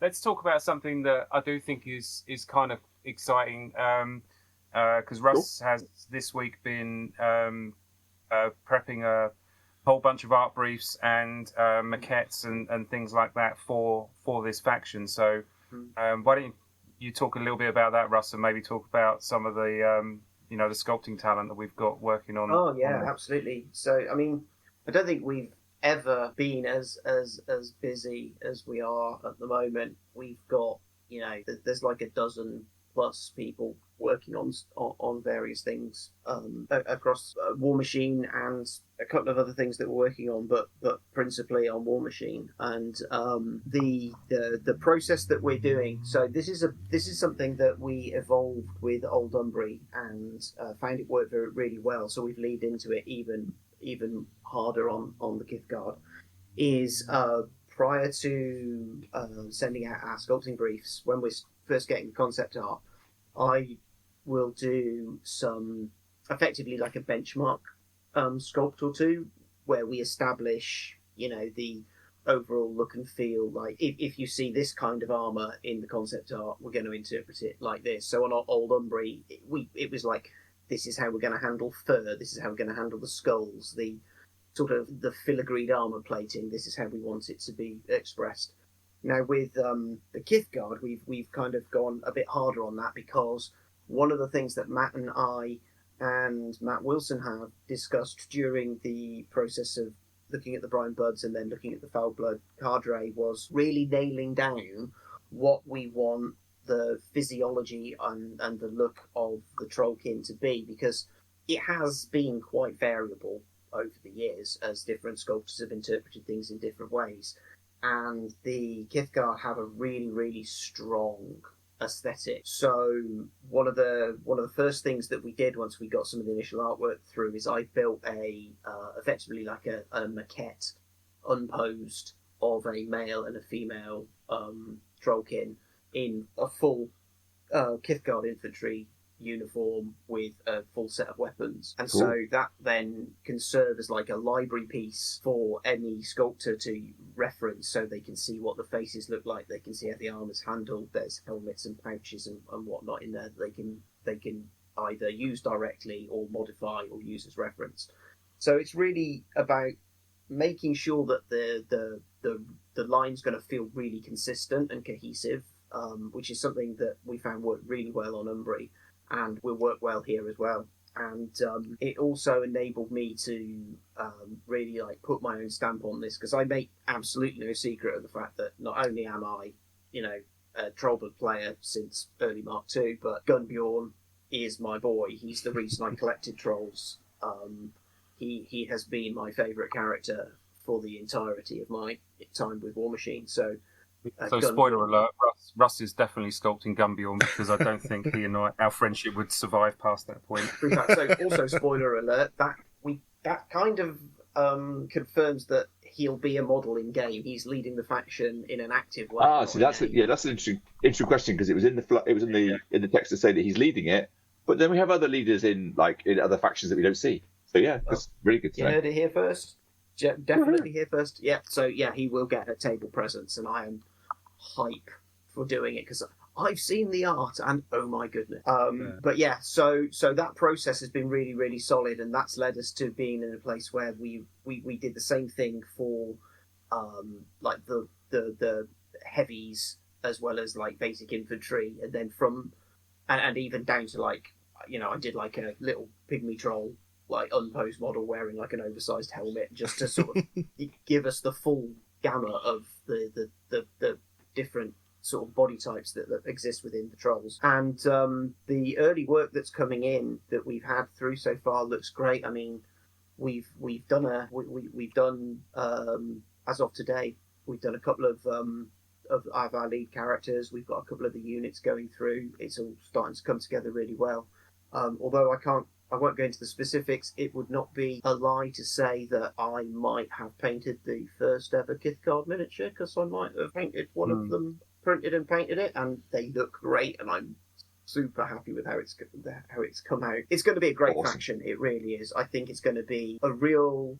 let's talk about something that I do think is kind of exciting. Because Russ has this week been prepping a whole bunch of art briefs and maquettes and things like that for this faction. So why don't you talk a little bit about that, Russ, and maybe talk about some of the the sculpting talent that we've got working on. Oh yeah, absolutely. So I mean, I don't think we've ever been as busy as we are at the moment. We've got there's like a dozen plus people working on various things across War Machine and a couple of other things that we're working on, but principally on War Machine. And the process that we're doing. So this is something that we evolved with Old Umbry and found it worked really well. So we've leaned into it even harder on the Kith Guard. Is prior to sending out our sculpting briefs, when we're first getting concept art, I will do some effectively like a benchmark sculpt or two where we establish the overall look and feel. Like if you see this kind of armor in the concept art, we're going to interpret it like this. So on our old Umbry, it was like, this is how we're going to handle fur, this is how we're going to handle the skulls, the sort of the filigreed armor plating, this is how we want it to be expressed. Now with the Kithguard, we've kind of gone a bit harder on that, because one of the things that Matt and I and Matt Wilson have discussed during the process of looking at the Brian Buds and then looking at the Foul Blood cadre was really nailing down what we want the physiology and the look of the Trollkin to be, because it has been quite variable over the years as different sculptors have interpreted things in different ways. And the Kithguard have a really, really strong aesthetic. So one of the first things that we did once we got some of the initial artwork through is I built effectively like a maquette unposed of a male and a female Trollkin in a full Kithguard infantry uniform with a full set of weapons. And Cool. so that then can serve as like a library piece for any sculptor to reference, so they can see what the faces look like, they can see how the armor's handled, there's helmets and pouches and whatnot in there that they can either use directly or modify or use as reference. So it's really about making sure that the line's going to feel really consistent and cohesive, which is something that we found worked really well on Umbry and will work well here as well. And it also enabled me to really like put my own stamp on this, because I make absolutely no secret of the fact that not only am I, a Trollblood player since early Mark II, but Gunbjorn is my boy. He's the reason I collected trolls. He has been my favourite character for the entirety of my time with War Machine. So spoiler alert, Russ is definitely sculpting Gunbjorn, because I don't think he and our friendship would survive past that point. So also spoiler alert, that kind of confirms that he'll be a model in game. He's leading the faction in an active way. So that's an interesting question, because it was in the text to say that he's leading it, but then we have other leaders in other factions that we don't see. So yeah, that's really good to know. You heard it here first. Definitely here first. Yeah. So yeah, he will get a table presence, and I am hype for doing it because I've seen the art and oh my goodness. But yeah, so that process has been really, really solid, and that's led us to being in a place where we did the same thing for like the heavies as well as like basic infantry, and then and even down to like I did like a little pygmy troll like unposed model wearing like an oversized helmet, just to sort of give us the full gamut of the different sort of body types that exist within the trolls. And the early work that's coming in that we've had through so far looks great. I mean, we've done as of today, we've done a couple of our lead characters. We've got a couple of the units going through. It's all starting to come together really well. Although I won't go into the specifics, it would not be a lie to say that I might have painted the first ever Kithguard miniature, because I might have painted one of them, printed and painted it, and they look great, and I'm super happy with how it's come out. It's going to be a great faction, it really is. I think it's going to be a real,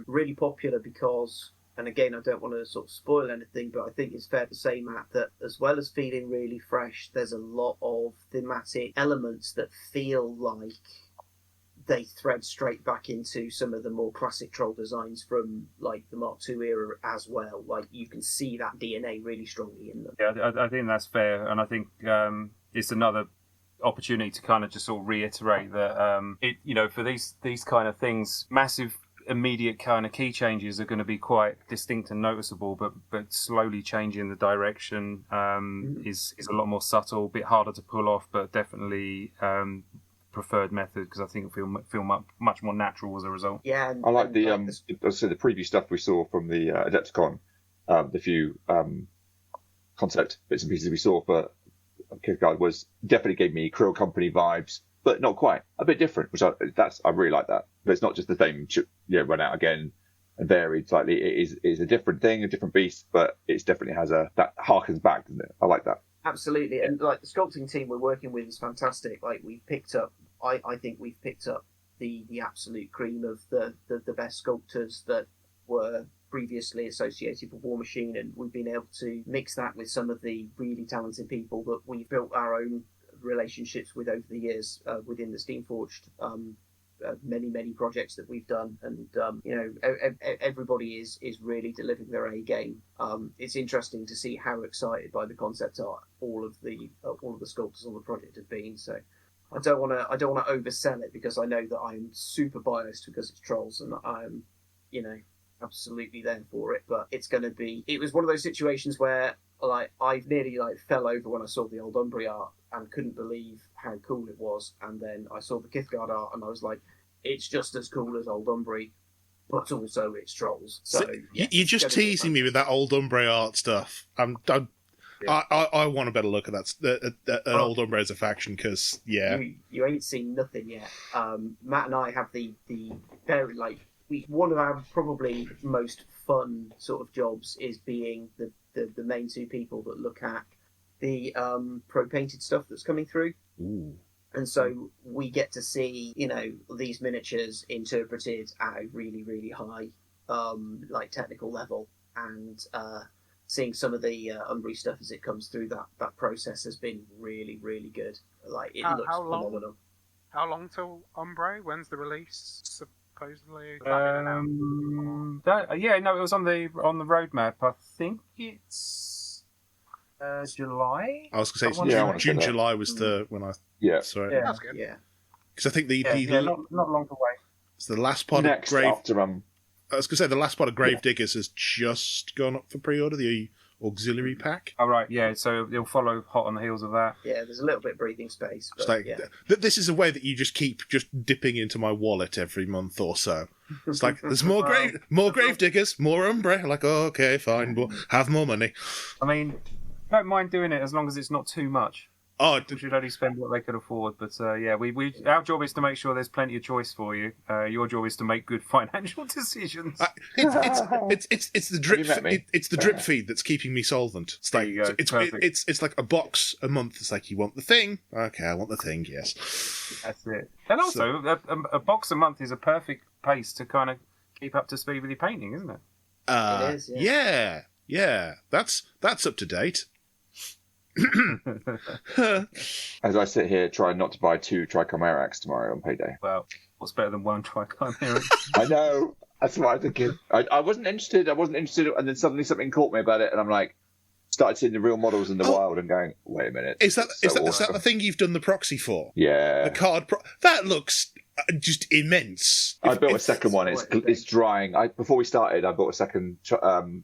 really popular because, and again, I don't want to sort of spoil anything, but I think it's fair to say, Matt, that as well as feeling really fresh, there's a lot of thematic elements that feel like they thread straight back into some of the more classic troll designs from like the Mark II era as well. Like you can see that DNA really strongly in them. Yeah, I think that's fair, and I think it's another opportunity to kind of just sort of reiterate that for these kind of things, massive immediate kind of key changes are going to be quite distinct and noticeable, but slowly changing the direction is a lot more subtle, a bit harder to pull off, but definitely preferred method, because I think it'll feel much more natural as a result. Yeah, I like the preview stuff we saw from the Adepticon, the few concept bits and pieces we saw for Kithguard was definitely gave me Krill Company vibes, but not quite, a bit different, which I really like that. But it's not just the same, run out again and varied slightly. It is a different thing, a different beast, but it definitely has that harkens back, doesn't it? I like that. Absolutely, and like the sculpting team we're working with is fantastic. Like we've picked up, I think we've picked up the absolute cream of the best sculptors that were previously associated with War Machine, and we've been able to mix that with some of the really talented people that we've built our own relationships with over the years within the Steamforged many projects that we've done, and everybody is really delivering their A game. It's interesting to see how excited by the concept art all of the sculptors on the project have been. So I don't want to oversell it, because I know that I'm super biased because it's Trolls, and I'm absolutely there for it. But it was one of those situations where I nearly fell over when I saw the old Umbri art and couldn't believe how cool it was, and then I saw the Kithgard art and I was like, it's just as cool as old Umbri, but also it's Trolls. So you're just teasing me with that old Umbri art stuff. I want a better look at that old Umbri as a faction, because you ain't seen nothing yet. Matt and I have the very one of our probably most fun sort of jobs is being the main two people that look at the pro-painted stuff that's coming through. Ooh. And so we get to see, these miniatures interpreted at a really, really high technical level, and seeing some of the Umbri stuff as it comes through that process has been really, really good. It looks phenomenal. How long till Umbri? When's the release? Supposedly. It was on the roadmap. I think it's July. I was going to say June, July was when I saw it. Yeah, that's good. Yeah, because I think not long to wait. It's the last part Next of Grave. after I was going to say the last part of Grave Diggers has just gone up for pre-order. The auxiliary pack. Oh right, yeah. So it'll follow hot on the heels of that. Yeah, there's a little bit of breathing space. But, this is a way that you just keep dipping into my wallet every month or so. It's like there's more grave diggers, more Umbra. Like, okay, fine, but have more money. I mean, don't mind doing it as long as it's not too much. Oh, we should only spend what they could afford. But we our job is to make sure there's plenty of choice for you. Your job is to make good financial decisions. It's the drip. It's the drip feed that's keeping me solvent. It's like it's like a box a month. It's like, you want the thing? Okay, I want the thing. Yes, that's it. And also, a box a month is a perfect pace to kind of keep up to speed with your painting, isn't it? It is. Yeah. That's up to date. As I sit here trying not to buy 2 Trichomerax tomorrow on payday. Well, what's better than 1 Trichomerax? I know. That's what I'm thinking. I wasn't interested, and then suddenly something caught me about it, and I'm like, started seeing the real models in the wild and going, wait a minute. Is that the thing you've done the proxy for? Yeah. The card that looks just immense. I built a second one. It's drying. Before we started, I bought a second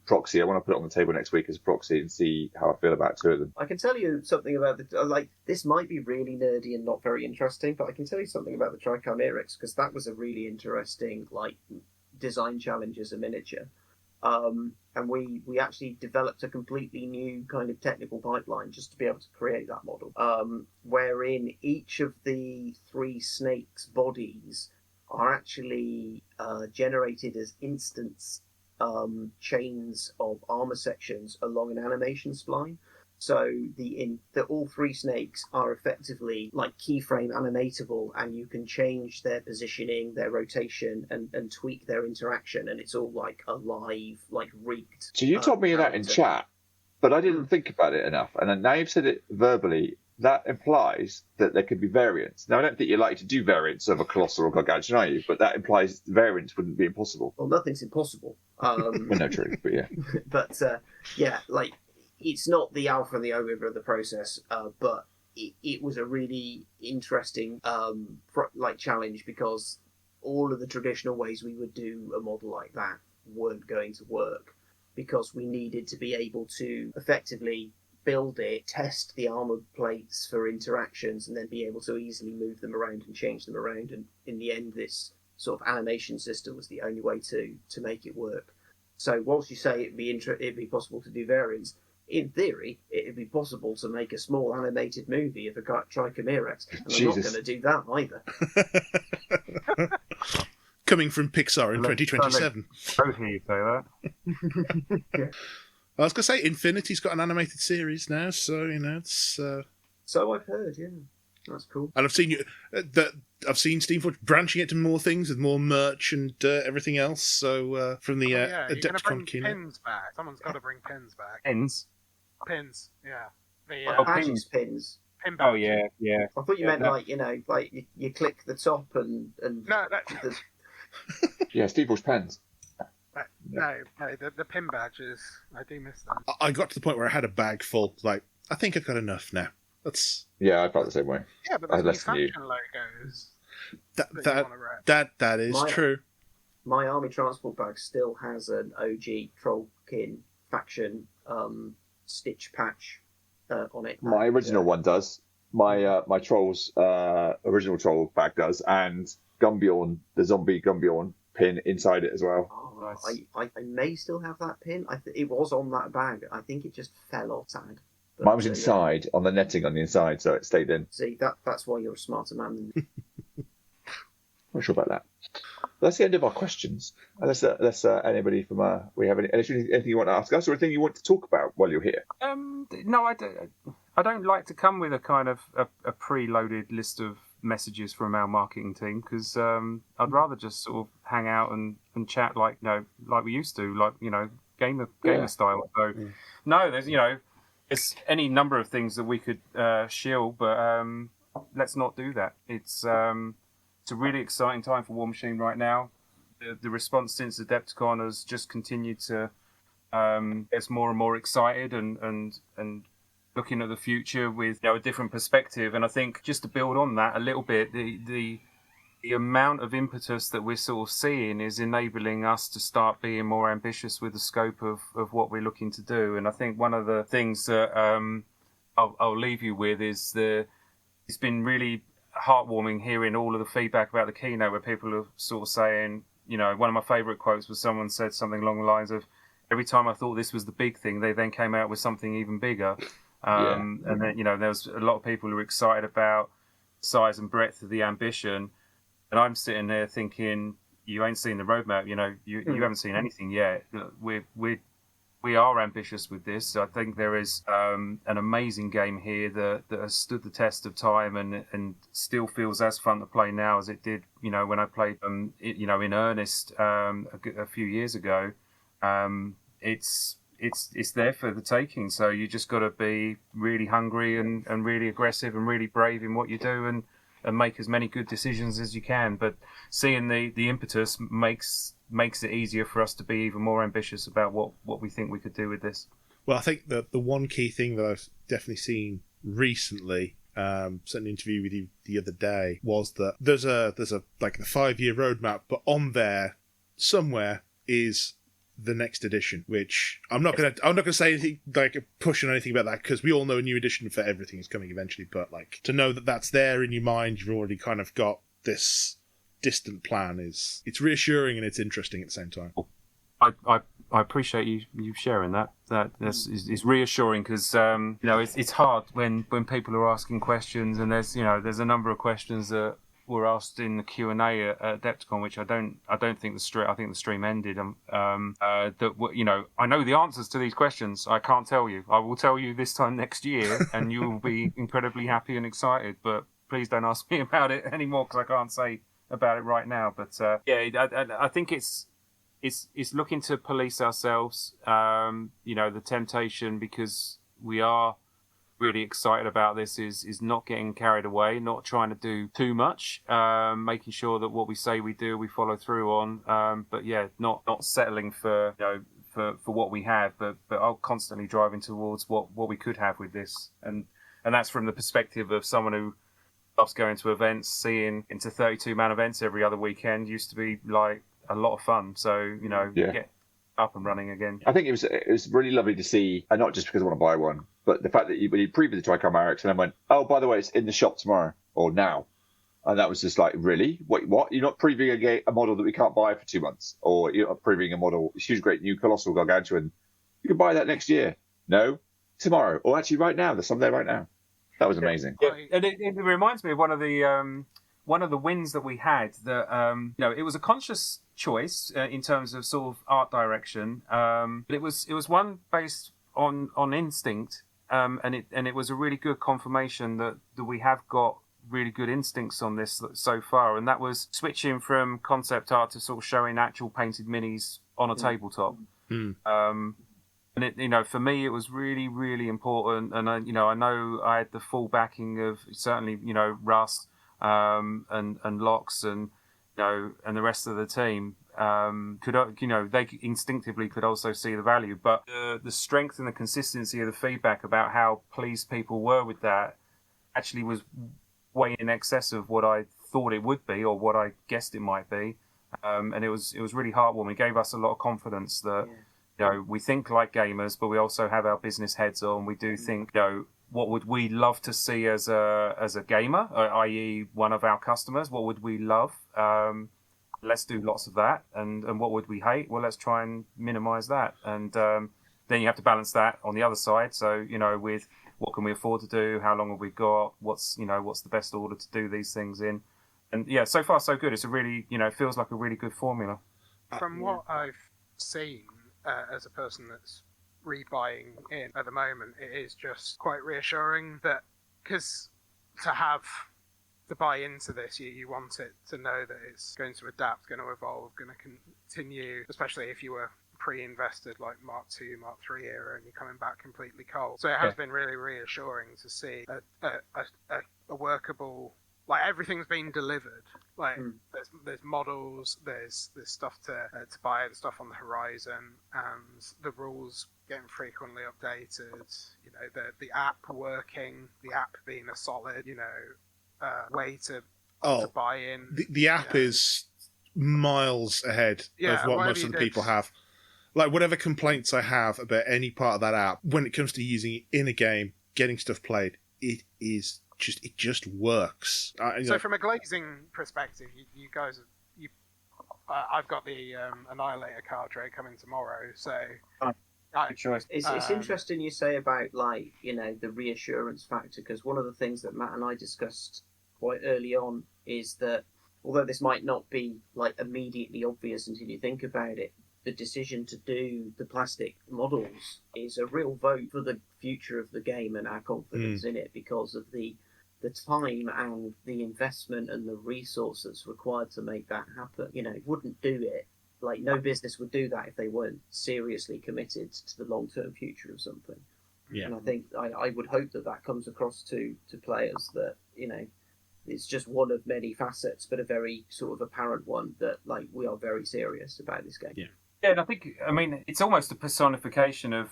proxy. I want to put it on the table next week as a proxy and see how I feel about 2 of them. I can tell you something about this might be really nerdy and not very interesting, but I can tell you something about the Trichomerax, because that was a really interesting design challenge as a miniature. And we actually developed a completely new kind of technical pipeline just to be able to create that model, wherein each of the 3 snakes' bodies are actually generated as instance chains of armor sections along an animation spline. So all 3 snakes are effectively keyframe animatable, and you can change their positioning, their rotation, and tweak their interaction, and it's all alive, rigged. So you told me that in chat, but I didn't think about it enough. And then now you've said it verbally, that implies that there could be variants. Now, I don't think you're likely to do variants of a Colossal or Gargantuan, are you? But that implies variants wouldn't be impossible. Well, nothing's impossible. Well, no, true, but yeah. But it's not the alpha and the omega of the process, but it was a really interesting challenge, because all of the traditional ways we would do a model like that weren't going to work, because we needed to be able to effectively build it, test the armor plates for interactions, and then be able to easily move them around and change them around. And in the end, this sort of animation system was the only way to make it work. So whilst you say it'd be possible to do variants, in theory, it'd be possible to make a small animated movie of a Trichomerax, and I'm not going to do that either. Coming from Pixar in 2027. Both of you say that. Yeah. I was going to say, Infinity's got an animated series now, so it's. So I've heard, yeah. That's cool. And I've seen you. The I've seen Steamforge branching it to more things with more merch and everything else. So from the you're gonna Adepticon bring keynote. pins back. Someone's got to bring pins back. Pins. Pins, yeah. The Badges pins. pin Oh badges. yeah. I thought you meant no. like you click the top and No, the, Yeah, Steve Bush pens. no, the pin badges. I do miss them. I got to the point where I had a bag full. Like, I think I've got enough now. That's Yeah, I felt the same way. Yeah, but I had there's new less than you. faction logos. that you that wanna rep. that is My- true. my army transport bag still has an OG Trollkin faction stitch patch on it. My original one does. My Trolls original Troll bag does, and Gumbjorn, the zombie Gumbjorn pin inside it as well. Oh, Nice. I may still have that pin. It was on that bag. I think it just fell off. Sad. But, Mine was yeah. inside on the netting on the inside, so it stayed in. See, that's why you're a smarter man than Not sure about that. That's the end of our questions. Unless anybody from we have anything you want to ask us, or anything you want to talk about while you're here. No, I don't like to come with a kind of a preloaded list of messages from our marketing team, because I'd rather just sort of hang out and chat like we used to, like gamer style. So no, there's it's any number of things that we could shield, but let's not do that. It's a really exciting time for War Machine right now. The response since Adepticon has just continued to get more and more excited and looking at the future with a different perspective. And I think just to build on that a little bit, the amount of impetus that we're sort of seeing is enabling us to start being more ambitious with the scope of what we're looking to do. And I think one of the things that I'll leave you with is it's been really heartwarming hearing all of the feedback about the keynote, where people are sort of saying, one of my favourite quotes was someone said something along the lines of, every time I thought this was the big thing, they then came out with something even bigger. And then, there was a lot of people who were excited about size and breadth of the ambition. And I'm sitting there thinking, you ain't seen the roadmap, you haven't seen anything yet. We are ambitious with this. I think there is an amazing game here that has stood the test of time and still feels as fun to play now as it did, when I played in earnest a few years ago. It's there for the taking. So you just got to be really hungry and really aggressive and really brave in what you do and make as many good decisions as you can. But seeing the impetus makes it easier for us to be even more ambitious about what we think we could do with this. Well, I think that the one key thing that I've definitely seen recently, sent an interview with you the other day, was that there's a like the 5-year roadmap, but on there somewhere is the next edition, which I'm not gonna say anything like pushing anything about that, because we all know a new edition for everything is coming eventually. But like to know that that's there in your mind, you've already kind of got this distant plan, it's reassuring and it's interesting at the same time. I appreciate you sharing that. Is reassuring, because it's hard when people are asking questions, and there's a number of questions that were asked in the Q&A at Adepticon, which I don't think I think the stream ended. I know the answers to these questions. I can't tell you. I will tell you this time next year, and you will be incredibly happy and excited. But please don't ask me about it anymore, because I can't say about it right now. But I think it's looking to police ourselves. The temptation, because we are really excited about this, is not getting carried away, not trying to do too much, making sure that what we say we do, we follow through on. But not settling for what we have, but I'll constantly driving towards what we could have with this, and that's from the perspective of someone who loves going to events, seeing into 32-man events every other weekend used to be like a lot of fun. So get up and running again. I think it was really lovely to see, and not just because I want to buy one, but the fact that you previewed the Tricom Arix and then went, oh, by the way, it's in the shop tomorrow or now. And that was just like, really? Wait, what? You're not previewing a model that we can't buy for 2 months? Or you're not previewing a model, a huge, great new Colossal Gargantuan. You can buy that next year. No, tomorrow. Or actually right now. There's some there right now. That was amazing. Yeah. And it reminds me of one of the wins that we had. That it was a conscious choice in terms of sort of art direction, but it was one based on instinct, and it was a really good confirmation that we have got really good instincts on this so far, and that was switching from concept art to sort of showing actual painted minis on a tabletop. And it, for me, it was really, really important. And I know I had the full backing of certainly, Russ and Lox and and the rest of the team. They instinctively could also see the value, but the strength and the consistency of the feedback about how pleased people were with that actually was way in excess of what I thought it would be or what I guessed it might be. And it was really heartwarming. It gave us a lot of confidence that. We think like gamers, but we also have our business heads on. We do think, what would we love to see as a gamer, i.e. one of our customers? What would we love? Let's do lots of that. And what would we hate? Well, let's try and minimize that. And then you have to balance that on the other side. So, with what can we afford to do? How long have we got? What's the best order to do these things in? And yeah, so far so good. It's a really, it feels like a really good formula. From what I've seen, as a person that's rebuying in at the moment, it is just quite reassuring that, because to buy into this, you want it to know that it's going to adapt, going to evolve, going to continue, especially if you were pre-invested like Mark II, Mark III era, and you're coming back completely cold. So it has been really reassuring to see a workable, like everything's been delivered. Like there's models, there's stuff to buy, there's stuff on the horizon, and the rules getting frequently updated. The app working, the app being a solid, way to buy in. The app is miles ahead of what most of the people have. Like whatever complaints I have about any part of that app, when it comes to using it in a game, getting stuff played, it just works. So from a glazing perspective, you guys, I've got the Annihilator card tray coming tomorrow, so good choice. It's interesting you say about the reassurance factor, because one of the things that Matt and I discussed quite early on is that although this might not be like immediately obvious until you think about it, the decision to do the plastic models is a real vote for the future of the game and our confidence in it, because of the time and the investment and the resource that's required to make that happen. Wouldn't do it. Like, no business would do that if they weren't seriously committed to the long-term future of something. Yeah. And I think I would hope that comes across to players, that, it's just one of many facets, but a very sort of apparent one, that, like, we are very serious about this game. Yeah. Yeah, and I think, it's almost a personification of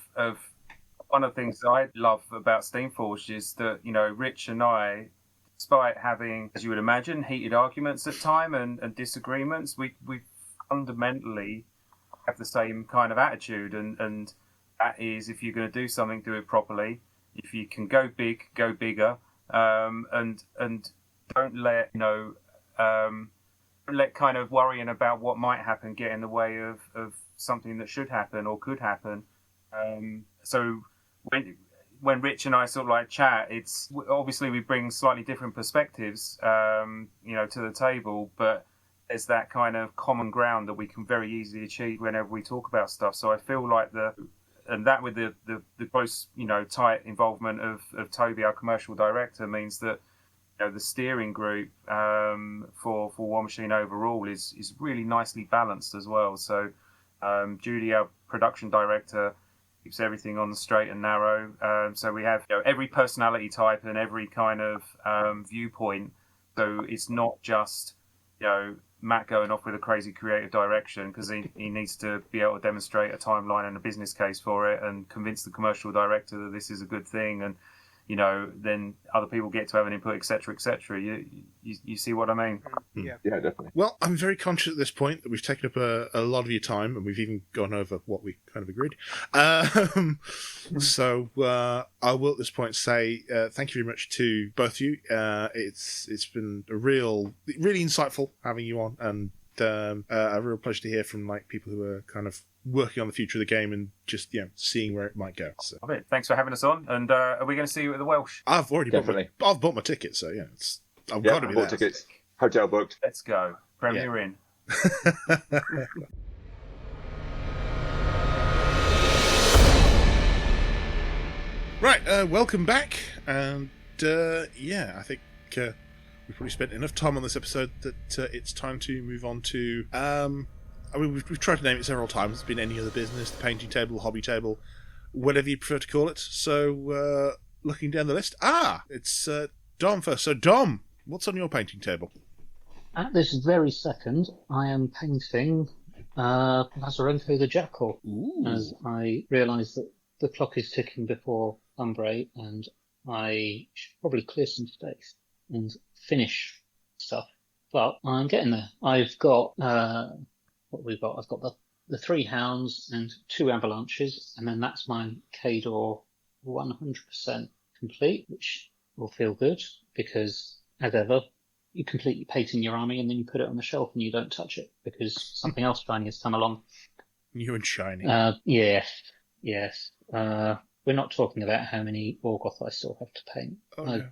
one of the things that I love about Steamforged is that, Rich and I, despite having, as you would imagine, heated arguments at time and disagreements, we fundamentally have the same kind of attitude, and that is, if you're going to do something, do it properly. If you can go big, go bigger, and don't let let kind of worrying about what might happen get in the way of something that should happen or could happen. So when Rich and I sort of like chat, it's obviously we bring slightly different perspectives, to the table, but there's that kind of common ground that we can very easily achieve whenever we talk about stuff. So I feel like with the close, tight involvement of Toby, our commercial director, means that the steering group for War Machine overall is really nicely balanced as well. So Judy, our production director, keeps everything on the straight and narrow. So we have every personality type and every kind of viewpoint. So it's not just Matt going off with a crazy creative direction, because he needs to be able to demonstrate a timeline and a business case for it and convince the commercial director that this is a good thing, and then other people get to have an input, etc., etc. You see what I mean? Yeah, definitely. Well, I'm very conscious at this point that we've taken up a lot of your time, and we've even gone over what we kind of agreed. So I will at this point say thank you very much to both of you. It's been really insightful having you on, and a real pleasure to hear from like people who are kind of working on the future of the game and just seeing where it might go. So thanks for having us on, and are we going to see you at the Welsh? I've already bought my ticket, so I've got to be there. Tickets, hotel booked. Let's go. Premier in. Right, welcome back, and I think we've probably spent enough time on this episode that it's time to move on to. We've tried to name it several times. It's been any other business, the painting table, the hobby table, whatever you prefer to call it. So, looking down the list, it's Dom first. So, Dom, what's on your painting table? At this very second, I am painting Lazarenko the Jackal, as I realise that the clock is ticking before Umbre, and I should probably clear some space and finish stuff. But I'm getting there. I've got what we've got. I've got the 3 hounds and 2 avalanches, and then that's my Kador 100% complete, which will feel good because, as ever, you complete your painting your army and then you put it on the shelf and you don't touch it because something else shiny has come along. New and shiny. Yes. We're not talking about how many Orgoth I still have to paint. Okay.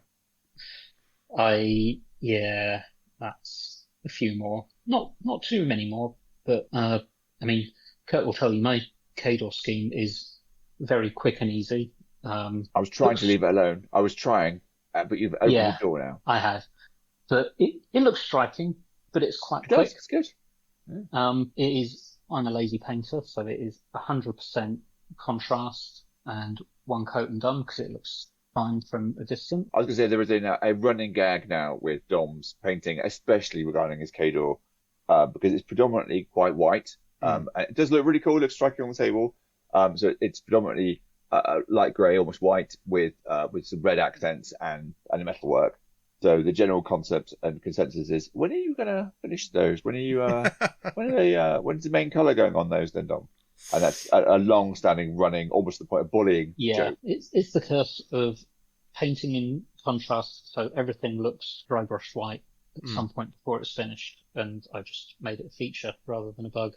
That's a few more. Not too many more, but I mean, Kurt will tell you my Kador scheme is very quick and easy. I was trying to leave it alone. I was trying, but you've opened the door now. I have. But it looks striking, but it's quite quick. It's good. Yeah. It is. I'm a lazy painter, so it is 100% contrast and 1 coat and done because it looks fine from a distance. I was going to say there is a running gag now with Dom's painting, especially regarding his Kador, because it's predominantly quite white. And it does look really cool. It looks striking on the table. So it's predominantly light grey, almost white, with some red accents and the metalwork. So the general concept and consensus is: when are you going to finish those? When are you? When's the main colour going on those then, Dom? And that's a long-standing, running, almost to the point of bullying joke. It's the curse of painting in contrast, so everything looks dry brush white at some point before it's finished, and I've just made it a feature rather than a bug.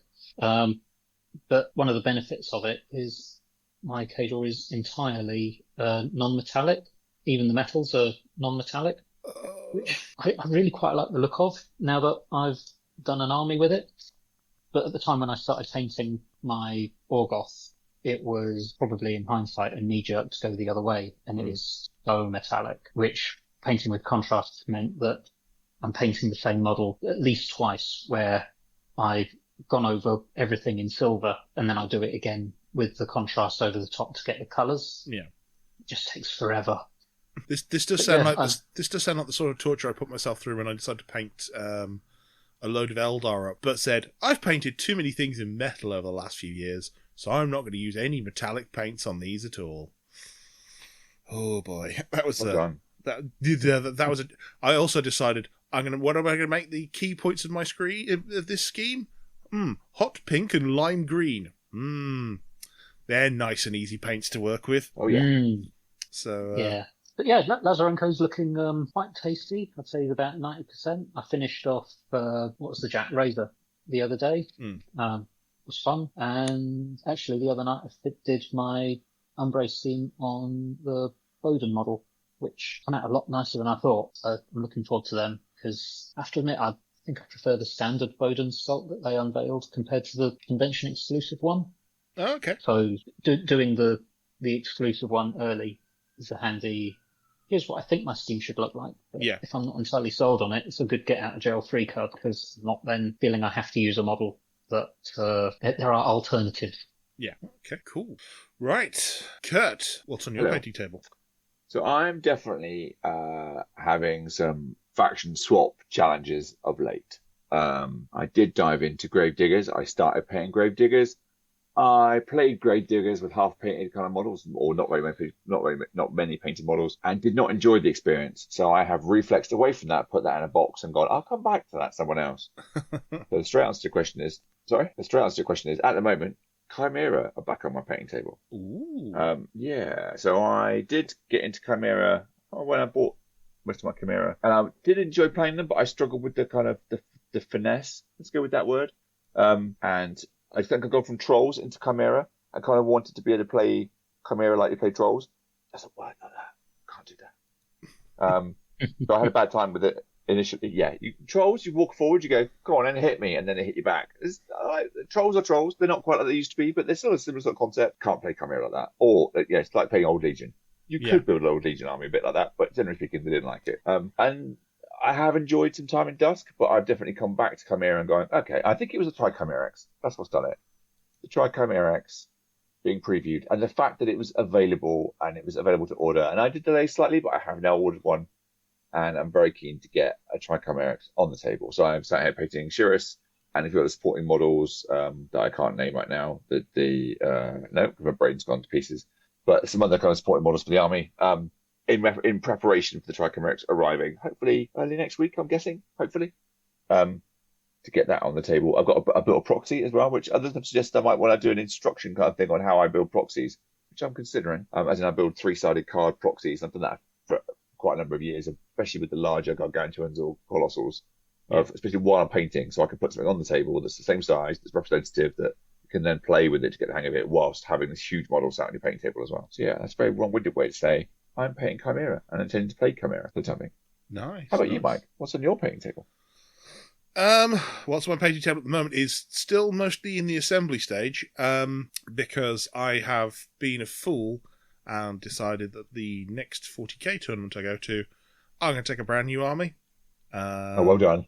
But one of the benefits of it is my Kador is entirely non-metallic. Even the metals are non-metallic, which I really quite like the look of now that I've done an army with it. But at the time when I started painting my Orgoth, it was probably in hindsight a knee-jerk to go the other way, and it is so metallic, which painting with contrast meant that I'm painting the same model at least twice, where I've gone over everything in silver, and then I'll do it again with the contrast over the top to get the colours. Yeah. It just takes forever. This does sound like this does sound like the sort of torture I put myself through when I decided to paint a load of Eldar up, but said, I've painted too many things in metal over the last few years, so I'm not going to use any metallic paints on these at all. Oh boy, that was that was. I also decided what am I going to make the key points of my screen of this scheme? Hot pink and lime green. They're nice and easy paints to work with. Oh yeah. So yeah. But yeah, Lazarenko's looking quite tasty. I'd say he's about 90%. I finished off what was the Jack Razor the other day. It was fun. And actually the other night I did my Umbre scene on the Bowden model, which came out a lot nicer than I thought. So I'm looking forward to them because I have to admit I think I prefer the standard Bowden sculpt that they unveiled compared to the convention exclusive one. Oh, okay. So doing the exclusive one early is a handy. Here's what I think my scheme should look like. But if I'm not entirely sold on it, it's a good get out of jail free card because I'm not then feeling I have to use a model that there are alternatives. Yeah. Okay. Cool. Right, Kurt, what's on your painting table? So I'm definitely having some faction swap challenges of late. I did dive into Gravediggers. I started painting Gravediggers. I played Gravediggers with half-painted kind of models, or not many painted models, and did not enjoy the experience. So I have reflexed away from that, put that in a box, and gone, I'll come back to that someone else. So the straight answer to your question is, at the moment, Chimera are back on my painting table. Ooh. So I did get into Chimera when I bought most of my Chimera, and I did enjoy playing them, but I struggled with the kind of the finesse. Let's go with that word. And I think I go from Trolls into Chimera. I kind of wanted to be able to play Chimera like you play Trolls. Doesn't work like that. Can't do that. So I had a bad time with it initially. Yeah, Trolls, you walk forward, you go, go on and hit me, and then they hit you back. Trolls are Trolls. They're not quite like they used to be, but they're still a similar sort of concept. Can't play Chimera like that. Or, it's like playing Old Legion. You could build an Old Legion army a bit like that, but generally speaking, they didn't like it. And I have enjoyed some time in Dusk, but I've definitely come back to Chimera and going, okay, I think it was a Tri-Chimera X. That's what's done it. The Tri-Chimera X being previewed, and the fact that it was available and it was available to order. And I did delay slightly, but I have now ordered one, and I'm very keen to get a Tri-Chimera X on the table. So I'm sat here painting Shirus, and if you've got the supporting models that I can't name right now, no, my brain's gone to pieces, but some other kind of supporting models for the army. In preparation for the Tri-Chimera X arriving, hopefully early next week, I'm guessing, hopefully, to get that on the table. I've got a built a proxy as well, which others have suggested I might want to do an instruction kind of thing on how I build proxies, which I'm considering. As in I build 3-sided card proxies. I've done that for quite a number of years, especially with the larger gargantuans or colossals, especially while I'm painting, so I can put something on the table that's the same size, that's representative, that you can then play with it to get the hang of it whilst having this huge model sat on your painting table as well. So yeah, that's a very long-winded way to say I'm painting Chimera and intending to play Chimera for the time being. Nice. How about you, Mike? What's on your painting table? What's on my painting table at the moment is still mostly in the assembly stage, because I have been a fool and decided that the next 40k tournament I go to, I'm going to take a brand new army. Well done.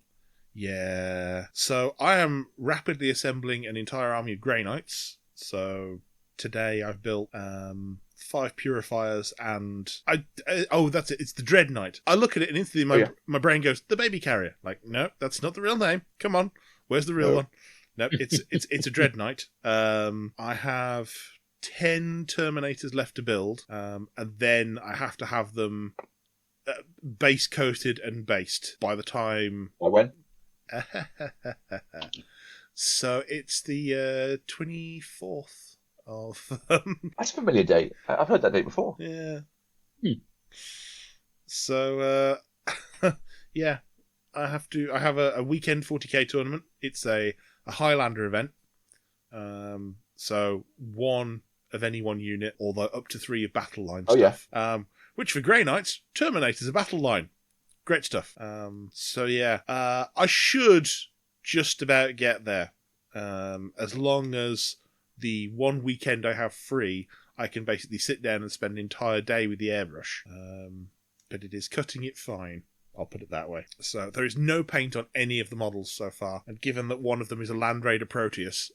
Yeah. So I am rapidly assembling an entire army of Grey Knights. So today I've built 5 purifiers and that's it. It's the Dread Knight. I look at it and instantly my brain goes, the baby carrier. Like, no, that's not the real name. Come on, where's the real one? No, it's a Dread Knight. I have 10 Terminators left to build, and then I have to have them base coated and based by the time. By when? So it's the 24th of. That's a familiar date. I've heard that date before. Yeah. So yeah, I have a weekend 40k tournament. It's a Highlander event. So 1 of any one unit, although up to 3 of battle line stuff. Yeah. Which for Grey Knights, Terminator's a battle line. Great stuff. So yeah, I should just about get there. As long as the one weekend I have free, I can basically sit down and spend an entire day with the airbrush. But it is cutting it fine. I'll put it that way. So there is no paint on any of the models so far. And given that one of them is a Land Raider Proteus,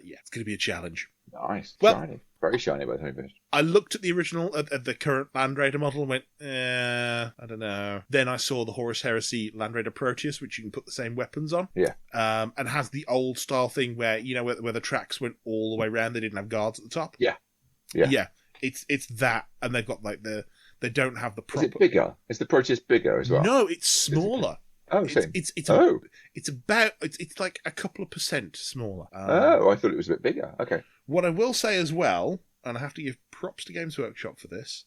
yeah, it's going to be a challenge. Nice. Well, shiny. Very shiny by the time finished. I looked at the original, at the current Land Raider model and went, I don't know. Then I saw the Horus Heresy Land Raider Proteus, which you can put the same weapons on. Yeah. And has the old style thing where, you know, where the tracks went all the way around. They didn't have guards at the top. Yeah. Yeah. Yeah. It's that, and they've got like they don't have the proper. Is it bigger? Is the Proteus bigger as well? No, it's smaller. It's like a couple of % smaller. I thought it was a bit bigger. Okay. What I will say as well, and I have to give props to Games Workshop for this,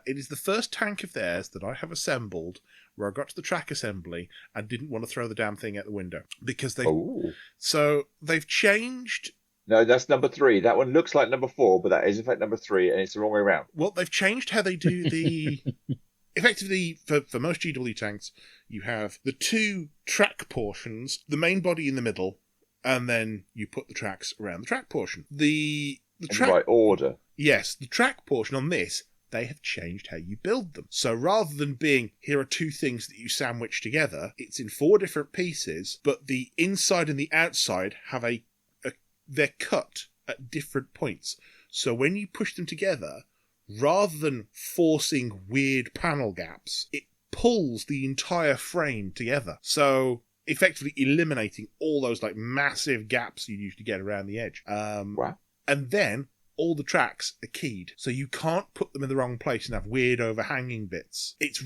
it is the first tank of theirs that I have assembled where I got to the track assembly and didn't want to throw the damn thing out the window because they've changed. No, that's number 3. That one looks like number 4, but that is in fact number 3, and it's the wrong way around. Well, they've changed how they do the. Effectively, for most GW tanks, you have the 2 track portions, the main body in the middle, and then you put the tracks around the track portion. The track, right order. Yes, the track portion on this, they have changed how you build them. So rather than being, here are 2 things that you sandwich together, it's in 4 different pieces, but the inside and the outside have they're cut at different points. So when you push them together, rather than forcing weird panel gaps, it pulls the entire frame together. So effectively eliminating all those like massive gaps you usually get around the edge. Wow. And then all the tracks are keyed. So you can't put them in the wrong place and have weird overhanging bits. It's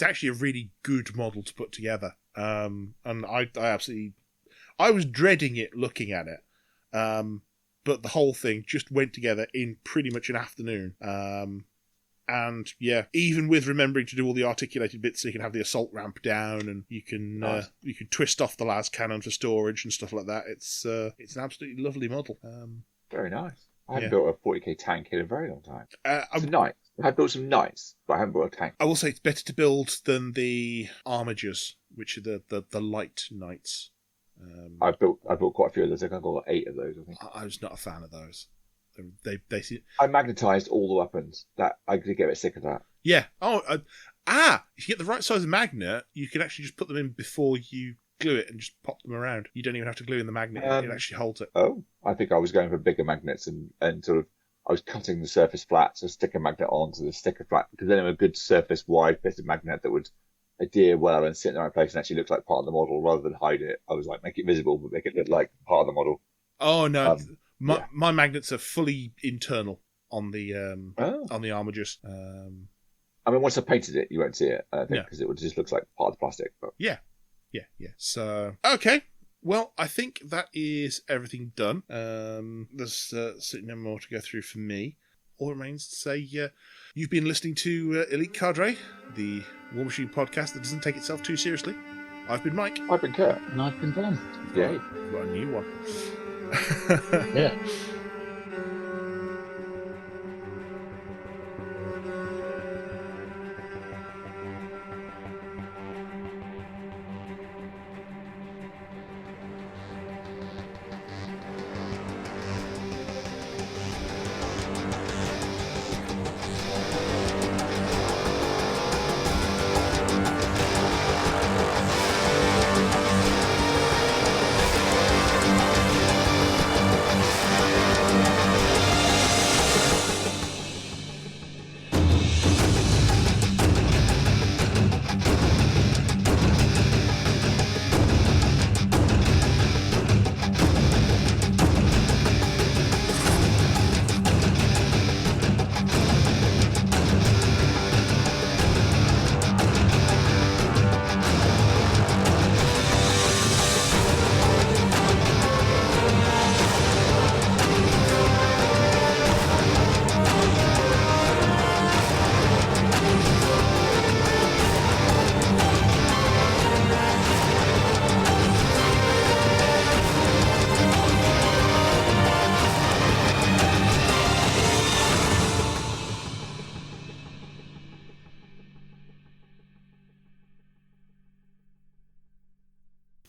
actually a really good model to put together. And I was dreading it looking at it. But the whole thing just went together in pretty much an afternoon. And yeah, even with remembering to do all the articulated bits so you can have the assault ramp down and you can twist off the las cannon for storage and stuff like that. It's an absolutely lovely model. Very nice. I haven't built a 40k tank in a very long time. Some knights. I've built some knights, but I haven't built a tank. I will say it's better to build than the armigers, which are the light knights. I've built quite a few of those. I've got 8 of those, I think. I was not a fan of those. They I magnetised all the weapons. That I could get a bit sick of that. Yeah. If you get the right size magnet, you can actually just put them in before you glue it and just pop them around. You don't even have to glue in the magnet. It actually holds it. Oh, I think I was going for bigger magnets and sort of I was cutting the surface flat, so stick a magnet onto the sticker flat, because then a good surface wide bit of magnet that would adhere well and sit in the right place and actually look like part of the model rather than hide it. I was like, make it visible, but make it look like part of the model. Oh no, my magnets are fully internal on the armatures. I mean, once I painted it, you won't see it, I think, because it just looks like part of the plastic. But... Yeah. So, okay. Well, I think that is everything done. There's certainly no more to go through for me. All remains to say, you've been listening to Elite Cadre, the War Machine podcast that doesn't take itself too seriously. I've been Mike. I've been Kurt. And I've been Ben. Yay. We've got a new one. Yeah.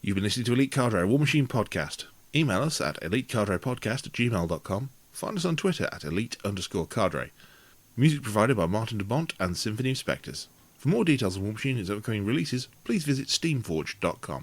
You've been listening to Elite Cadre, a War Machine podcast. Email us at elitecadrepodcast@gmail.com. Find us on Twitter at elite_cadre. Music provided by Martin de Bont and Symphony of Spectres. For more details on War Machine and its upcoming releases, please visit steamforge.com.